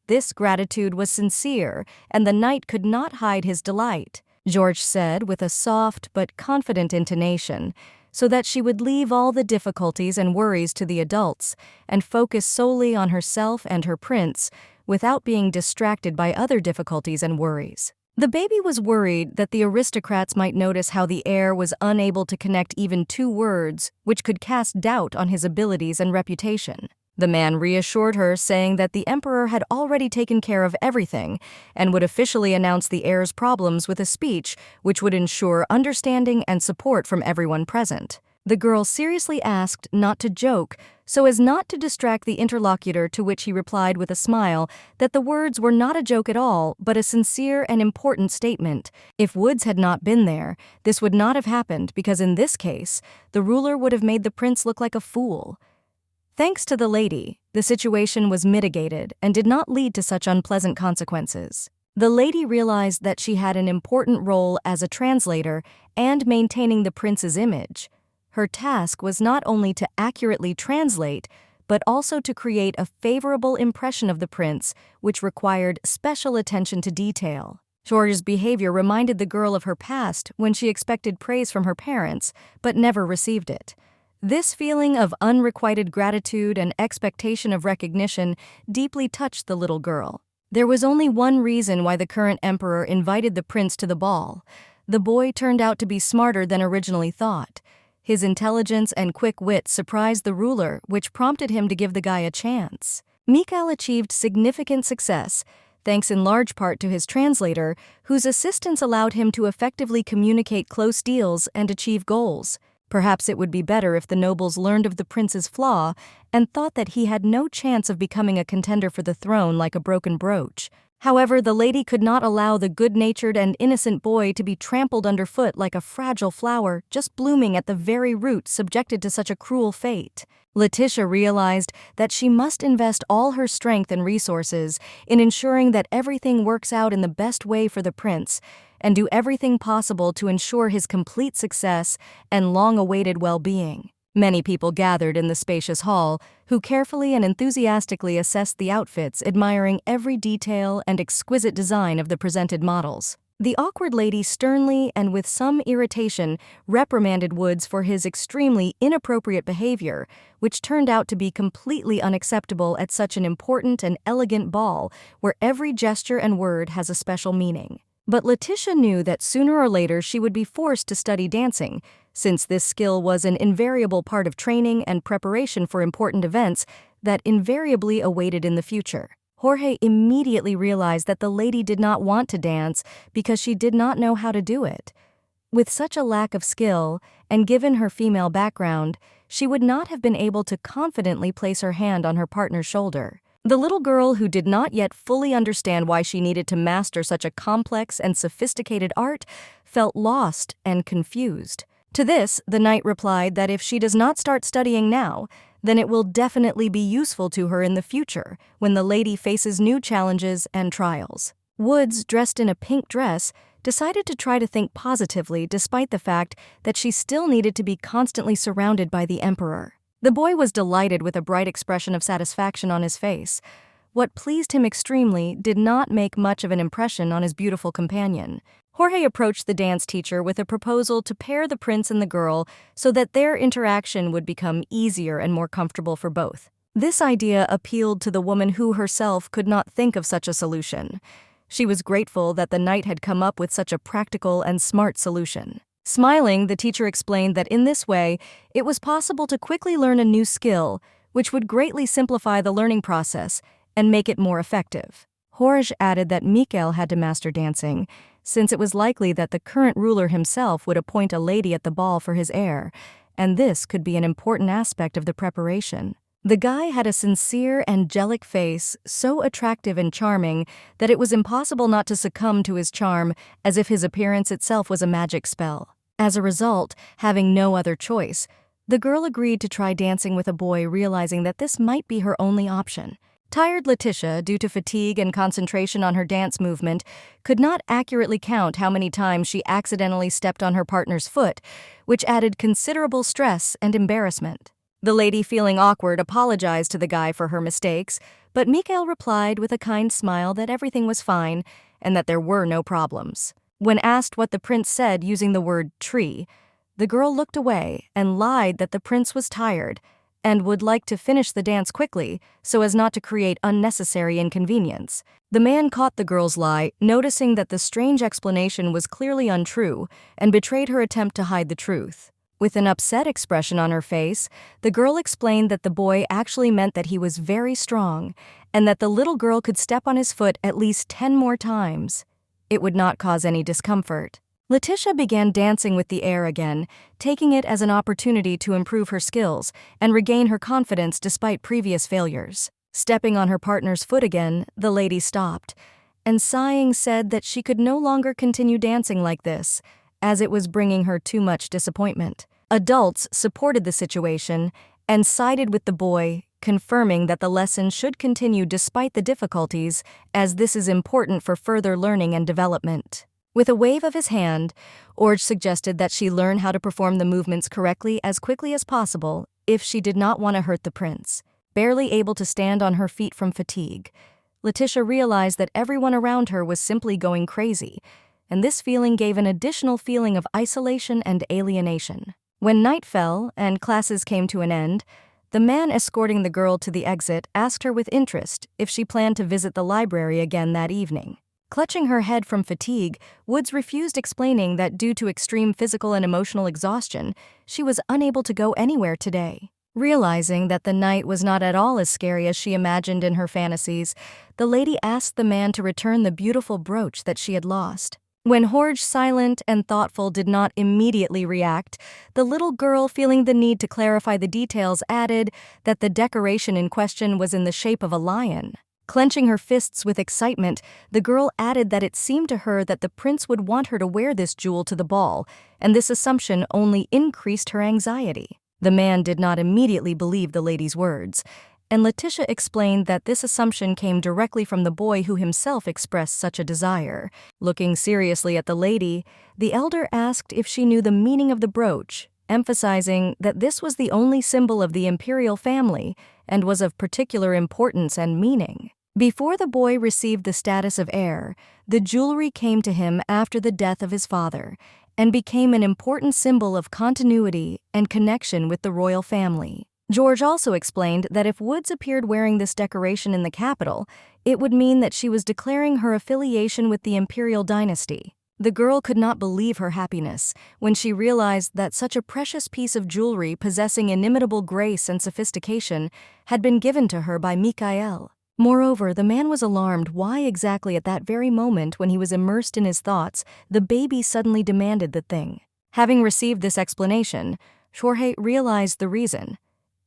This gratitude was sincere, and the knight could not hide his delight. George said with a soft but confident intonation, so that she would leave all the difficulties and worries to the adults and focus solely on herself and her prince, without being distracted by other difficulties and worries. The baby was worried that the aristocrats might notice how the heir was unable to connect even 2 words, which could cast doubt on his abilities and reputation. The man reassured her, saying that the emperor had already taken care of everything and would officially announce the heir's problems with a speech which would ensure understanding and support from everyone present. The girl seriously asked not to joke, so as not to distract the interlocutor, to which he replied with a smile that the words were not a joke at all, but a sincere and important statement. If Woods had not been there, this would not have happened, because in this case, the ruler would have made the prince look like a fool. Thanks to the lady, the situation was mitigated and did not lead to such unpleasant consequences. The lady realized that she had an important role as a translator and maintaining the prince's image. Her task was not only to accurately translate, but also to create a favorable impression of the prince, which required special attention to detail. George's behavior reminded the girl of her past when she expected praise from her parents, but never received it. This feeling of unrequited gratitude and expectation of recognition deeply touched the little girl. There was only one reason why the current emperor invited the prince to the ball. The boy turned out to be smarter than originally thought. His intelligence and quick wit surprised the ruler, which prompted him to give the guy a chance. Mikel achieved significant success, thanks in large part to his translator, whose assistance allowed him to effectively communicate close deals and achieve goals. Perhaps it would be better if the nobles learned of the prince's flaw and thought that he had no chance of becoming a contender for the throne like a broken brooch. However, the lady could not allow the good-natured and innocent boy to be trampled underfoot like a fragile flower just blooming at the very root, subjected to such a cruel fate. Leticia realized that she must invest all her strength and resources in ensuring that everything works out in the best way for the prince, and do everything possible to ensure his complete success and long-awaited well-being. Many people gathered in the spacious hall, who carefully and enthusiastically assessed the outfits, admiring every detail and exquisite design of the presented models. The awkward lady sternly and with some irritation reprimanded Woods for his extremely inappropriate behavior, which turned out to be completely unacceptable at such an important and elegant ball where every gesture and word has a special meaning. But Leticia knew that sooner or later she would be forced to study dancing, since this skill was an invariable part of training and preparation for important events that invariably awaited in the future. Jorge immediately realized that the lady did not want to dance because she did not know how to do it. With such a lack of skill, and given her female background, she would not have been able to confidently place her hand on her partner's shoulder. The little girl, who did not yet fully understand why she needed to master such a complex and sophisticated art, felt lost and confused. To this, the knight replied that if she does not start studying now, then it will definitely be useful to her in the future when the lady faces new challenges and trials. Woods, dressed in a pink dress, decided to try to think positively despite the fact that she still needed to be constantly surrounded by the Emperor. The boy was delighted with a bright expression of satisfaction on his face. What pleased him extremely did not make much of an impression on his beautiful companion. Jorge approached the dance teacher with a proposal to pair the prince and the girl so that their interaction would become easier and more comfortable for both. This idea appealed to the woman who herself could not think of such a solution. She was grateful that the knight had come up with such a practical and smart solution. Smiling, the teacher explained that in this way, it was possible to quickly learn a new skill, which would greatly simplify the learning process and make it more effective. Jorge added that Mikel had to master dancing, since it was likely that the current ruler himself would appoint a lady at the ball for his heir, and this could be an important aspect of the preparation. The guy had a sincere, angelic face, so attractive and charming that it was impossible not to succumb to his charm, as if his appearance itself was a magic spell. As a result, having no other choice, the girl agreed to try dancing with a boy, realizing that this might be her only option. Tired Leticia, due to fatigue and concentration on her dance movement, could not accurately count how many times she accidentally stepped on her partner's foot, which added considerable stress and embarrassment. The lady, feeling awkward, apologized to the guy for her mistakes, but Mikel replied with a kind smile that everything was fine and that there were no problems. When asked what the prince said using the word tree, the girl looked away and lied that the prince was tired and would like to finish the dance quickly so as not to create unnecessary inconvenience. The man caught the girl's lie, noticing that the strange explanation was clearly untrue, and betrayed her attempt to hide the truth. With an upset expression on her face, the girl explained that the boy actually meant that he was very strong and that the little girl could step on his foot at least 10 more times. It would not cause any discomfort. Leticia began dancing with the air again, taking it as an opportunity to improve her skills and regain her confidence despite previous failures. Stepping on her partner's foot again, the lady stopped, and sighing said that she could no longer continue dancing like this, as it was bringing her too much disappointment. Adults supported the situation and sided with the boy, confirming that the lesson should continue despite the difficulties, as this is important for further learning and development. With a wave of his hand, Orge suggested that she learn how to perform the movements correctly as quickly as possible if she did not want to hurt the prince. Barely able to stand on her feet from fatigue, Leticia realized that everyone around her was simply going crazy, and this feeling gave an additional feeling of isolation and alienation. When night fell and classes came to an end, the man escorting the girl to the exit asked her with interest if she planned to visit the library again that evening. Clutching her head from fatigue, Woods refused, explaining that due to extreme physical and emotional exhaustion, she was unable to go anywhere today. Realizing that the night was not at all as scary as she imagined in her fantasies, the lady asked the man to return the beautiful brooch that she had lost. When Jorge, silent and thoughtful, did not immediately react, the little girl, feeling the need to clarify the details, added that the decoration in question was in the shape of a lion. Clenching her fists with excitement, the girl added that it seemed to her that the prince would want her to wear this jewel to the ball, and this assumption only increased her anxiety. The man did not immediately believe the lady's words, and Leticia explained that this assumption came directly from the boy who himself expressed such a desire. Looking seriously at the lady, the elder asked if she knew the meaning of the brooch, emphasizing that this was the only symbol of the Imperial family and was of particular importance and meaning. Before the boy received the status of heir, the jewelry came to him after the death of his father and became an important symbol of continuity and connection with the royal family. George also explained that if Woods appeared wearing this decoration in the capital, it would mean that she was declaring her affiliation with the Imperial dynasty. The girl could not believe her happiness when she realized that such a precious piece of jewelry possessing inimitable grace and sophistication had been given to her by Mikel. Moreover, the man was alarmed why exactly at that very moment when he was immersed in his thoughts, the baby suddenly demanded the thing. Having received this explanation, Jorge realized the reason,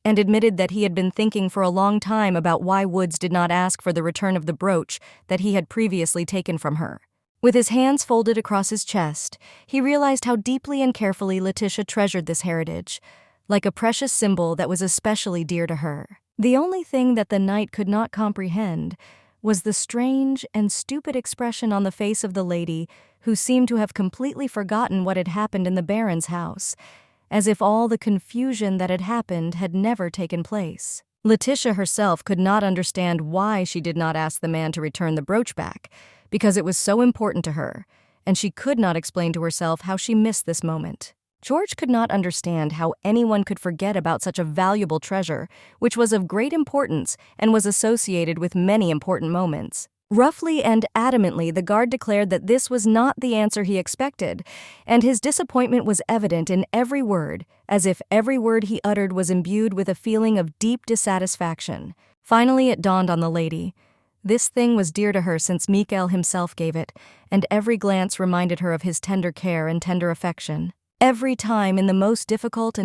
and admitted that he had been thinking for a long time about why Woods did not ask for the return of the brooch that he had previously taken from her. With his hands folded across his chest, he realized how deeply and carefully Leticia treasured this heritage, like a precious symbol that was especially dear to her. The only thing that the knight could not comprehend was the strange and stupid expression on the face of the lady, who seemed to have completely forgotten what had happened in the Baron's house, as if all the confusion that had happened had never taken place. Leticia herself could not understand why she did not ask the man to return the brooch back, because it was so important to her, and she could not explain to herself how she missed this moment. George could not understand how anyone could forget about such a valuable treasure, which was of great importance and was associated with many important moments. Roughly and adamantly, the guard declared that this was not the answer he expected, and his disappointment was evident in every word, as if every word he uttered was imbued with a feeling of deep dissatisfaction. Finally, it dawned on the lady. This thing was dear to her since Mikel himself gave it, and every glance reminded her of his tender care and tender affection. Every time in the most difficult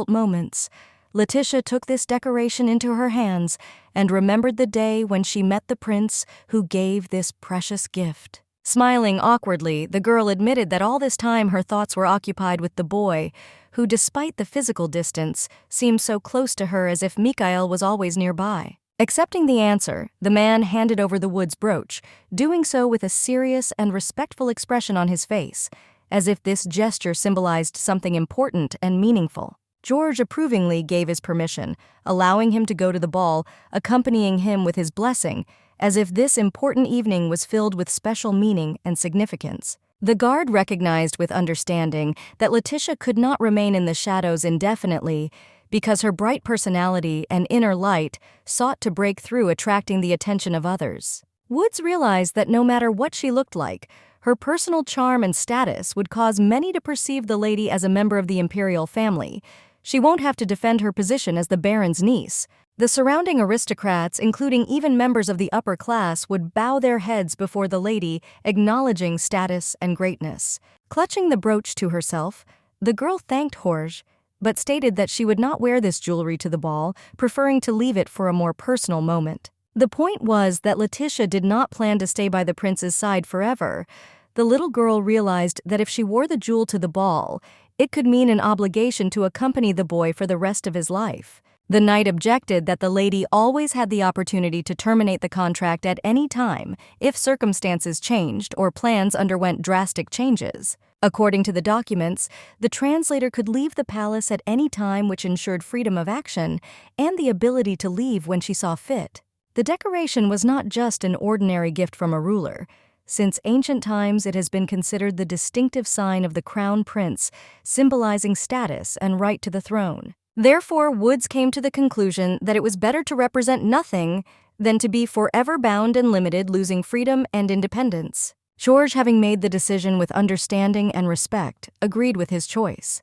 moments, Leticia took this decoration into her hands and remembered the day when she met the prince who gave this precious gift. Smiling awkwardly, the girl admitted that all this time her thoughts were occupied with the boy, who, despite the physical distance, seemed so close to her as if Mikel was always nearby. Accepting the answer, the man handed over the Woods brooch, doing so with a serious and respectful expression on his face, as if this gesture symbolized something important and meaningful. George approvingly gave his permission, allowing him to go to the ball, accompanying him with his blessing, as if this important evening was filled with special meaning and significance. The guard recognized with understanding that Leticia could not remain in the shadows indefinitely because her bright personality and inner light sought to break through, attracting the attention of others. Woods realized that no matter what she looked like, her personal charm and status would cause many to perceive the lady as a member of the Imperial family. She won't have to defend her position as the Baron's niece. The surrounding aristocrats, including even members of the upper class, would bow their heads before the lady, acknowledging status and greatness. Clutching the brooch to herself, the girl thanked Jorge, but stated that she would not wear this jewelry to the ball, preferring to leave it for a more personal moment. The point was that Leticia did not plan to stay by the prince's side forever. The little girl realized that if she wore the jewel to the ball, it could mean an obligation to accompany the boy for the rest of his life. The knight objected that the lady always had the opportunity to terminate the contract at any time if circumstances changed or plans underwent drastic changes. According to the documents, the translator could leave the palace at any time, which ensured freedom of action and the ability to leave when she saw fit. The decoration was not just an ordinary gift from a ruler. Since ancient times, it has been considered the distinctive sign of the crown prince, symbolizing status and right to the throne. Therefore, Woods came to the conclusion that it was better to represent nothing than to be forever bound and limited, losing freedom and independence. George, having made the decision with understanding and respect, agreed with his choice.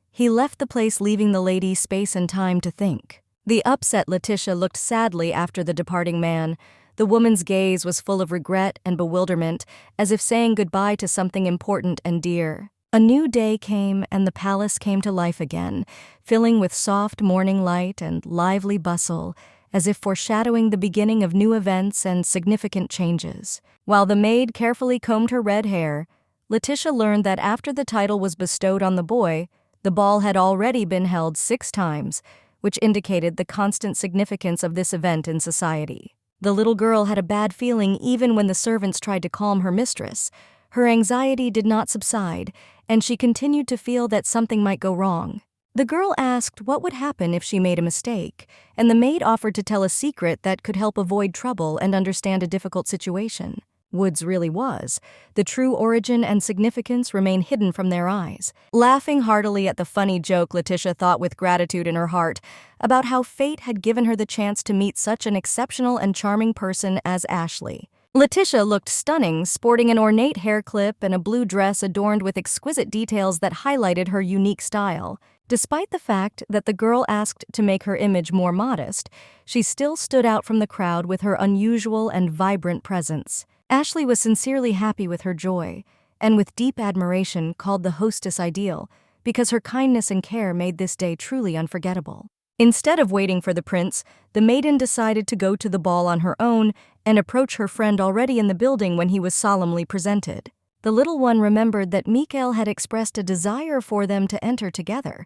He left the place, leaving the lady space and time to think. The upset Leticia looked sadly after the departing man. The woman's gaze was full of regret and bewilderment, as if saying goodbye to something important and dear. A new day came, and the palace came to life again, filling with soft morning light and lively bustle, as if foreshadowing the beginning of new events and significant changes. While the maid carefully combed her red hair, Leticia learned that after the title was bestowed on the boy, the ball had already been held 6 times, which indicated the constant significance of this event in society. The little girl had a bad feeling even when the servants tried to calm her mistress. Her anxiety did not subside, and she continued to feel that something might go wrong. The girl asked what would happen if she made a mistake, and the maid offered to tell a secret that could help avoid trouble and understand a difficult situation. Woods really was. The true origin and significance remain hidden from their eyes. Laughing heartily at the funny joke, Leticia thought with gratitude in her heart about how fate had given her the chance to meet such an exceptional and charming person as Ashley. Leticia looked stunning, sporting an ornate hair clip and a blue dress adorned with exquisite details that highlighted her unique style. Despite the fact that the girl asked to make her image more modest, she still stood out from the crowd with her unusual and vibrant presence. Ashley was sincerely happy with her joy, and with deep admiration called the hostess ideal, because her kindness and care made this day truly unforgettable. Instead of waiting for the prince, the maiden decided to go to the ball on her own and approach her friend already in the building when he was solemnly presented. The little one remembered that Mikel had expressed a desire for them to enter together,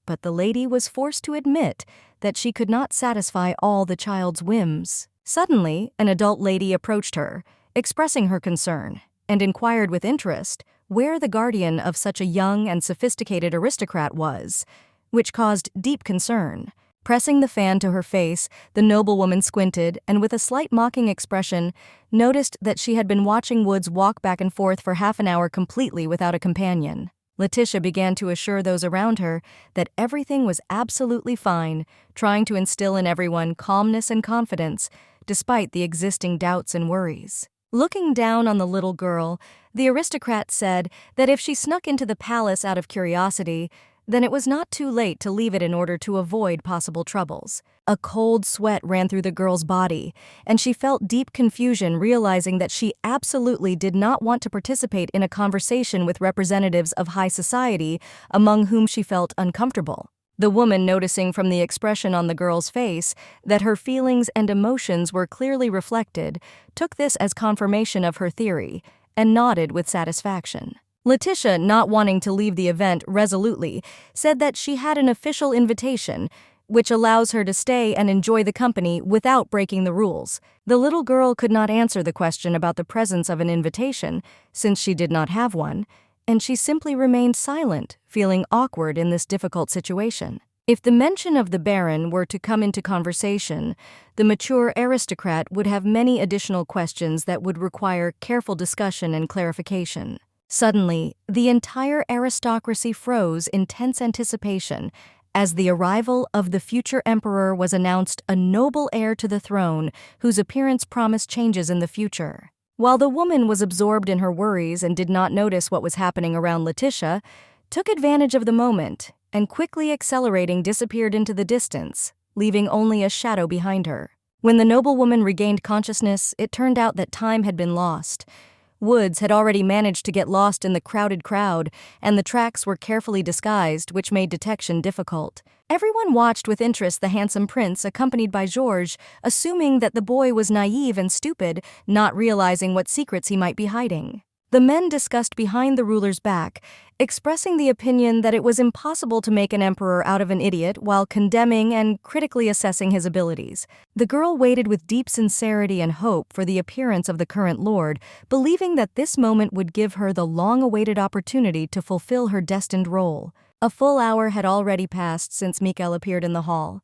but the lady was forced to admit that she could not satisfy all the child's whims. Suddenly, an adult lady approached her, expressing her concern, and inquired with interest where the guardian of such a young and sophisticated aristocrat was, which caused deep concern. Pressing the fan to her face, the noblewoman squinted and with a slight mocking expression noticed that she had been watching Woods walk back and forth for half an hour completely without a companion. Leticia began to assure those around her that everything was absolutely fine, trying to instill in everyone calmness and confidence, despite the existing doubts and worries. Looking down on the little girl, the aristocrat said that if she snuck into the palace out of curiosity, then it was not too late to leave it in order to avoid possible troubles. A cold sweat ran through the girl's body, and she felt deep confusion realizing that she absolutely did not want to participate in a conversation with representatives of high society among whom she felt uncomfortable. The woman, noticing from the expression on the girl's face that her feelings and emotions were clearly reflected, took this as confirmation of her theory and nodded with satisfaction. Leticia, not wanting to leave the event resolutely, said that she had an official invitation, which allows her to stay and enjoy the company without breaking the rules. The little girl could not answer the question about the presence of an invitation, since she did not have one, and she simply remained silent, feeling awkward in this difficult situation. If the mention of the Baron were to come into conversation, the mature aristocrat would have many additional questions that would require careful discussion and clarification. Suddenly, the entire aristocracy froze in tense anticipation as the arrival of the future emperor was announced, a noble heir to the throne whose appearance promised changes in the future. While the woman was absorbed in her worries and did not notice what was happening around, Leticia took advantage of the moment and quickly accelerating disappeared into the distance, leaving only a shadow behind her. When the noblewoman regained consciousness, it turned out that time had been lost. Woods had already managed to get lost in the crowded crowd, and the tracks were carefully disguised, which made detection difficult. Everyone watched with interest the handsome prince accompanied by Georges, assuming that the boy was naive and stupid, not realizing what secrets he might be hiding. The men discussed behind the ruler's back, expressing the opinion that it was impossible to make an emperor out of an idiot while condemning and critically assessing his abilities. The girl waited with deep sincerity and hope for the appearance of the current lord, believing that this moment would give her the long-awaited opportunity to fulfill her destined role. A full hour had already passed since Mikel appeared in the hall,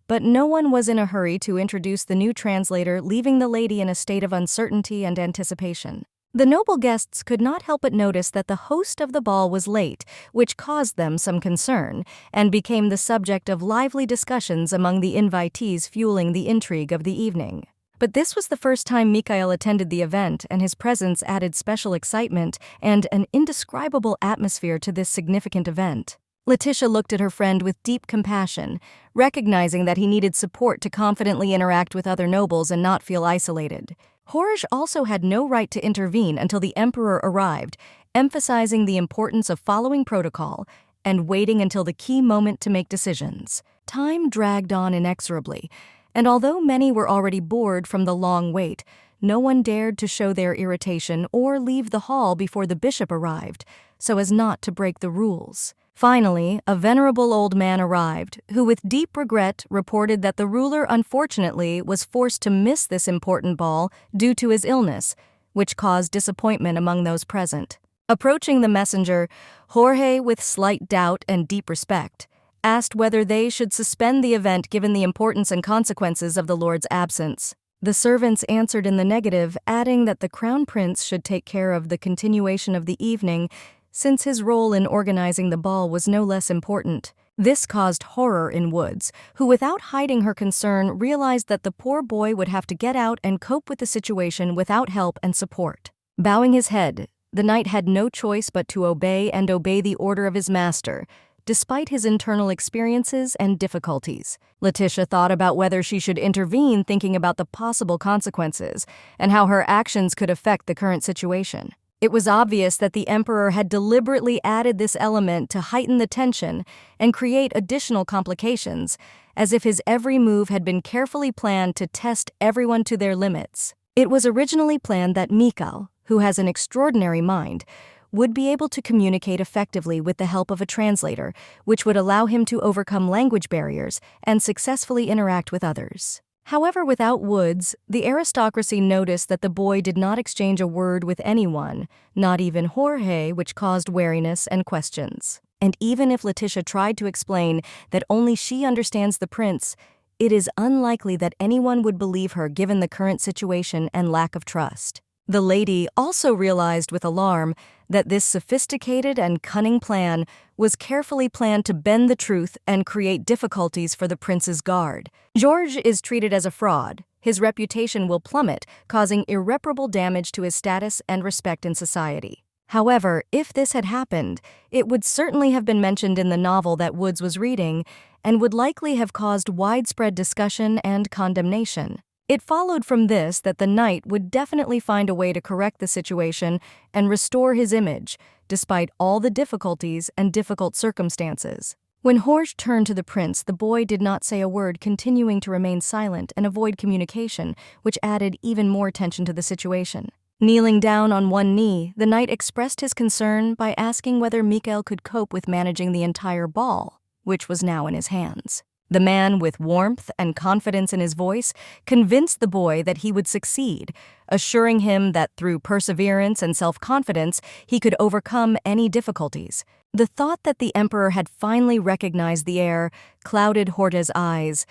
but no one was in a hurry to introduce the new translator, leaving the lady in a state of uncertainty and anticipation. The noble guests could not help but notice that the host of the ball was late, which caused them some concern, and became the subject of lively discussions among the invitees, fueling the intrigue of the evening. But this was the first time Mikel attended the event, and his presence added special excitement and an indescribable atmosphere to this significant event. Leticia looked at her friend with deep compassion, recognizing that he needed support to confidently interact with other nobles and not feel isolated. Georges also had no right to intervene until the emperor arrived, emphasizing the importance of following protocol and waiting until the key moment to make decisions. Time dragged on inexorably, and although many were already bored from the long wait, no one dared to show their irritation or leave the hall before the bishop arrived, so as not to break the rules. Finally, a venerable old man arrived, who with deep regret reported that the ruler unfortunately was forced to miss this important ball due to his illness, which caused disappointment among those present. Approaching the messenger, Jorge, with slight doubt and deep respect, asked whether they should suspend the event given the importance and consequences of the lord's absence. The servants answered in the negative, adding that the crown prince should take care of the continuation of the evening, since his role in organizing the ball was no less important. This caused horror in Woods, who without hiding her concern realized that the poor boy would have to get out and cope with the situation without help and support. Bowing his head, the knight had no choice but to obey the order of his master, despite his internal experiences and difficulties. Leticia thought about whether she should intervene, thinking about the possible consequences and how her actions could affect the current situation. It was obvious that the emperor had deliberately added this element to heighten the tension and create additional complications, as if his every move had been carefully planned to test everyone to their limits. It was originally planned that Mikel, who has an extraordinary mind, would be able to communicate effectively with the help of a translator, which would allow him to overcome language barriers and successfully interact with others. However, without Woods, the aristocracy noticed that the boy did not exchange a word with anyone, not even Jorge, which caused wariness and questions. And even if Leticia tried to explain that only she understands the prince, it is unlikely that anyone would believe her given the current situation and lack of trust. The lady also realized with alarm that this sophisticated and cunning plan was carefully planned to bend the truth and create difficulties for the prince's guard. George is treated as a fraud. His reputation will plummet, causing irreparable damage to his status and respect in society. However, if this had happened, it would certainly have been mentioned in the novel that Woods was reading and would likely have caused widespread discussion and condemnation. It followed from this that the knight would definitely find a way to correct the situation and restore his image, despite all the difficulties and difficult circumstances. When Jorge turned to the prince, the boy did not say a word, continuing to remain silent and avoid communication, which added even more tension to the situation. Kneeling down on one knee, the knight expressed his concern by asking whether Mikel could cope with managing the entire ball, which was now in his hands. The man, with warmth and confidence in his voice, convinced the boy that he would succeed, assuring him that through perseverance and self-confidence he could overcome any difficulties. The thought that the emperor had finally recognized the heir clouded Jorge's eyes,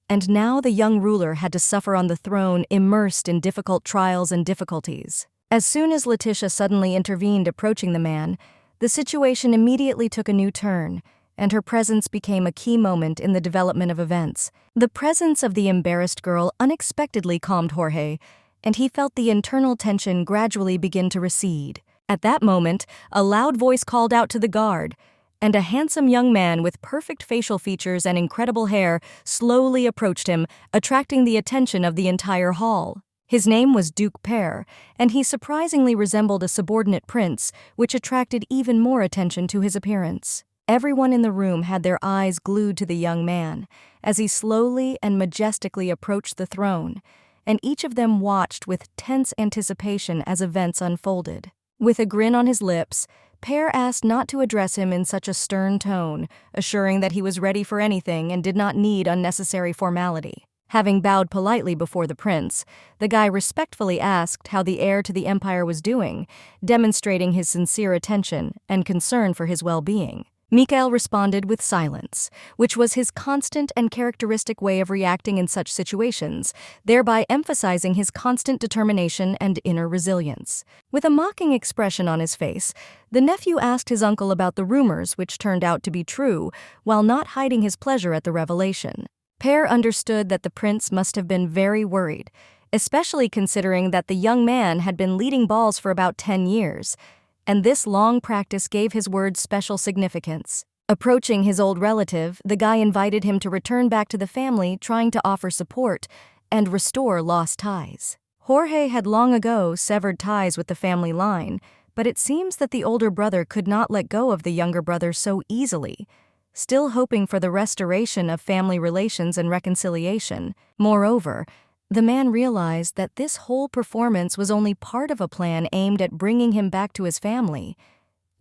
and now the young ruler had to suffer on the throne, immersed in difficult trials and difficulties. As soon as Leticia suddenly intervened, approaching the man, the situation immediately took a new turn, and her presence became a key moment in the development of events. The presence of the embarrassed girl unexpectedly calmed Jorge, and he felt the internal tension gradually begin to recede. At that moment, a loud voice called out to the guard, and a handsome young man with perfect facial features and incredible hair slowly approached him, attracting the attention of the entire hall. His name was Duke Pear, and he surprisingly resembled a subordinate prince, which attracted even more attention to his appearance. Everyone in the room had their eyes glued to the young man as he slowly and majestically approached the throne, and each of them watched with tense anticipation as events unfolded. With a grin on his lips, Pear asked not to address him in such a stern tone, assuring that he was ready for anything and did not need unnecessary formality. Having bowed politely before the prince, the guy respectfully asked how the heir to the empire was doing, demonstrating his sincere attention and concern for his well-being. Mikel responded with silence, which was his constant and characteristic way of reacting in such situations, thereby emphasizing his constant determination and inner resilience. With a mocking expression on his face, the nephew asked his uncle about the rumors, which turned out to be true, while not hiding his pleasure at the revelation. Pear understood that the prince must have been very worried, especially considering that the young man had been leading balls for about 10 years, and this long practice gave his words special significance. Approaching his old relative, the guy invited him to return back to the family, trying to offer support and restore lost ties. Jorge had long ago severed ties with the family line, but it seems that the older brother could not let go of the younger brother so easily, still hoping for the restoration of family relations and reconciliation. Moreover, the man realized that this whole performance was only part of a plan aimed at bringing him back to his family,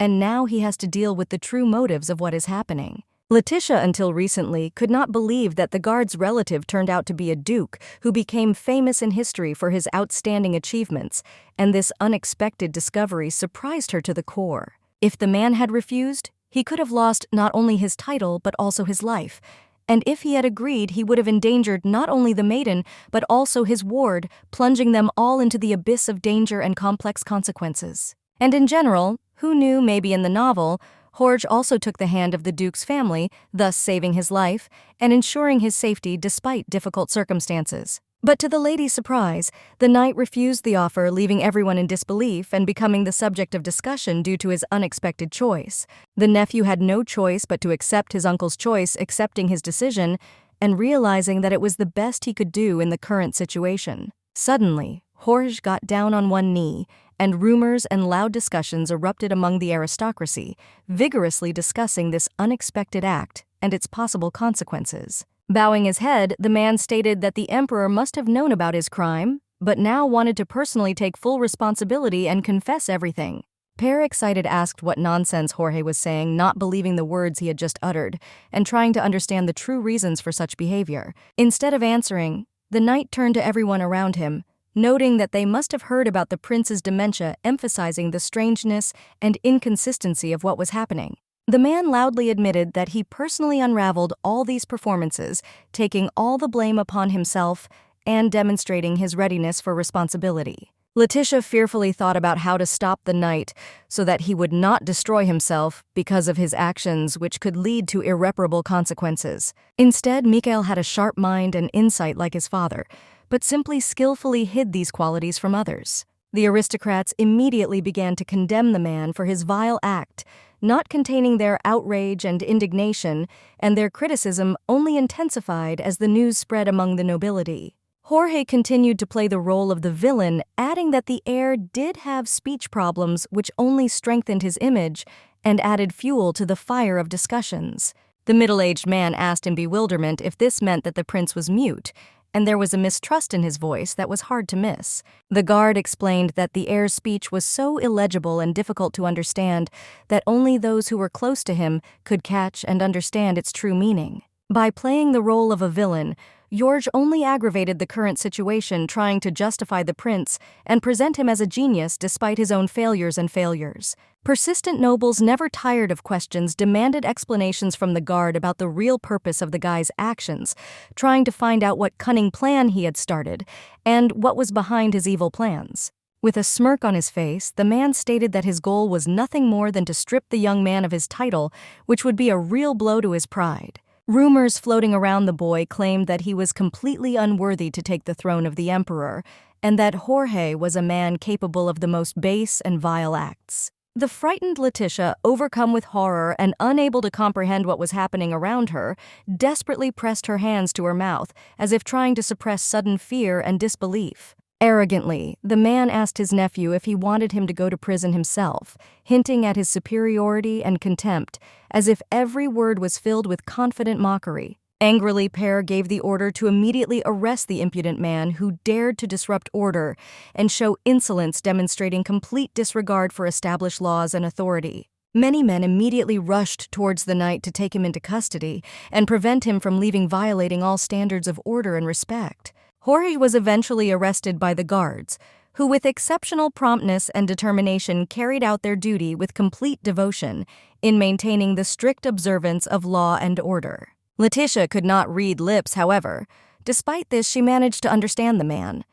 and now he has to deal with the true motives of what is happening. Leticia, until recently, could not believe that the guard's relative turned out to be a duke who became famous in history for his outstanding achievements, and this unexpected discovery surprised her to the core. If the man had refused, he could have lost not only his title but also his life, and if he had agreed, he would have endangered not only the maiden, but also his ward, plunging them all into the abyss of danger and complex consequences. And in general, who knew, maybe in the novel, Jorge also took the hand of the Duke's family, thus saving his life and ensuring his safety despite difficult circumstances. But to the lady's surprise, the knight refused the offer, leaving everyone in disbelief and becoming the subject of discussion due to his unexpected choice. The nephew had no choice but to accept his uncle's choice, accepting his decision and realizing that it was the best he could do in the current situation. Suddenly, Jorge got down on one knee, and rumors and loud discussions erupted among the aristocracy, vigorously discussing this unexpected act and its possible consequences. Bowing his head, the man stated that the emperor must have known about his crime, but now wanted to personally take full responsibility and confess everything. Pear, excited, asked what nonsense Jorge was saying, not believing the words he had just uttered, and trying to understand the true reasons for such behavior. Instead of answering, the knight turned to everyone around him, noting that they must have heard about the prince's dementia, emphasizing the strangeness and inconsistency of what was happening. The man loudly admitted that he personally unraveled all these performances, taking all the blame upon himself and demonstrating his readiness for responsibility. Leticia fearfully thought about how to stop the knight so that he would not destroy himself because of his actions, which could lead to irreparable consequences. Instead, Mikel had a sharp mind and insight like his father, but simply skillfully hid these qualities from others. The aristocrats immediately began to condemn the man for his vile act, not containing their outrage and indignation, and their criticism only intensified as the news spread among the nobility. Jorge continued to play the role of the villain, adding that the heir did have speech problems which only strengthened his image and added fuel to the fire of discussions. The middle-aged man asked in bewilderment if this meant that the prince was mute, and there was a mistrust in his voice that was hard to miss. The guard explained that the heir's speech was so illegible and difficult to understand that only those who were close to him could catch and understand its true meaning. By playing the role of a villain, Jorge only aggravated the current situation, trying to justify the prince and present him as a genius despite his own failures. Persistent nobles, never tired of questions, demanded explanations from the guard about the real purpose of the guy's actions, trying to find out what cunning plan he had started and what was behind his evil plans. With a smirk on his face, the man stated that his goal was nothing more than to strip the young man of his title, which would be a real blow to his pride. Rumors floating around the boy claimed that he was completely unworthy to take the throne of the emperor, and that Jorge was a man capable of the most base and vile acts. The frightened Leticia, overcome with horror and unable to comprehend what was happening around her, desperately pressed her hands to her mouth, as if trying to suppress sudden fear and disbelief. Arrogantly, the man asked his nephew if he wanted him to go to prison himself, hinting at his superiority and contempt, as if every word was filled with confident mockery. Angrily, Pear gave the order to immediately arrest the impudent man who dared to disrupt order and show insolence, demonstrating complete disregard for established laws and authority. Many men immediately rushed towards the knight to take him into custody and prevent him from leaving, violating all standards of order and respect. Jorge was eventually arrested by the guards, who with exceptional promptness and determination carried out their duty with complete devotion in maintaining the strict observance of law and order. Leticia could not read lips, however. Despite this, she managed to understand the man.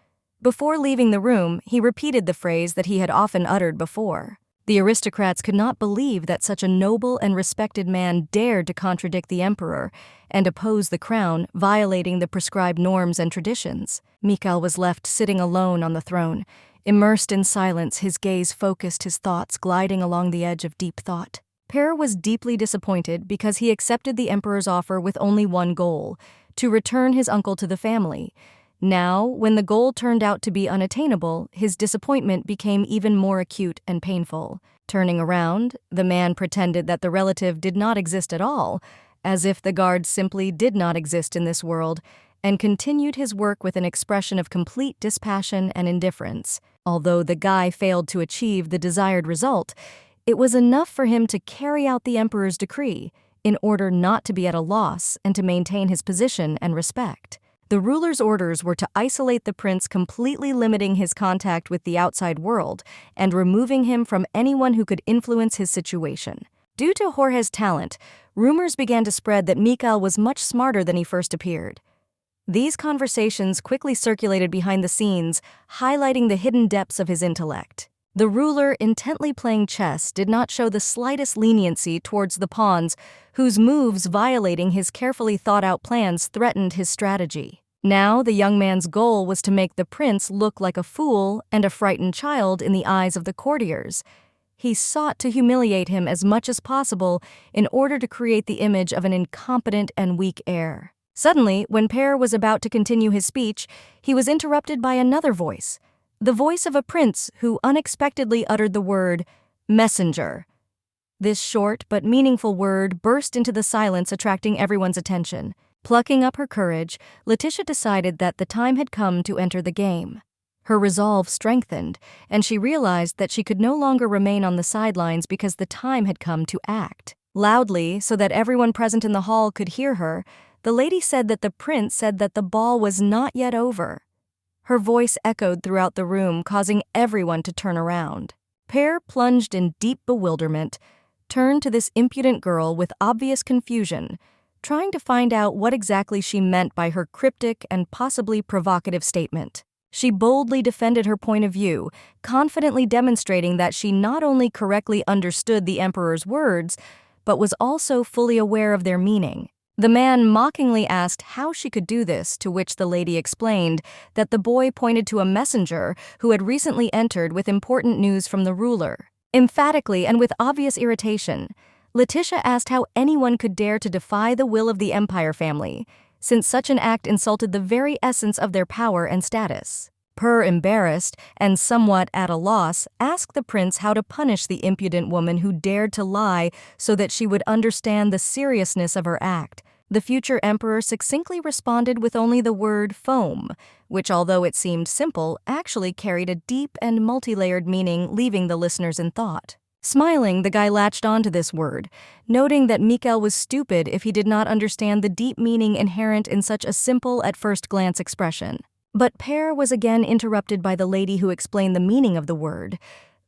Before leaving the room, he repeated the phrase that he had often uttered before. The aristocrats could not believe that such a noble and respected man dared to contradict the emperor and oppose the crown, violating the prescribed norms and traditions. Mikel was left sitting alone on the throne. Immersed in silence, his gaze focused, his thoughts gliding along the edge of deep thought. Pear was deeply disappointed because he accepted the emperor's offer with only one goal: to return his uncle to the family. Now, when the goal turned out to be unattainable, his disappointment became even more acute and painful. Turning around, the man pretended that the relative did not exist at all, as if the guard simply did not exist in this world, and continued his work with an expression of complete dispassion and indifference. Although the guy failed to achieve the desired result, it was enough for him to carry out the emperor's decree in order not to be at a loss and to maintain his position and respect. The ruler's orders were to isolate the prince, completely limiting his contact with the outside world and removing him from anyone who could influence his situation. Due to Jorge's talent, rumors began to spread that Mikel was much smarter than he first appeared. These conversations quickly circulated behind the scenes, highlighting the hidden depths of his intellect. The ruler, intently playing chess, did not show the slightest leniency towards the pawns whose moves violating his carefully thought-out plans threatened his strategy. Now, the young man's goal was to make the prince look like a fool and a frightened child in the eyes of the courtiers. He sought to humiliate him as much as possible in order to create the image of an incompetent and weak heir. Suddenly, when Pear was about to continue his speech, he was interrupted by another voice, the voice of a prince who unexpectedly uttered the word, messenger. This short but meaningful word burst into the silence, attracting everyone's attention. Plucking up her courage, Leticia decided that the time had come to enter the game. Her resolve strengthened, and she realized that she could no longer remain on the sidelines because the time had come to act. Loudly, so that everyone present in the hall could hear her, the lady said that the prince said that the ball was not yet over. Her voice echoed throughout the room, causing everyone to turn around. Pear, plunged in deep bewilderment, turned to this impudent girl with obvious confusion, trying to find out what exactly she meant by her cryptic and possibly provocative statement. She boldly defended her point of view, confidently demonstrating that she not only correctly understood the emperor's words, but was also fully aware of their meaning. The man mockingly asked how she could do this, to which the lady explained that the boy pointed to a messenger who had recently entered with important news from the ruler. Emphatically and with obvious irritation, Leticia asked how anyone could dare to defy the will of the Empire family, since such an act insulted the very essence of their power and status. Pear, embarrassed and somewhat at a loss, asked the prince how to punish the impudent woman who dared to lie so that she would understand the seriousness of her act. The future emperor succinctly responded with only the word foam, which, although it seemed simple, actually carried a deep and multi-layered meaning, leaving the listeners in thought. Smiling, the guy latched onto this word, noting that Mikel was stupid if he did not understand the deep meaning inherent in such a simple, at first glance expression. But Pear was again interrupted by the lady who explained the meaning of the word.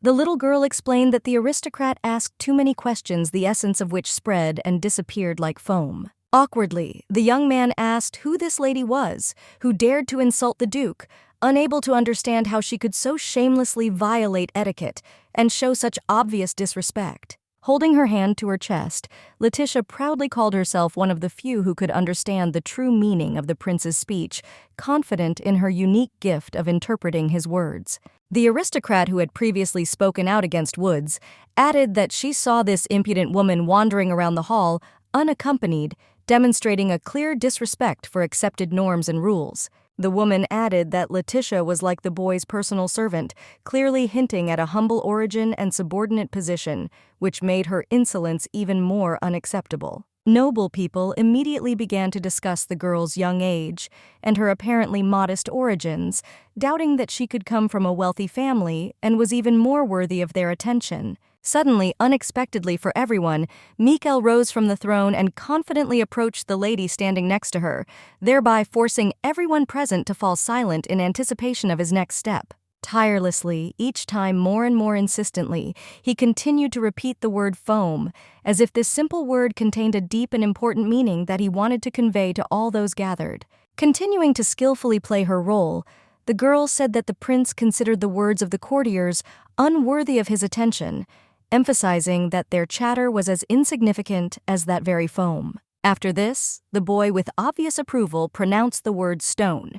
The little girl explained that the aristocrat asked too many questions, the essence of which spread and disappeared like foam. Awkwardly, the young man asked who this lady was, who dared to insult the duke, unable to understand how she could so shamelessly violate etiquette and show such obvious disrespect. Holding her hand to her chest, Leticia proudly called herself one of the few who could understand the true meaning of the prince's speech, confident in her unique gift of interpreting his words. The aristocrat who had previously spoken out against Woods added that she saw this impudent woman wandering around the hall, unaccompanied, demonstrating a clear disrespect for accepted norms and rules. The woman added that Leticia was like the boy's personal servant, clearly hinting at a humble origin and subordinate position, which made her insolence even more unacceptable. Noble people immediately began to discuss the girl's young age and her apparently modest origins, doubting that she could come from a wealthy family and was even more worthy of their attention. Suddenly, unexpectedly for everyone, Mikel rose from the throne and confidently approached the lady standing next to her, thereby forcing everyone present to fall silent in anticipation of his next step. Tirelessly, each time more and more insistently, he continued to repeat the word foam, as if this simple word contained a deep and important meaning that he wanted to convey to all those gathered. Continuing to skillfully play her role, the girl said that the prince considered the words of the courtiers unworthy of his attention, emphasizing that their chatter was as insignificant as that very foam. After this, the boy with obvious approval pronounced the word stone,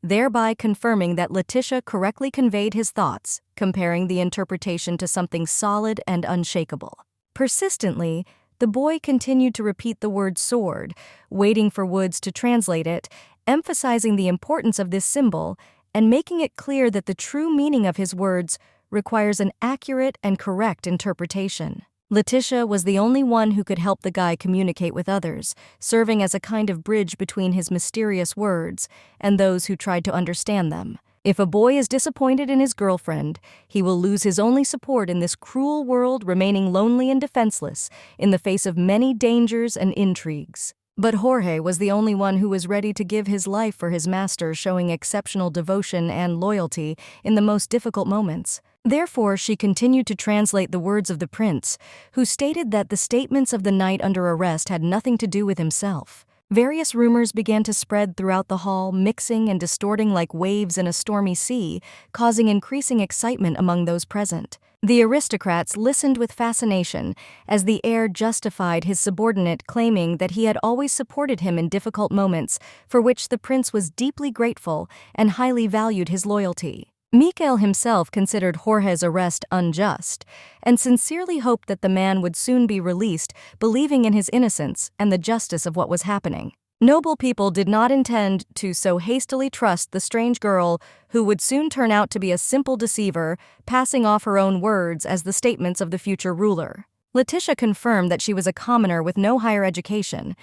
thereby confirming that Leticia correctly conveyed his thoughts, comparing the interpretation to something solid and unshakable. Persistently, the boy continued to repeat the word sword, waiting for Woods to translate it, emphasizing the importance of this symbol and making it clear that the true meaning of his words requires an accurate and correct interpretation. Leticia was the only one who could help the guy communicate with others, serving as a kind of bridge between his mysterious words and those who tried to understand them. If a boy is disappointed in his girlfriend, he will lose his only support in this cruel world, remaining lonely and defenseless in the face of many dangers and intrigues. But Jorge was the only one who was ready to give his life for his master, showing exceptional devotion and loyalty in the most difficult moments. Therefore, she continued to translate the words of the prince, who stated that the statements of the knight under arrest had nothing to do with himself. Various rumors began to spread throughout the hall, mixing and distorting like waves in a stormy sea, causing increasing excitement among those present. The aristocrats listened with fascination as the heir justified his subordinate, claiming that he had always supported him in difficult moments, for which the prince was deeply grateful and highly valued his loyalty. Mikel himself considered Jorge's arrest unjust and sincerely hoped that the man would soon be released, believing in his innocence and the justice of what was happening. Noble people did not intend to so hastily trust the strange girl who would soon turn out to be a simple deceiver, passing off her own words as the statements of the future ruler. Leticia confirmed that she was a commoner with no higher education,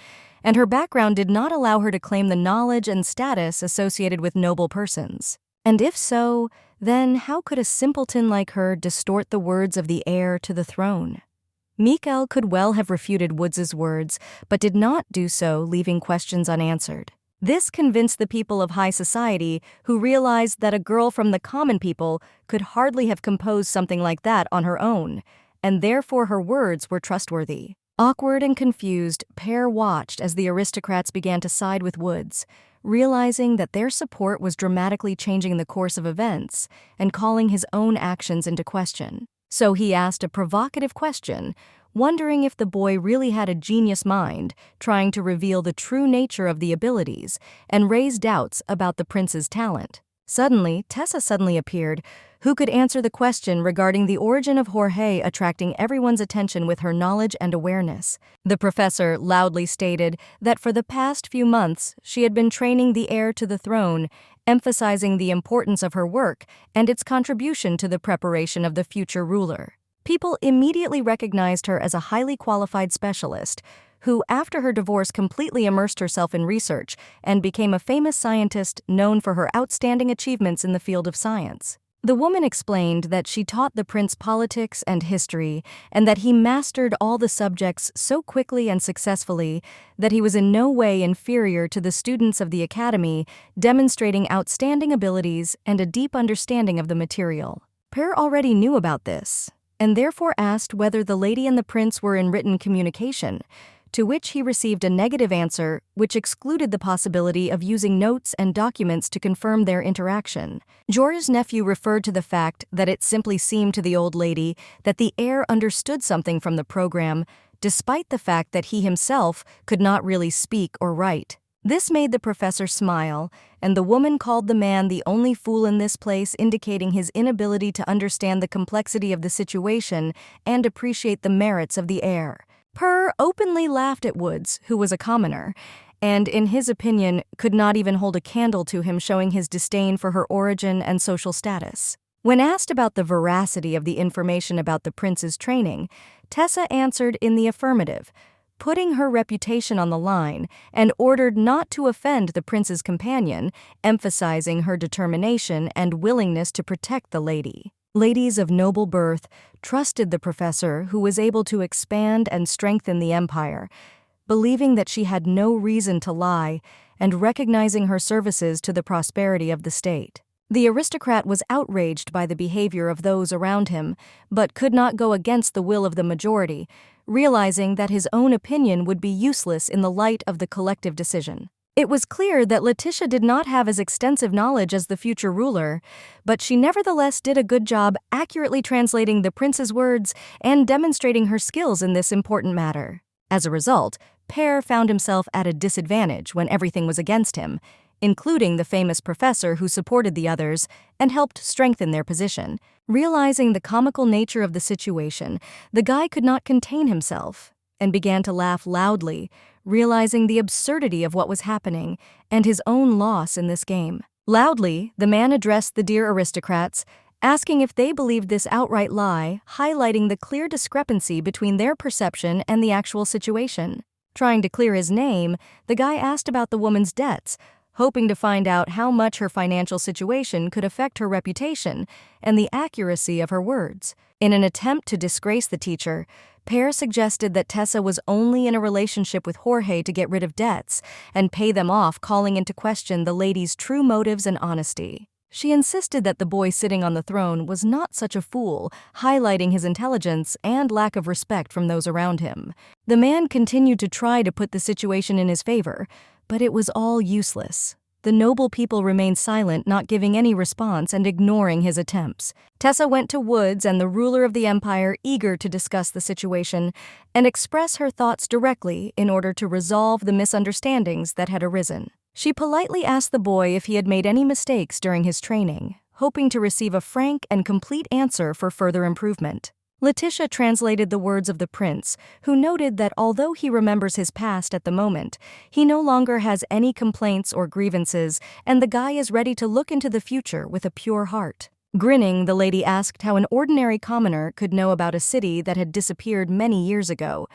and her background did not allow her to claim the knowledge and status associated with noble persons. And if so, then how could a simpleton like her distort the words of the heir to the throne? Mikel could well have refuted Woods's words, but did not do so, leaving questions unanswered. This convinced the people of high society, who realized that a girl from the common people could hardly have composed something like that on her own, and therefore her words were trustworthy. Awkward and confused, Pear watched as the aristocrats began to side with Woods, realizing that their support was dramatically changing the course of events and calling his own actions into question. So he asked a provocative question, wondering if the boy really had a genius mind, trying to reveal the true nature of the abilities and raise doubts about the prince's talent. Tessa suddenly appeared, who could answer the question regarding the origin of Jorge, attracting everyone's attention with her knowledge and awareness. The professor loudly stated that for the past few months she had been training the heir to the throne, emphasizing the importance of her work and its contribution to the preparation of the future ruler. People immediately recognized her as a highly qualified specialist, who, after her divorce, completely immersed herself in research and became a famous scientist known for her outstanding achievements in the field of science. The woman explained that she taught the prince politics and history, and that he mastered all the subjects so quickly and successfully that he was in no way inferior to the students of the academy, demonstrating outstanding abilities and a deep understanding of the material. Pear already knew about this, and therefore asked whether the lady and the prince were in written communication, to which he received a negative answer, which excluded the possibility of using notes and documents to confirm their interaction. George's nephew referred to the fact that it simply seemed to the old lady that the heir understood something from the program, despite the fact that he himself could not really speak or write. This made the professor smile, and the woman called the man the only fool in this place, indicating his inability to understand the complexity of the situation and appreciate the merits of the heir. Pear openly laughed at Woods, who was a commoner, and, in his opinion, could not even hold a candle to him, showing his disdain for her origin and social status. When asked about the veracity of the information about the prince's training, Tessa answered in the affirmative, putting her reputation on the line, and ordered not to offend the prince's companion, emphasizing her determination and willingness to protect the lady. Ladies of noble birth trusted the professor, who was able to expand and strengthen the empire, believing that she had no reason to lie and recognizing her services to the prosperity of the state. The aristocrat was outraged by the behavior of those around him, but could not go against the will of the majority, realizing that his own opinion would be useless in the light of the collective decision. It was clear that Leticia did not have as extensive knowledge as the future ruler, but she nevertheless did a good job accurately translating the prince's words and demonstrating her skills in this important matter. As a result, Pear found himself at a disadvantage when everything was against him, including the famous professor who supported the others and helped strengthen their position. Realizing the comical nature of the situation, the guy could not contain himself and began to laugh loudly, realizing the absurdity of what was happening and his own loss in this game. Loudly, the man addressed the dear aristocrats, asking if they believed this outright lie, highlighting the clear discrepancy between their perception and the actual situation. Trying to clear his name, the guy asked about the woman's debts, hoping to find out how much her financial situation could affect her reputation and the accuracy of her words. In an attempt to disgrace the teacher, Pear suggested that Tessa was only in a relationship with Jorge to get rid of debts and pay them off, calling into question the lady's true motives and honesty. She insisted that the boy sitting on the throne was not such a fool, highlighting his intelligence and lack of respect from those around him. The man continued to try to put the situation in his favor, but it was all useless. The noble people remained silent, not giving any response and ignoring his attempts. Tessa went to Woods and the ruler of the empire, eager to discuss the situation and express her thoughts directly in order to resolve the misunderstandings that had arisen. She politely asked the boy if he had made any mistakes during his training, hoping to receive a frank and complete answer for further improvement. Leticia translated the words of the prince, who noted that although he remembers his past at the moment, he no longer has any complaints or grievances, and the guy is ready to look into the future with a pure heart. Grinning, the lady asked how an ordinary commoner could know about a city that had disappeared many years ago,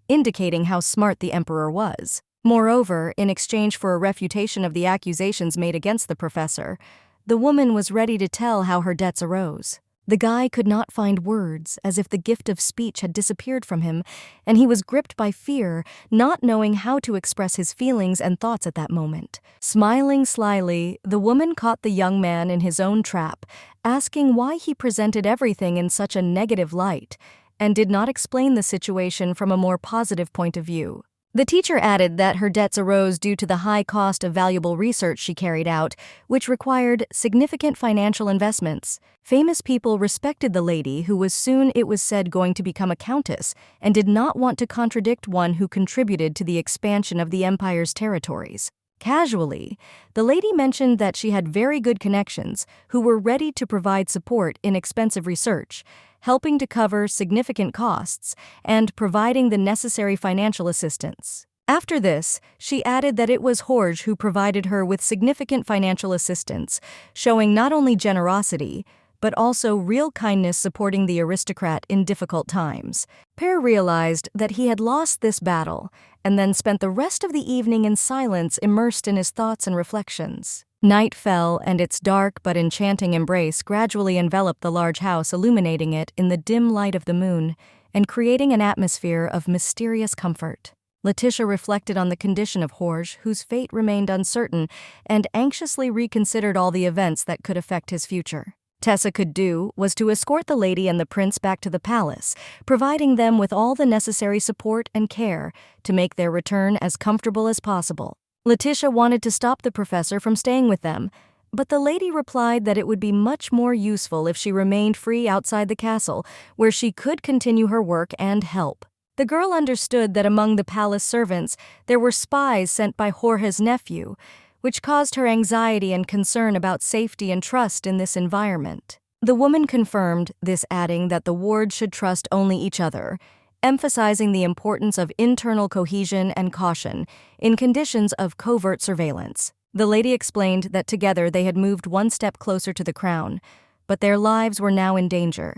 indicating how smart the emperor was. Moreover, in exchange for a refutation of the accusations made against the professor, the woman was ready to tell how her debts arose. The guy could not find words, as if the gift of speech had disappeared from him, and he was gripped by fear, not knowing how to express his feelings and thoughts at that moment. Smiling slyly, the woman caught the young man in his own trap, asking why he presented everything in such a negative light, and did not explain the situation from a more positive point of view. The teacher added that her debts arose due to the high cost of valuable research she carried out, which required significant financial investments. Famous people respected the lady, who was soon, it was said, going to become a countess, and did not want to contradict one who contributed to the expansion of the empire's territories. Casually, the lady mentioned that she had very good connections who were ready to provide support in expensive research, helping to cover significant costs and providing the necessary financial assistance. After this, she added that it was Jorge who provided her with significant financial assistance, showing not only generosity, but also real kindness, supporting the aristocrat in difficult times. Per realized that he had lost this battle, and then spent the rest of the evening in silence, immersed in his thoughts and reflections. Night fell, and its dark but enchanting embrace gradually enveloped the large house, illuminating it in the dim light of the moon, and creating an atmosphere of mysterious comfort. Leticia reflected on the condition of Jorge, whose fate remained uncertain, and anxiously reconsidered all the events that could affect his future. Tessa could do was to escort the lady and the prince back to the palace, providing them with all the necessary support and care to make their return as comfortable as possible. Leticia wanted to stop the professor from staying with them, but the lady replied that it would be much more useful if she remained free outside the castle, where she could continue her work and help. The girl understood that among the palace servants there were spies sent by Jorge's nephew, which caused her anxiety and concern about safety and trust in this environment. The woman confirmed this, adding that the wards should trust only each other, emphasizing the importance of internal cohesion and caution in conditions of covert surveillance. The lady explained that together they had moved one step closer to the crown, but their lives were now in danger.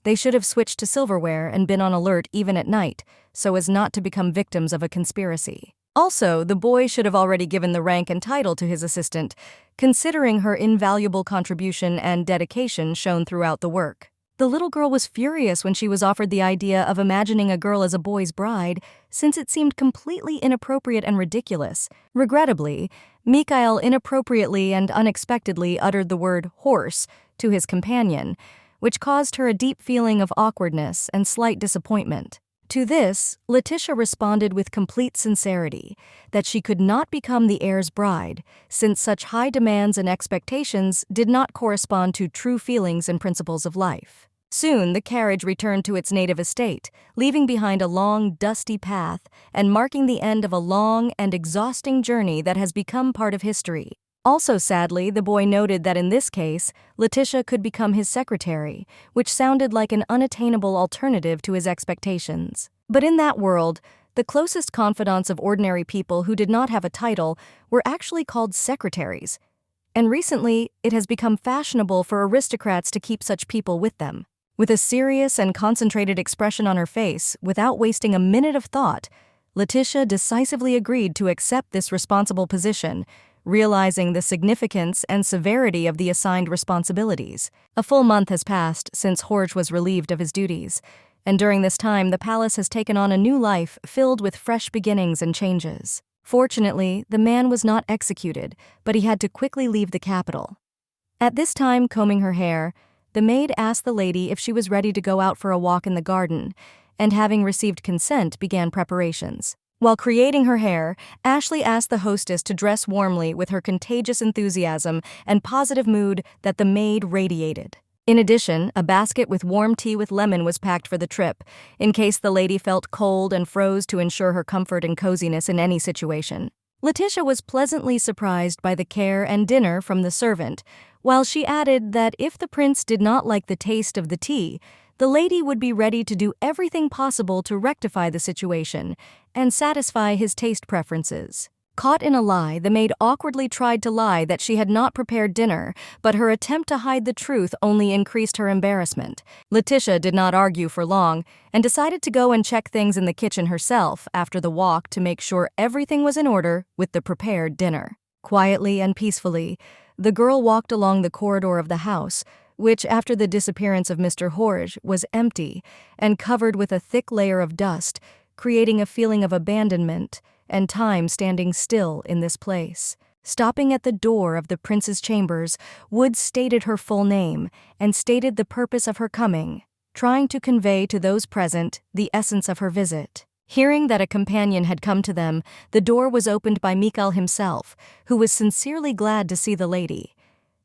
They should have switched to silverware and been on alert even at night, so as not to become victims of a conspiracy. Also, the boy should have already given the rank and title to his assistant, considering her invaluable contribution and dedication shown throughout the work. The little girl was furious when she was offered the idea of imagining a girl as a boy's bride, since it seemed completely inappropriate and ridiculous. Regrettably, Mikel inappropriately and unexpectedly uttered the word horse to his companion, which caused her a deep feeling of awkwardness and slight disappointment. To this, Leticia responded with complete sincerity that she could not become the heir's bride, since such high demands and expectations did not correspond to true feelings and principles of life. Soon the carriage returned to its native estate, leaving behind a long, dusty path and marking the end of a long and exhausting journey that has become part of history. Also sadly, the boy noted that in this case, Leticia could become his secretary, which sounded like an unattainable alternative to his expectations. But in that world, the closest confidants of ordinary people who did not have a title were actually called secretaries, and recently it has become fashionable for aristocrats to keep such people with them. With a serious and concentrated expression on her face, without wasting a minute of thought, Leticia decisively agreed to accept this responsible position, realizing the significance and severity of the assigned responsibilities. A full month has passed since Jorge was relieved of his duties, and during this time the palace has taken on a new life filled with fresh beginnings and changes. Fortunately, the man was not executed, but he had to quickly leave the capital. At this time, combing her hair, the maid asked the lady if she was ready to go out for a walk in the garden, and having received consent, began preparations. While creating her hair, Ashley asked the hostess to dress warmly with her contagious enthusiasm and positive mood that the maid radiated. In addition, a basket with warm tea with lemon was packed for the trip, in case the lady felt cold and froze, to ensure her comfort and coziness in any situation. Leticia was pleasantly surprised by the care and dinner from the servant, while she added that if the prince did not like the taste of the tea, the lady would be ready to do everything possible to rectify the situation and satisfy his taste preferences. Caught in a lie, the maid awkwardly tried to lie that she had not prepared dinner, but her attempt to hide the truth only increased her embarrassment. Leticia did not argue for long and decided to go and check things in the kitchen herself after the walk to make sure everything was in order with the prepared dinner. Quietly and peacefully, the girl walked along the corridor of the house, which, after the disappearance of Mr. Horge, was empty and covered with a thick layer of dust, creating a feeling of abandonment and time standing still in this place. Stopping at the door of the prince's chambers, Woods stated her full name and stated the purpose of her coming, trying to convey to those present the essence of her visit. Hearing that a companion had come to them, the door was opened by Mikel himself, who was sincerely glad to see the lady.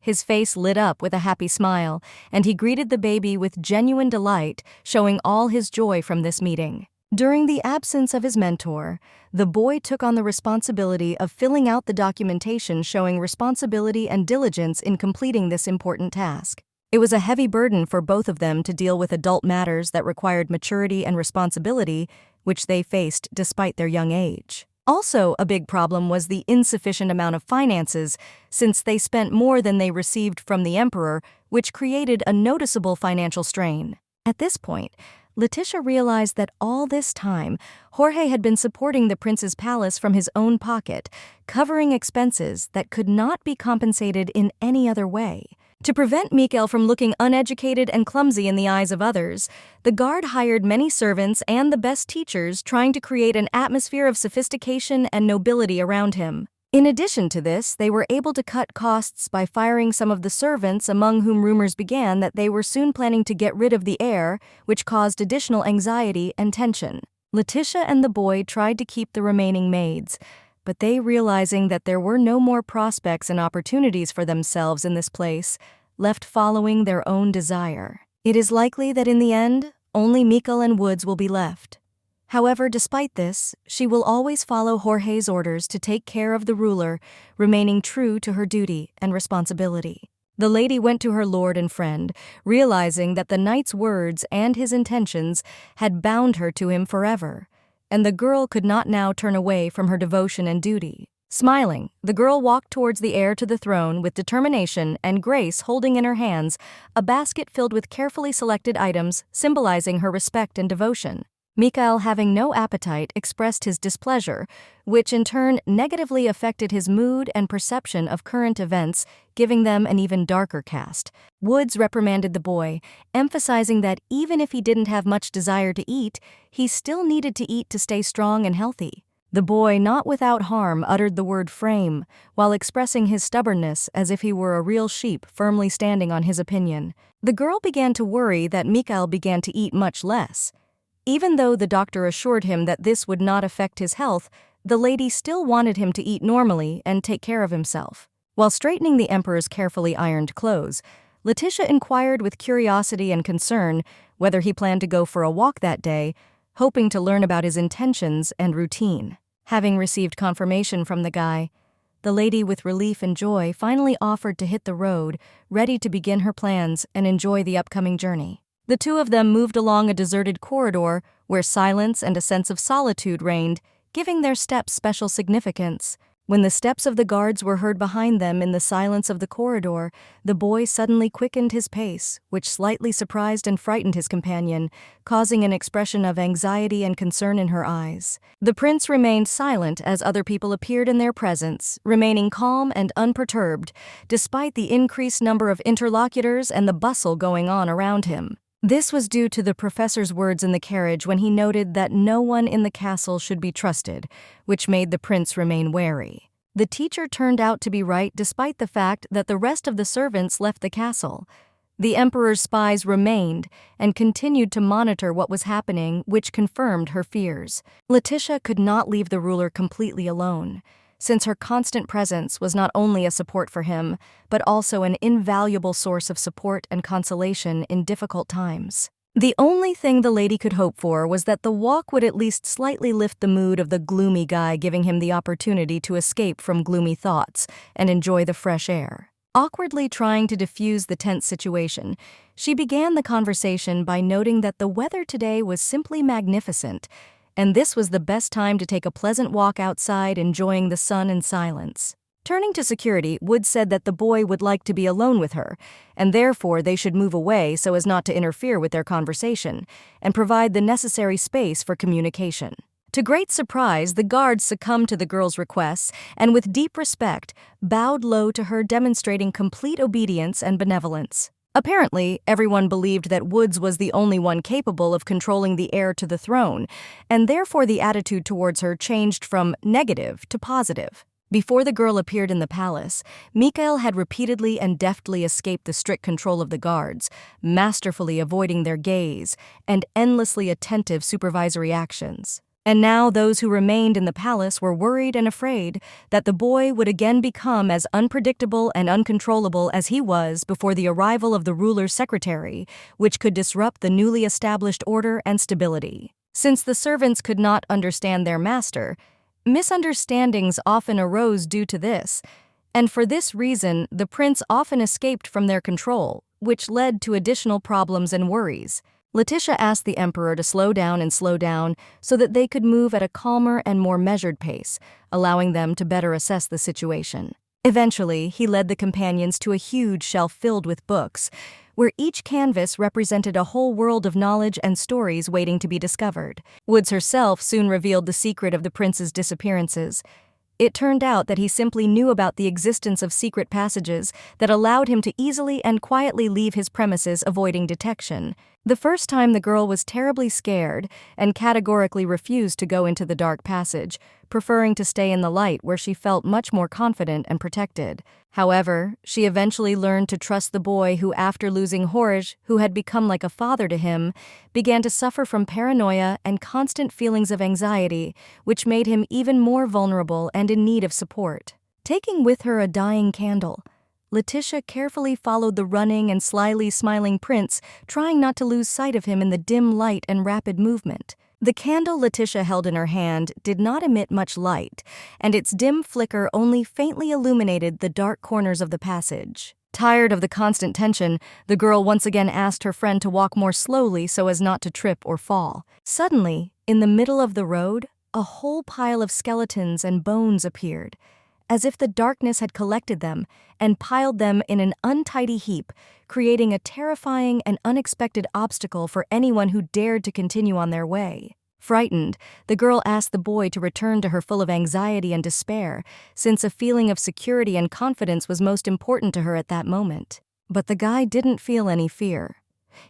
His face lit up with a happy smile, and he greeted the baby with genuine delight, showing all his joy from this meeting. During the absence of his mentor, the boy took on the responsibility of filling out the documentation showing responsibility and diligence in completing this important task. It was a heavy burden for both of them to deal with adult matters that required maturity and responsibility, which they faced despite their young age. Also, a big problem was the insufficient amount of finances, since they spent more than they received from the emperor, which created a noticeable financial strain. At this point, Leticia realized that all this time, Jorge had been supporting the prince's palace from his own pocket, covering expenses that could not be compensated in any other way. To prevent Mikel from looking uneducated and clumsy in the eyes of others, the guard hired many servants and the best teachers, trying to create an atmosphere of sophistication and nobility around him. In addition to this, they were able to cut costs by firing some of the servants, among whom rumors began that they were soon planning to get rid of the heir, which caused additional anxiety and tension. Leticia and the boy tried to keep the remaining maids, but they, realizing that there were no more prospects and opportunities for themselves in this place, left following their own desire. It is likely that in the end, only Mikel and Woods will be left. However, despite this, she will always follow Jorge's orders to take care of the ruler, remaining true to her duty and responsibility. The lady went to her lord and friend, realizing that the knight's words and his intentions had bound her to him forever, and the girl could not now turn away from her devotion and duty. Smiling, the girl walked towards the heir to the throne with determination and grace, holding in her hands a basket filled with carefully selected items symbolizing her respect and devotion. Mikel, having no appetite, expressed his displeasure, which in turn negatively affected his mood and perception of current events, giving them an even darker cast. Woods reprimanded the boy, emphasizing that even if he didn't have much desire to eat, he still needed to eat to stay strong and healthy. The boy, not without harm, uttered the word frame, while expressing his stubbornness as if he were a real sheep firmly standing on his opinion. The girl began to worry that Mikel began to eat much less. Even though the doctor assured him that this would not affect his health, the lady still wanted him to eat normally and take care of himself. While straightening the emperor's carefully ironed clothes, Leticia inquired with curiosity and concern whether he planned to go for a walk that day, hoping to learn about his intentions and routine. Having received confirmation from the guy, the lady, with relief and joy, finally offered to hit the road, ready to begin her plans and enjoy the upcoming journey. The two of them moved along a deserted corridor where silence and a sense of solitude reigned, giving their steps special significance. When the steps of the guards were heard behind them in the silence of the corridor, the boy suddenly quickened his pace, which slightly surprised and frightened his companion, causing an expression of anxiety and concern in her eyes. The prince remained silent as other people appeared in their presence, remaining calm and unperturbed, despite the increased number of interlocutors and the bustle going on around him. This was due to the professor's words in the carriage when he noted that no one in the castle should be trusted, which made the prince remain wary. The teacher turned out to be right despite the fact that the rest of the servants left the castle. The emperor's spies remained and continued to monitor what was happening, which confirmed her fears. Leticia could not leave the ruler completely alone, since her constant presence was not only a support for him, but also an invaluable source of support and consolation in difficult times. The only thing the lady could hope for was that the walk would at least slightly lift the mood of the gloomy guy, giving him the opportunity to escape from gloomy thoughts and enjoy the fresh air. Awkwardly trying to diffuse the tense situation, she began the conversation by noting that the weather today was simply magnificent, and this was the best time to take a pleasant walk outside enjoying the sun in silence. Turning to security, Wood said that the boy would like to be alone with her, and therefore they should move away so as not to interfere with their conversation, and provide the necessary space for communication. To great surprise, the guards succumbed to the girl's requests and with deep respect bowed low to her, demonstrating complete obedience and benevolence. Apparently, everyone believed that Woods was the only one capable of controlling the heir to the throne, and therefore the attitude towards her changed from negative to positive. Before the girl appeared in the palace, Mikel had repeatedly and deftly escaped the strict control of the guards, masterfully avoiding their gaze and endlessly attentive supervisory actions. And now those who remained in the palace were worried and afraid that the boy would again become as unpredictable and uncontrollable as he was before the arrival of the ruler's secretary, which could disrupt the newly established order and stability. Since the servants could not understand their master, misunderstandings often arose due to this, and for this reason the prince often escaped from their control, which led to additional problems and worries. Leticia asked the emperor to slow down so that they could move at a calmer and more measured pace, allowing them to better assess the situation. Eventually, he led the companions to a huge shelf filled with books, where each canvas represented a whole world of knowledge and stories waiting to be discovered. Woods herself soon revealed the secret of the prince's disappearances. It turned out that he simply knew about the existence of secret passages that allowed him to easily and quietly leave his premises, avoiding detection. The first time the girl was terribly scared and categorically refused to go into the dark passage, preferring to stay in the light where she felt much more confident and protected. However, she eventually learned to trust the boy who, after losing Horij, who had become like a father to him, began to suffer from paranoia and constant feelings of anxiety, which made him even more vulnerable and in need of support. Taking with her a dying candle, Leticia carefully followed the running and slyly smiling prince, trying not to lose sight of him in the dim light and rapid movement. The candle Leticia held in her hand did not emit much light, and its dim flicker only faintly illuminated the dark corners of the passage. Tired of the constant tension, the girl once again asked her friend to walk more slowly so as not to trip or fall. Suddenly, in the middle of the road, a whole pile of skeletons and bones appeared, as if the darkness had collected them and piled them in an untidy heap, creating a terrifying and unexpected obstacle for anyone who dared to continue on their way. Frightened, the girl asked the boy to return to her full of anxiety and despair, since a feeling of security and confidence was most important to her at that moment. But the guy didn't feel any fear.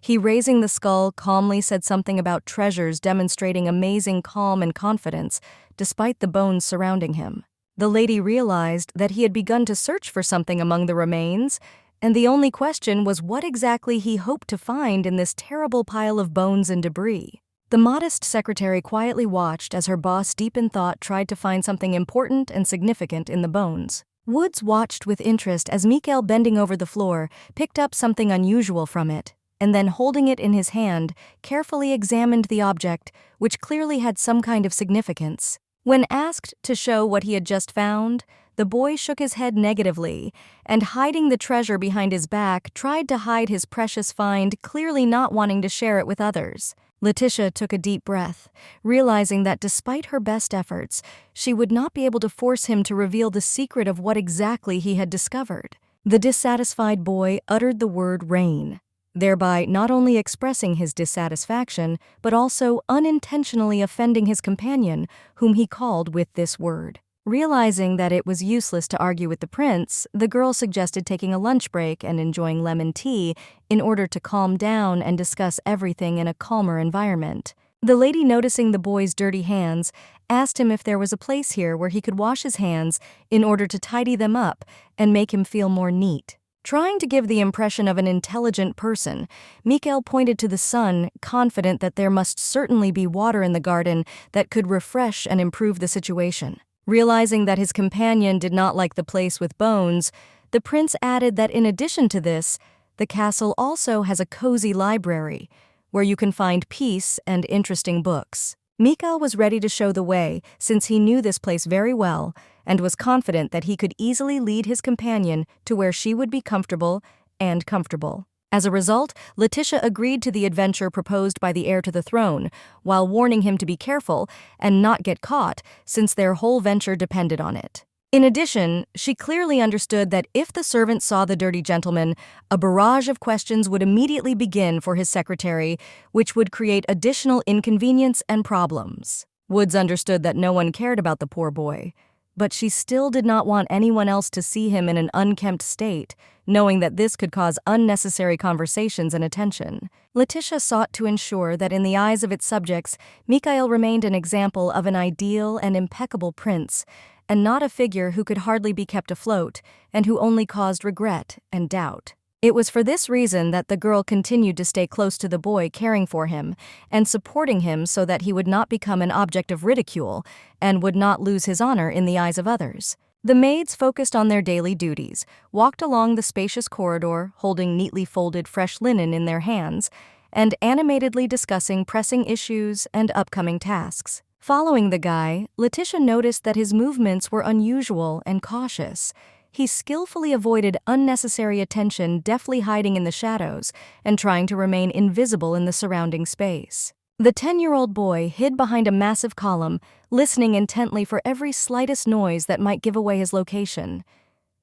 He, raising the skull, calmly said something about treasures, demonstrating amazing calm and confidence, despite the bones surrounding him. The lady realized that he had begun to search for something among the remains, and the only question was what exactly he hoped to find in this terrible pile of bones and debris. The modest secretary quietly watched as her boss, deep in thought, tried to find something important and significant in the bones. Woods watched with interest as Mikel, bending over the floor, picked up something unusual from it, and then, holding it in his hand, carefully examined the object, which clearly had some kind of significance. When asked to show what he had just found, the boy shook his head negatively and, hiding the treasure behind his back, tried to hide his precious find, clearly not wanting to share it with others. Leticia took a deep breath, realizing that despite her best efforts, she would not be able to force him to reveal the secret of what exactly he had discovered. The dissatisfied boy uttered the word "rain," thereby not only expressing his dissatisfaction, but also unintentionally offending his companion, whom he called with this word. Realizing that it was useless to argue with the prince, the girl suggested taking a lunch break and enjoying lemon tea in order to calm down and discuss everything in a calmer environment. The lady, noticing the boy's dirty hands, asked him if there was a place here where he could wash his hands in order to tidy them up and make him feel more neat. Trying to give the impression of an intelligent person, Mikel pointed to the sun, confident that there must certainly be water in the garden that could refresh and improve the situation. Realizing that his companion did not like the place with bones, the prince added that in addition to this, the castle also has a cozy library where you can find peace and interesting books. Mikel was ready to show the way since he knew this place very well and was confident that he could easily lead his companion to where she would be comfortable and comfortable. As a result, Leticia agreed to the adventure proposed by the heir to the throne, while warning him to be careful and not get caught since their whole venture depended on it. In addition, she clearly understood that if the servant saw the dirty gentleman, a barrage of questions would immediately begin for his secretary, which would create additional inconvenience and problems. Woods understood that no one cared about the poor boy, but she still did not want anyone else to see him in an unkempt state, knowing that this could cause unnecessary conversations and attention. Leticia sought to ensure that in the eyes of its subjects, Mikel remained an example of an ideal and impeccable prince, and not a figure who could hardly be kept afloat and who only caused regret and doubt. It was for this reason that the girl continued to stay close to the boy, caring for him and supporting him so that he would not become an object of ridicule and would not lose his honor in the eyes of others. The maids focused on their daily duties, walked along the spacious corridor, holding neatly folded fresh linen in their hands, and animatedly discussing pressing issues and upcoming tasks. Following the guy, Leticia noticed that his movements were unusual and cautious. He skillfully avoided unnecessary attention, deftly hiding in the shadows and trying to remain invisible in the surrounding space. The 10-year-old boy hid behind a massive column, listening intently for every slightest noise that might give away his location.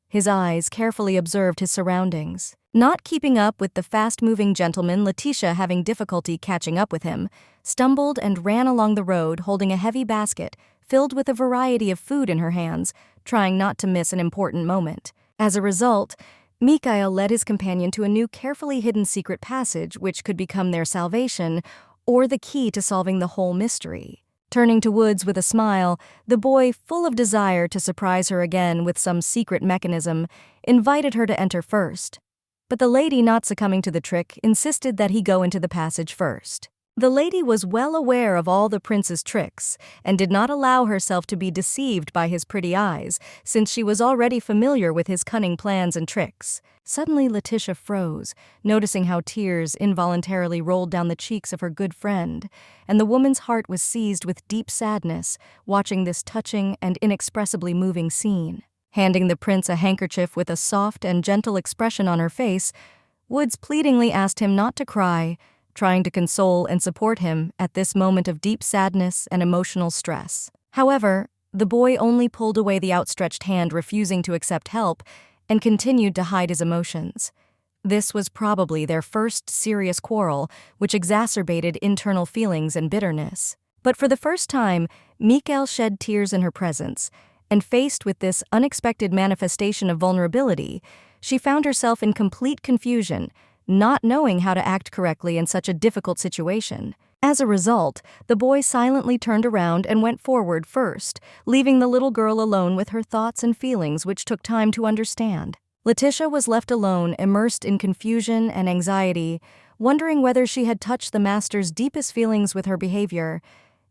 His eyes carefully observed his surroundings. Not keeping up with the fast-moving gentleman, Leticia, having difficulty catching up with him, stumbled and ran along the road holding a heavy basket filled with a variety of food in her hands, trying not to miss an important moment. As a result, Mikel led his companion to a new carefully hidden secret passage which could become their salvation or the key to solving the whole mystery. Turning to Woods with a smile, the boy, full of desire to surprise her again with some secret mechanism, invited her to enter first. But the lady, not succumbing to the trick, insisted that he go into the passage first. The lady was well aware of all the prince's tricks and did not allow herself to be deceived by his pretty eyes, since she was already familiar with his cunning plans and tricks. Suddenly Leticia froze, noticing how tears involuntarily rolled down the cheeks of her good friend, and the woman's heart was seized with deep sadness watching this touching and inexpressibly moving scene. Handing the prince a handkerchief with a soft and gentle expression on her face, Woods pleadingly asked him not to cry, trying to console and support him at this moment of deep sadness and emotional stress. However, the boy only pulled away the outstretched hand, refusing to accept help, and continued to hide his emotions. This was probably their first serious quarrel, which exacerbated internal feelings and bitterness. But for the first time, Mikel shed tears in her presence, and faced with this unexpected manifestation of vulnerability, she found herself in complete confusion, not knowing how to act correctly in such a difficult situation. As a result, the boy silently turned around and went forward first, leaving the little girl alone with her thoughts and feelings, which took time to understand. Leticia was left alone, immersed in confusion and anxiety, wondering whether she had touched the master's deepest feelings with her behavior,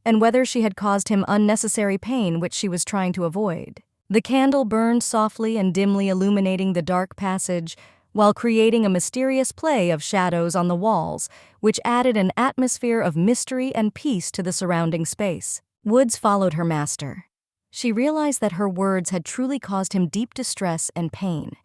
and whether she had caused him unnecessary pain which she was trying to avoid. The candle burned softly and dimly, illuminating the dark passage, while creating a mysterious play of shadows on the walls, which added an atmosphere of mystery and peace to the surrounding space. Woods followed her master. She realized that her words had truly caused him deep distress and pain,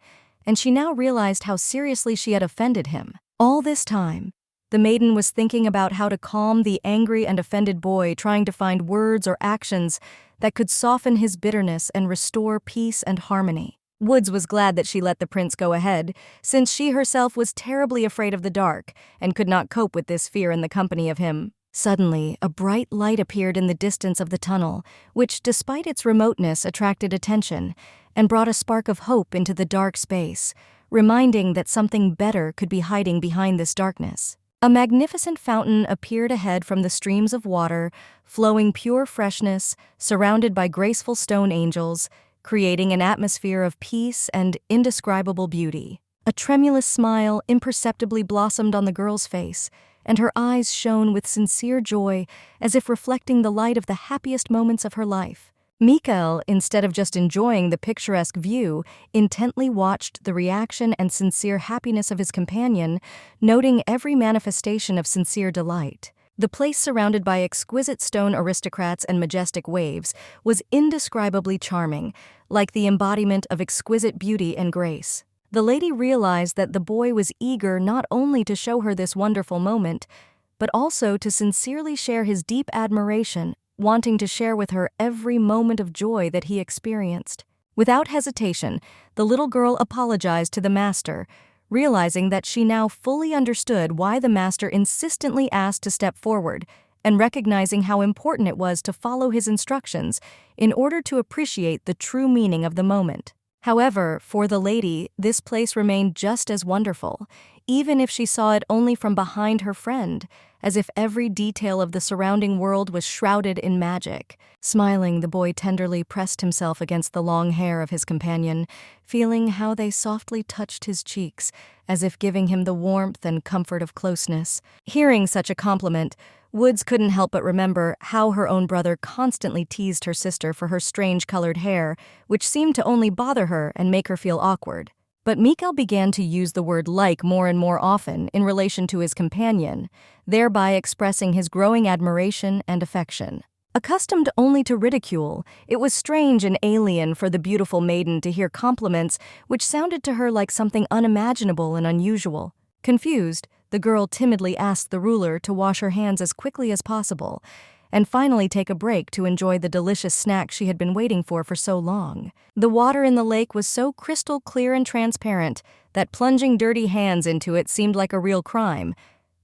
and she now realized how seriously she had offended him. All this time, the maiden was thinking about how to calm the angry and offended boy, trying to find words or actions that could soften his bitterness and restore peace and harmony. Woods was glad that she let the prince go ahead, since she herself was terribly afraid of the dark and could not cope with this fear in the company of him. Suddenly, a bright light appeared in the distance of the tunnel, which, despite its remoteness, attracted attention and brought a spark of hope into the dark space, reminding that something better could be hiding behind this darkness. A magnificent fountain appeared ahead from the streams of water, flowing pure freshness, surrounded by graceful stone angels, creating an atmosphere of peace and indescribable beauty. A tremulous smile imperceptibly blossomed on the girl's face, and her eyes shone with sincere joy, as if reflecting the light of the happiest moments of her life. Mikel, instead of just enjoying the picturesque view, intently watched the reaction and sincere happiness of his companion, noting every manifestation of sincere delight. The place, surrounded by exquisite stone aristocrats and majestic waves, was indescribably charming, like the embodiment of exquisite beauty and grace. The lady realized that the boy was eager not only to show her this wonderful moment, but also to sincerely share his deep admiration, wanting to share with her every moment of joy that he experienced. Without hesitation, the little girl apologized to the master, realizing that she now fully understood why the master insistently asked to step forward, and recognizing how important it was to follow his instructions in order to appreciate the true meaning of the moment. However, for the lady, this place remained just as wonderful, even if she saw it only from behind her friend, as if every detail of the surrounding world was shrouded in magic. Smiling, the boy tenderly pressed himself against the long hair of his companion, feeling how they softly touched his cheeks, as if giving him the warmth and comfort of closeness. Hearing such a compliment, Woods couldn't help but remember how her own brother constantly teased her sister for her strange-colored hair, which seemed to only bother her and make her feel awkward. But Mikel began to use the word like more and more often in relation to his companion, thereby expressing his growing admiration and affection. Accustomed only to ridicule, it was strange and alien for the beautiful maiden to hear compliments which sounded to her like something unimaginable and unusual. Confused, the girl timidly asked the ruler to wash her hands as quickly as possible, and finally take a break to enjoy the delicious snack she had been waiting for so long. The water in the lake was so crystal clear and transparent that plunging dirty hands into it seemed like a real crime,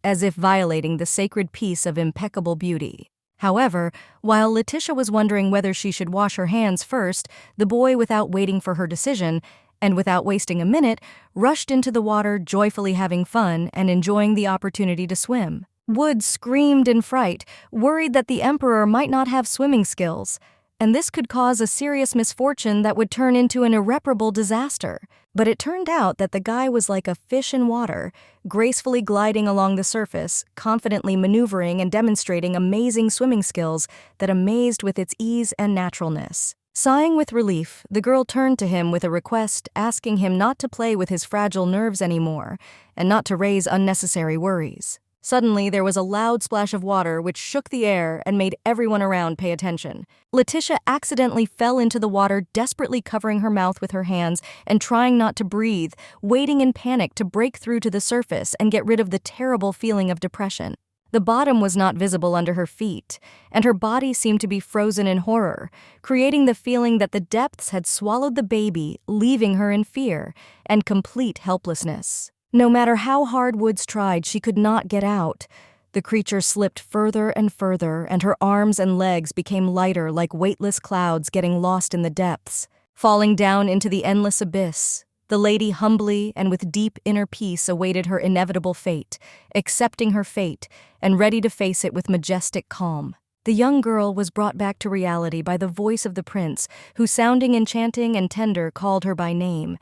as if violating the sacred peace of impeccable beauty. However, while Leticia was wondering whether she should wash her hands first, the boy, without waiting for her decision, and without wasting a minute, rushed into the water, joyfully having fun and enjoying the opportunity to swim. Wood screamed in fright, worried that the emperor might not have swimming skills, and this could cause a serious misfortune that would turn into an irreparable disaster. But it turned out that the guy was like a fish in water, gracefully gliding along the surface, confidently maneuvering and demonstrating amazing swimming skills that amazed with its ease and naturalness. Sighing with relief, the girl turned to him with a request, asking him not to play with his fragile nerves anymore and not to raise unnecessary worries. Suddenly, there was a loud splash of water which shook the air and made everyone around pay attention. Leticia accidentally fell into the water, desperately covering her mouth with her hands and trying not to breathe, waiting in panic to break through to the surface and get rid of the terrible feeling of depression. The bottom was not visible under her feet, and her body seemed to be frozen in horror, creating the feeling that the depths had swallowed the baby, leaving her in fear and complete helplessness. No matter how hard Woods tried, she could not get out. The creature slipped further and further, and her arms and legs became lighter like weightless clouds getting lost in the depths. Falling down into the endless abyss, the lady humbly and with deep inner peace awaited her inevitable fate, accepting her fate and ready to face it with majestic calm. The young girl was brought back to reality by the voice of the prince, who, sounding enchanting and tender, called her by name,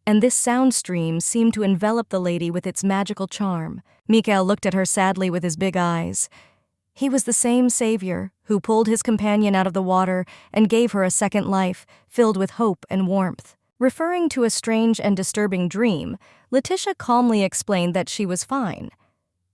and this sound stream seemed to envelop the lady with its magical charm. Mikel looked at her sadly with his big eyes. He was the same savior who pulled his companion out of the water and gave her a second life, filled with hope and warmth. Referring to a strange and disturbing dream, Leticia calmly explained that she was fine.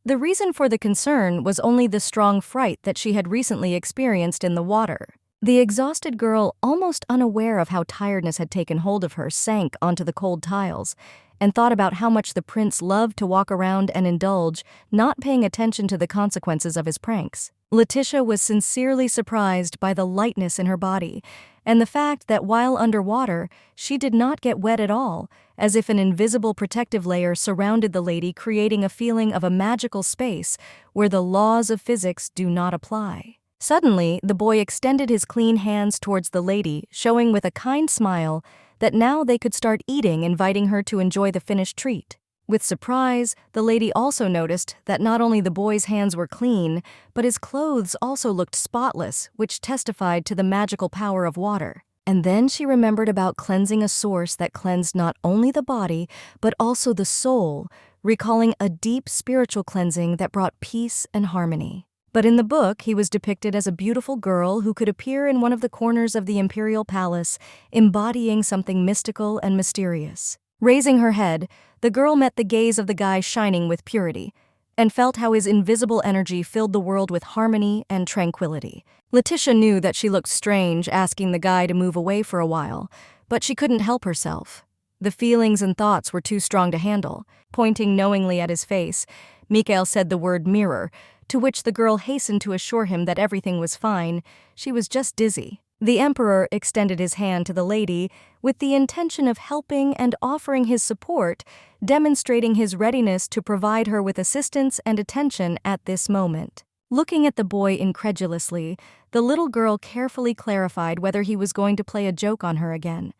The reason for the concern was only the strong fright that she had recently experienced in the water. The exhausted girl, almost unaware of how tiredness had taken hold of her, sank onto the cold tiles and thought about how much the prince loved to walk around and indulge, not paying attention to the consequences of his pranks. Leticia was sincerely surprised by the lightness in her body and the fact that while underwater, she did not get wet at all, as if an invisible protective layer surrounded the lady, creating a feeling of a magical space where the laws of physics do not apply. Suddenly, the boy extended his clean hands towards the lady, showing with a kind smile that now they could start eating, inviting her to enjoy the finished treat. With surprise, the lady also noticed that not only the boy's hands were clean, but his clothes also looked spotless, which testified to the magical power of water. And then she remembered about cleansing a source that cleansed not only the body, but also the soul, recalling a deep spiritual cleansing that brought peace and harmony. But in the book, he was depicted as a beautiful girl who could appear in one of the corners of the Imperial palace, embodying something mystical and mysterious. Raising her head, the girl met the gaze of the guy shining with purity, and felt how his invisible energy filled the world with harmony and tranquility. Leticia knew that she looked strange asking the guy to move away for a while, but she couldn't help herself. The feelings and thoughts were too strong to handle. Pointing knowingly at his face, Mikel said the word mirror, to which the girl hastened to assure him that everything was fine, she was just dizzy. The emperor extended his hand to the lady with the intention of helping and offering his support, demonstrating his readiness to provide her with assistance and attention at this moment. Looking at the boy incredulously, the little girl carefully clarified whether he was going to play a joke on her again.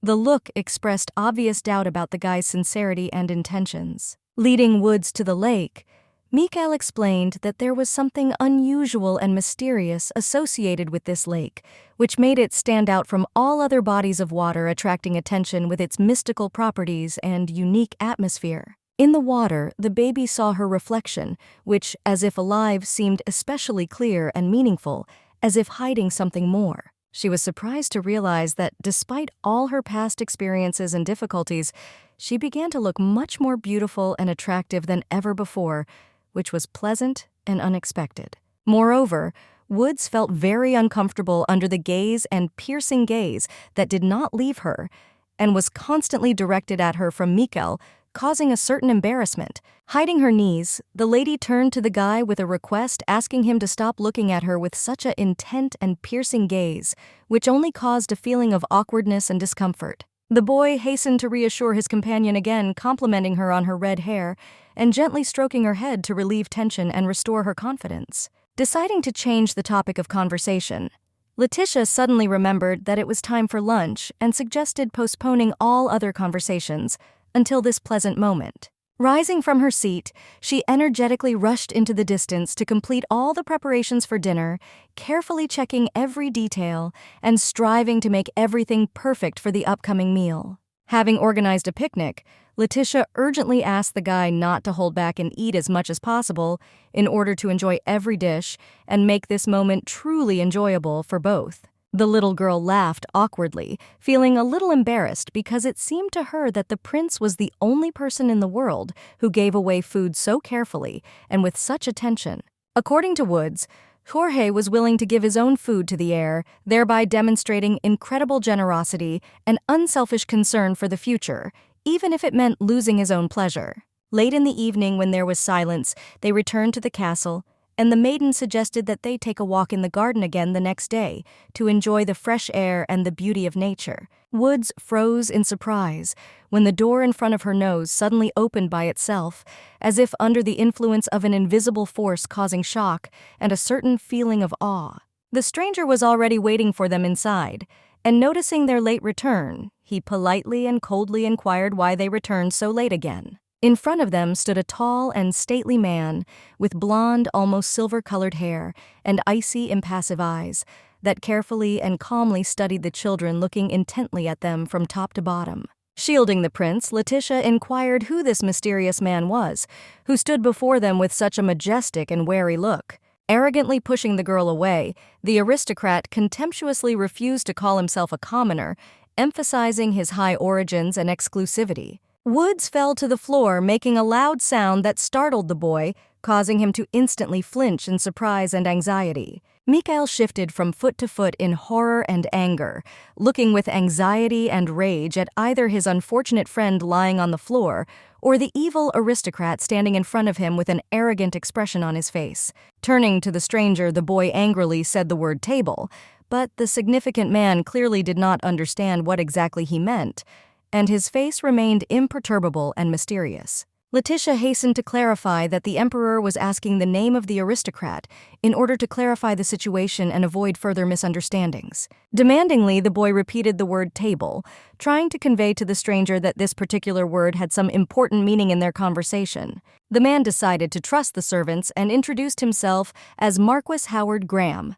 The look expressed obvious doubt about the guy's sincerity and intentions. Leading Woods to the lake, Mikel explained that there was something unusual and mysterious associated with this lake, which made it stand out from all other bodies of water, attracting attention with its mystical properties and unique atmosphere. In the water, the baby saw her reflection, which, as if alive, seemed especially clear and meaningful, as if hiding something more. She was surprised to realize that, despite all her past experiences and difficulties, she began to look much more beautiful and attractive than ever before, which was pleasant and unexpected. Moreover, Woods felt very uncomfortable under the gaze and piercing gaze that did not leave her, and was constantly directed at her from Mikel, causing a certain embarrassment. Hiding her knees, the lady turned to the guy with a request asking him to stop looking at her with such an intent and piercing gaze, which only caused a feeling of awkwardness and discomfort. The boy hastened to reassure his companion again, complimenting her on her red hair and gently stroking her head to relieve tension and restore her confidence. Deciding to change the topic of conversation, Leticia suddenly remembered that it was time for lunch and suggested postponing all other conversations until this pleasant moment. Rising from her seat, she energetically rushed into the distance to complete all the preparations for dinner, carefully checking every detail and striving to make everything perfect for the upcoming meal. Having organized a picnic, Leticia urgently asked the guy not to hold back and eat as much as possible in order to enjoy every dish and make this moment truly enjoyable for both. The little girl laughed awkwardly, feeling a little embarrassed because it seemed to her that the prince was the only person in the world who gave away food so carefully and with such attention. According to Woods, Jorge was willing to give his own food to the heir, thereby demonstrating incredible generosity and unselfish concern for the future, even if it meant losing his own pleasure. Late in the evening, when there was silence, they returned to the castle, and the maiden suggested that they take a walk in the garden again the next day to enjoy the fresh air and the beauty of nature. Woods froze in surprise when the door in front of her nose suddenly opened by itself, as if under the influence of an invisible force causing shock and a certain feeling of awe. The stranger was already waiting for them inside, and noticing their late return, he politely and coldly inquired why they returned so late again. In front of them stood a tall and stately man with blonde, almost silver-colored hair and icy, impassive eyes that carefully and calmly studied the children, looking intently at them from top to bottom. Shielding the prince, Leticia inquired who this mysterious man was, who stood before them with such a majestic and wary look. Arrogantly pushing the girl away, the aristocrat contemptuously refused to call himself a commoner, emphasizing his high origins and exclusivity. Woods fell to the floor, making a loud sound that startled the boy, causing him to instantly flinch in surprise and anxiety. Mikel shifted from foot to foot in horror and anger, looking with anxiety and rage at either his unfortunate friend lying on the floor or the evil aristocrat standing in front of him with an arrogant expression on his face. Turning to the stranger, the boy angrily said the word table, but the significant man clearly did not understand what exactly he meant, and his face remained imperturbable and mysterious. Leticia hastened to clarify that the emperor was asking the name of the aristocrat in order to clarify the situation and avoid further misunderstandings. Demandingly, the boy repeated the word table, trying to convey to the stranger that this particular word had some important meaning in their conversation. The man decided to trust the servants and introduced himself as Marquis Howard Graham,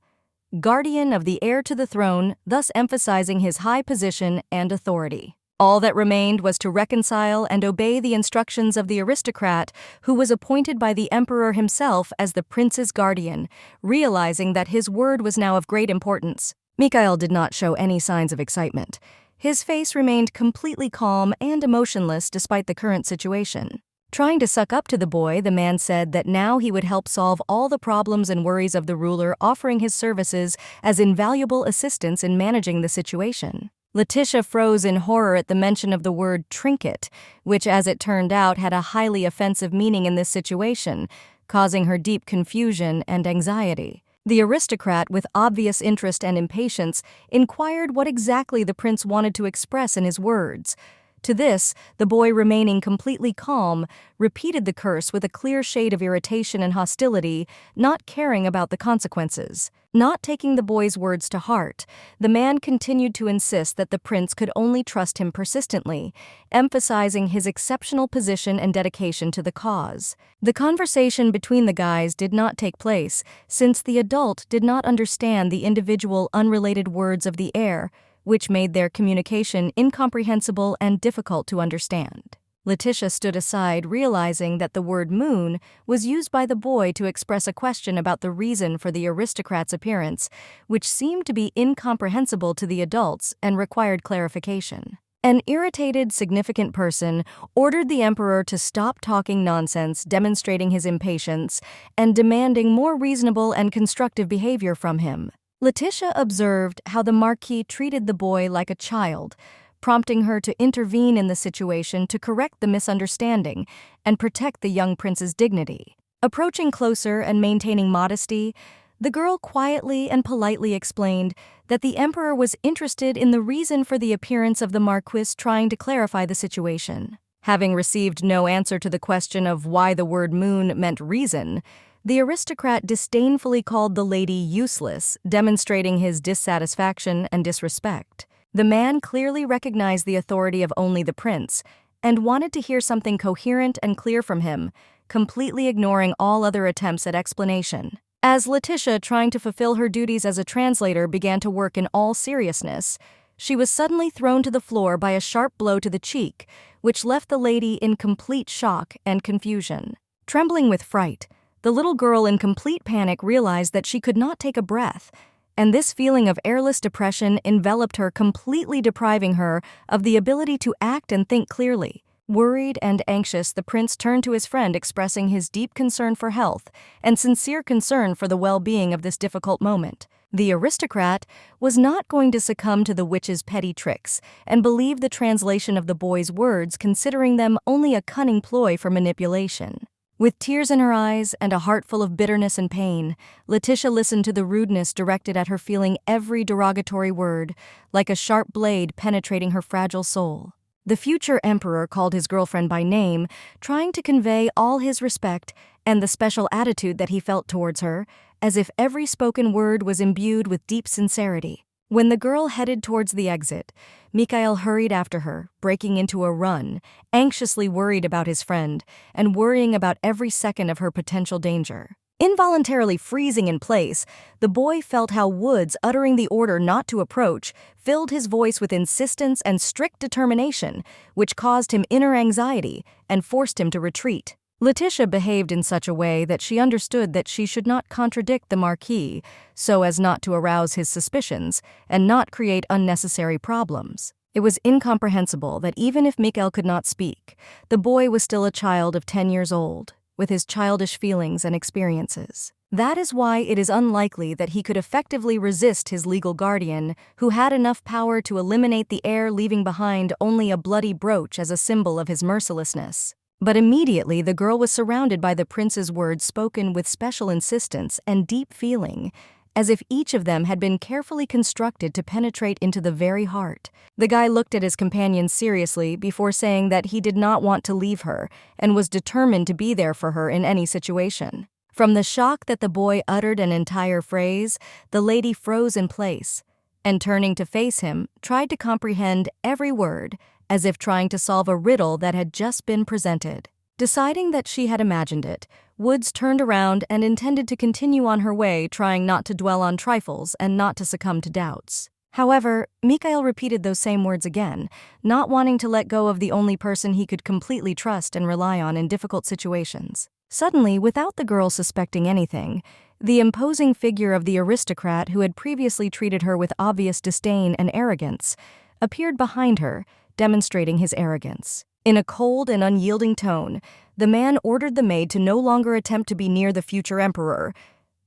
guardian of the heir to the throne, thus emphasizing his high position and authority. All that remained was to reconcile and obey the instructions of the aristocrat, who was appointed by the emperor himself as the prince's guardian, realizing that his word was now of great importance. Mikel did not show any signs of excitement. His face remained completely calm and emotionless despite the current situation. Trying to suck up to the boy, the man said that now he would help solve all the problems and worries of the ruler, offering his services as invaluable assistance in managing the situation. Leticia froze in horror at the mention of the word trinket, which, as it turned out, had a highly offensive meaning in this situation, causing her deep confusion and anxiety. The aristocrat, with obvious interest and impatience, inquired what exactly the prince wanted to express in his words. To this, the boy, remaining completely calm, repeated the curse with a clear shade of irritation and hostility, not caring about the consequences. Not taking the boy's words to heart, the man continued to insist that the prince could only trust him persistently, emphasizing his exceptional position and dedication to the cause. The conversation between the guys did not take place, since the adult did not understand the individual unrelated words of the heir, which made their communication incomprehensible and difficult to understand. Leticia stood aside, realizing that the word moon was used by the boy to express a question about the reason for the aristocrat's appearance, which seemed to be incomprehensible to the adults and required clarification. An irritated, significant person ordered the emperor to stop talking nonsense, demonstrating his impatience and demanding more reasonable and constructive behavior from him. Leticia observed how the marquis treated the boy like a child, prompting her to intervene in the situation to correct the misunderstanding and protect the young prince's dignity. Approaching closer and maintaining modesty, the girl quietly and politely explained that the emperor was interested in the reason for the appearance of the marquis, trying to clarify the situation. Having received no answer to the question of why the word moon meant reason, the aristocrat disdainfully called the lady useless, demonstrating his dissatisfaction and disrespect. The man clearly recognized the authority of only the prince and wanted to hear something coherent and clear from him, completely ignoring all other attempts at explanation. As Leticia, trying to fulfill her duties as a translator, began to work in all seriousness, she was suddenly thrown to the floor by a sharp blow to the cheek, which left the lady in complete shock and confusion. Trembling with fright, the little girl, in complete panic, realized that she could not take a breath, and this feeling of airless depression enveloped her, completely depriving her of the ability to act and think clearly. Worried and anxious, the prince turned to his friend, expressing his deep concern for health and sincere concern for the well-being of this difficult moment. The aristocrat was not going to succumb to the witch's petty tricks and believe the translation of the boy's words, considering them only a cunning ploy for manipulation. With tears in her eyes and a heart full of bitterness and pain, Leticia listened to the rudeness directed at her, feeling every derogatory word like a sharp blade penetrating her fragile soul. The future emperor called his girlfriend by name, trying to convey all his respect and the special attitude that he felt towards her, as if every spoken word was imbued with deep sincerity. When the girl headed towards the exit, Mikel hurried after her, breaking into a run, anxiously worried about his friend and worrying about every second of her potential danger. Involuntarily freezing in place, the boy felt how Woods, uttering the order not to approach, filled his voice with insistence and strict determination, which caused him inner anxiety and forced him to retreat. Leticia behaved in such a way that she understood that she should not contradict the marquis so as not to arouse his suspicions and not create unnecessary problems. It was incomprehensible that even if Mikel could not speak, the boy was still a child of 10 years old, with his childish feelings and experiences. That is why it is unlikely that he could effectively resist his legal guardian, who had enough power to eliminate the heir, leaving behind only a bloody brooch as a symbol of his mercilessness. But immediately the girl was surrounded by the prince's words, spoken with special insistence and deep feeling, as if each of them had been carefully constructed to penetrate into the very heart. The guy looked at his companion seriously before saying that he did not want to leave her and was determined to be there for her in any situation. From the shock that the boy uttered an entire phrase, the lady froze in place, and turning to face him, tried to comprehend every word, as if trying to solve a riddle that had just been presented. Deciding that she had imagined it, Woods turned around and intended to continue on her way, trying not to dwell on trifles and not to succumb to doubts. However, Mikel repeated those same words again, not wanting to let go of the only person he could completely trust and rely on in difficult situations. Suddenly, without the girl suspecting anything, the imposing figure of the aristocrat who had previously treated her with obvious disdain and arrogance appeared behind her, demonstrating his arrogance. In a cold and unyielding tone, the man ordered the maid to no longer attempt to be near the future emperor,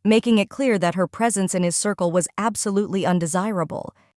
making it clear that her presence in his circle was absolutely undesirable.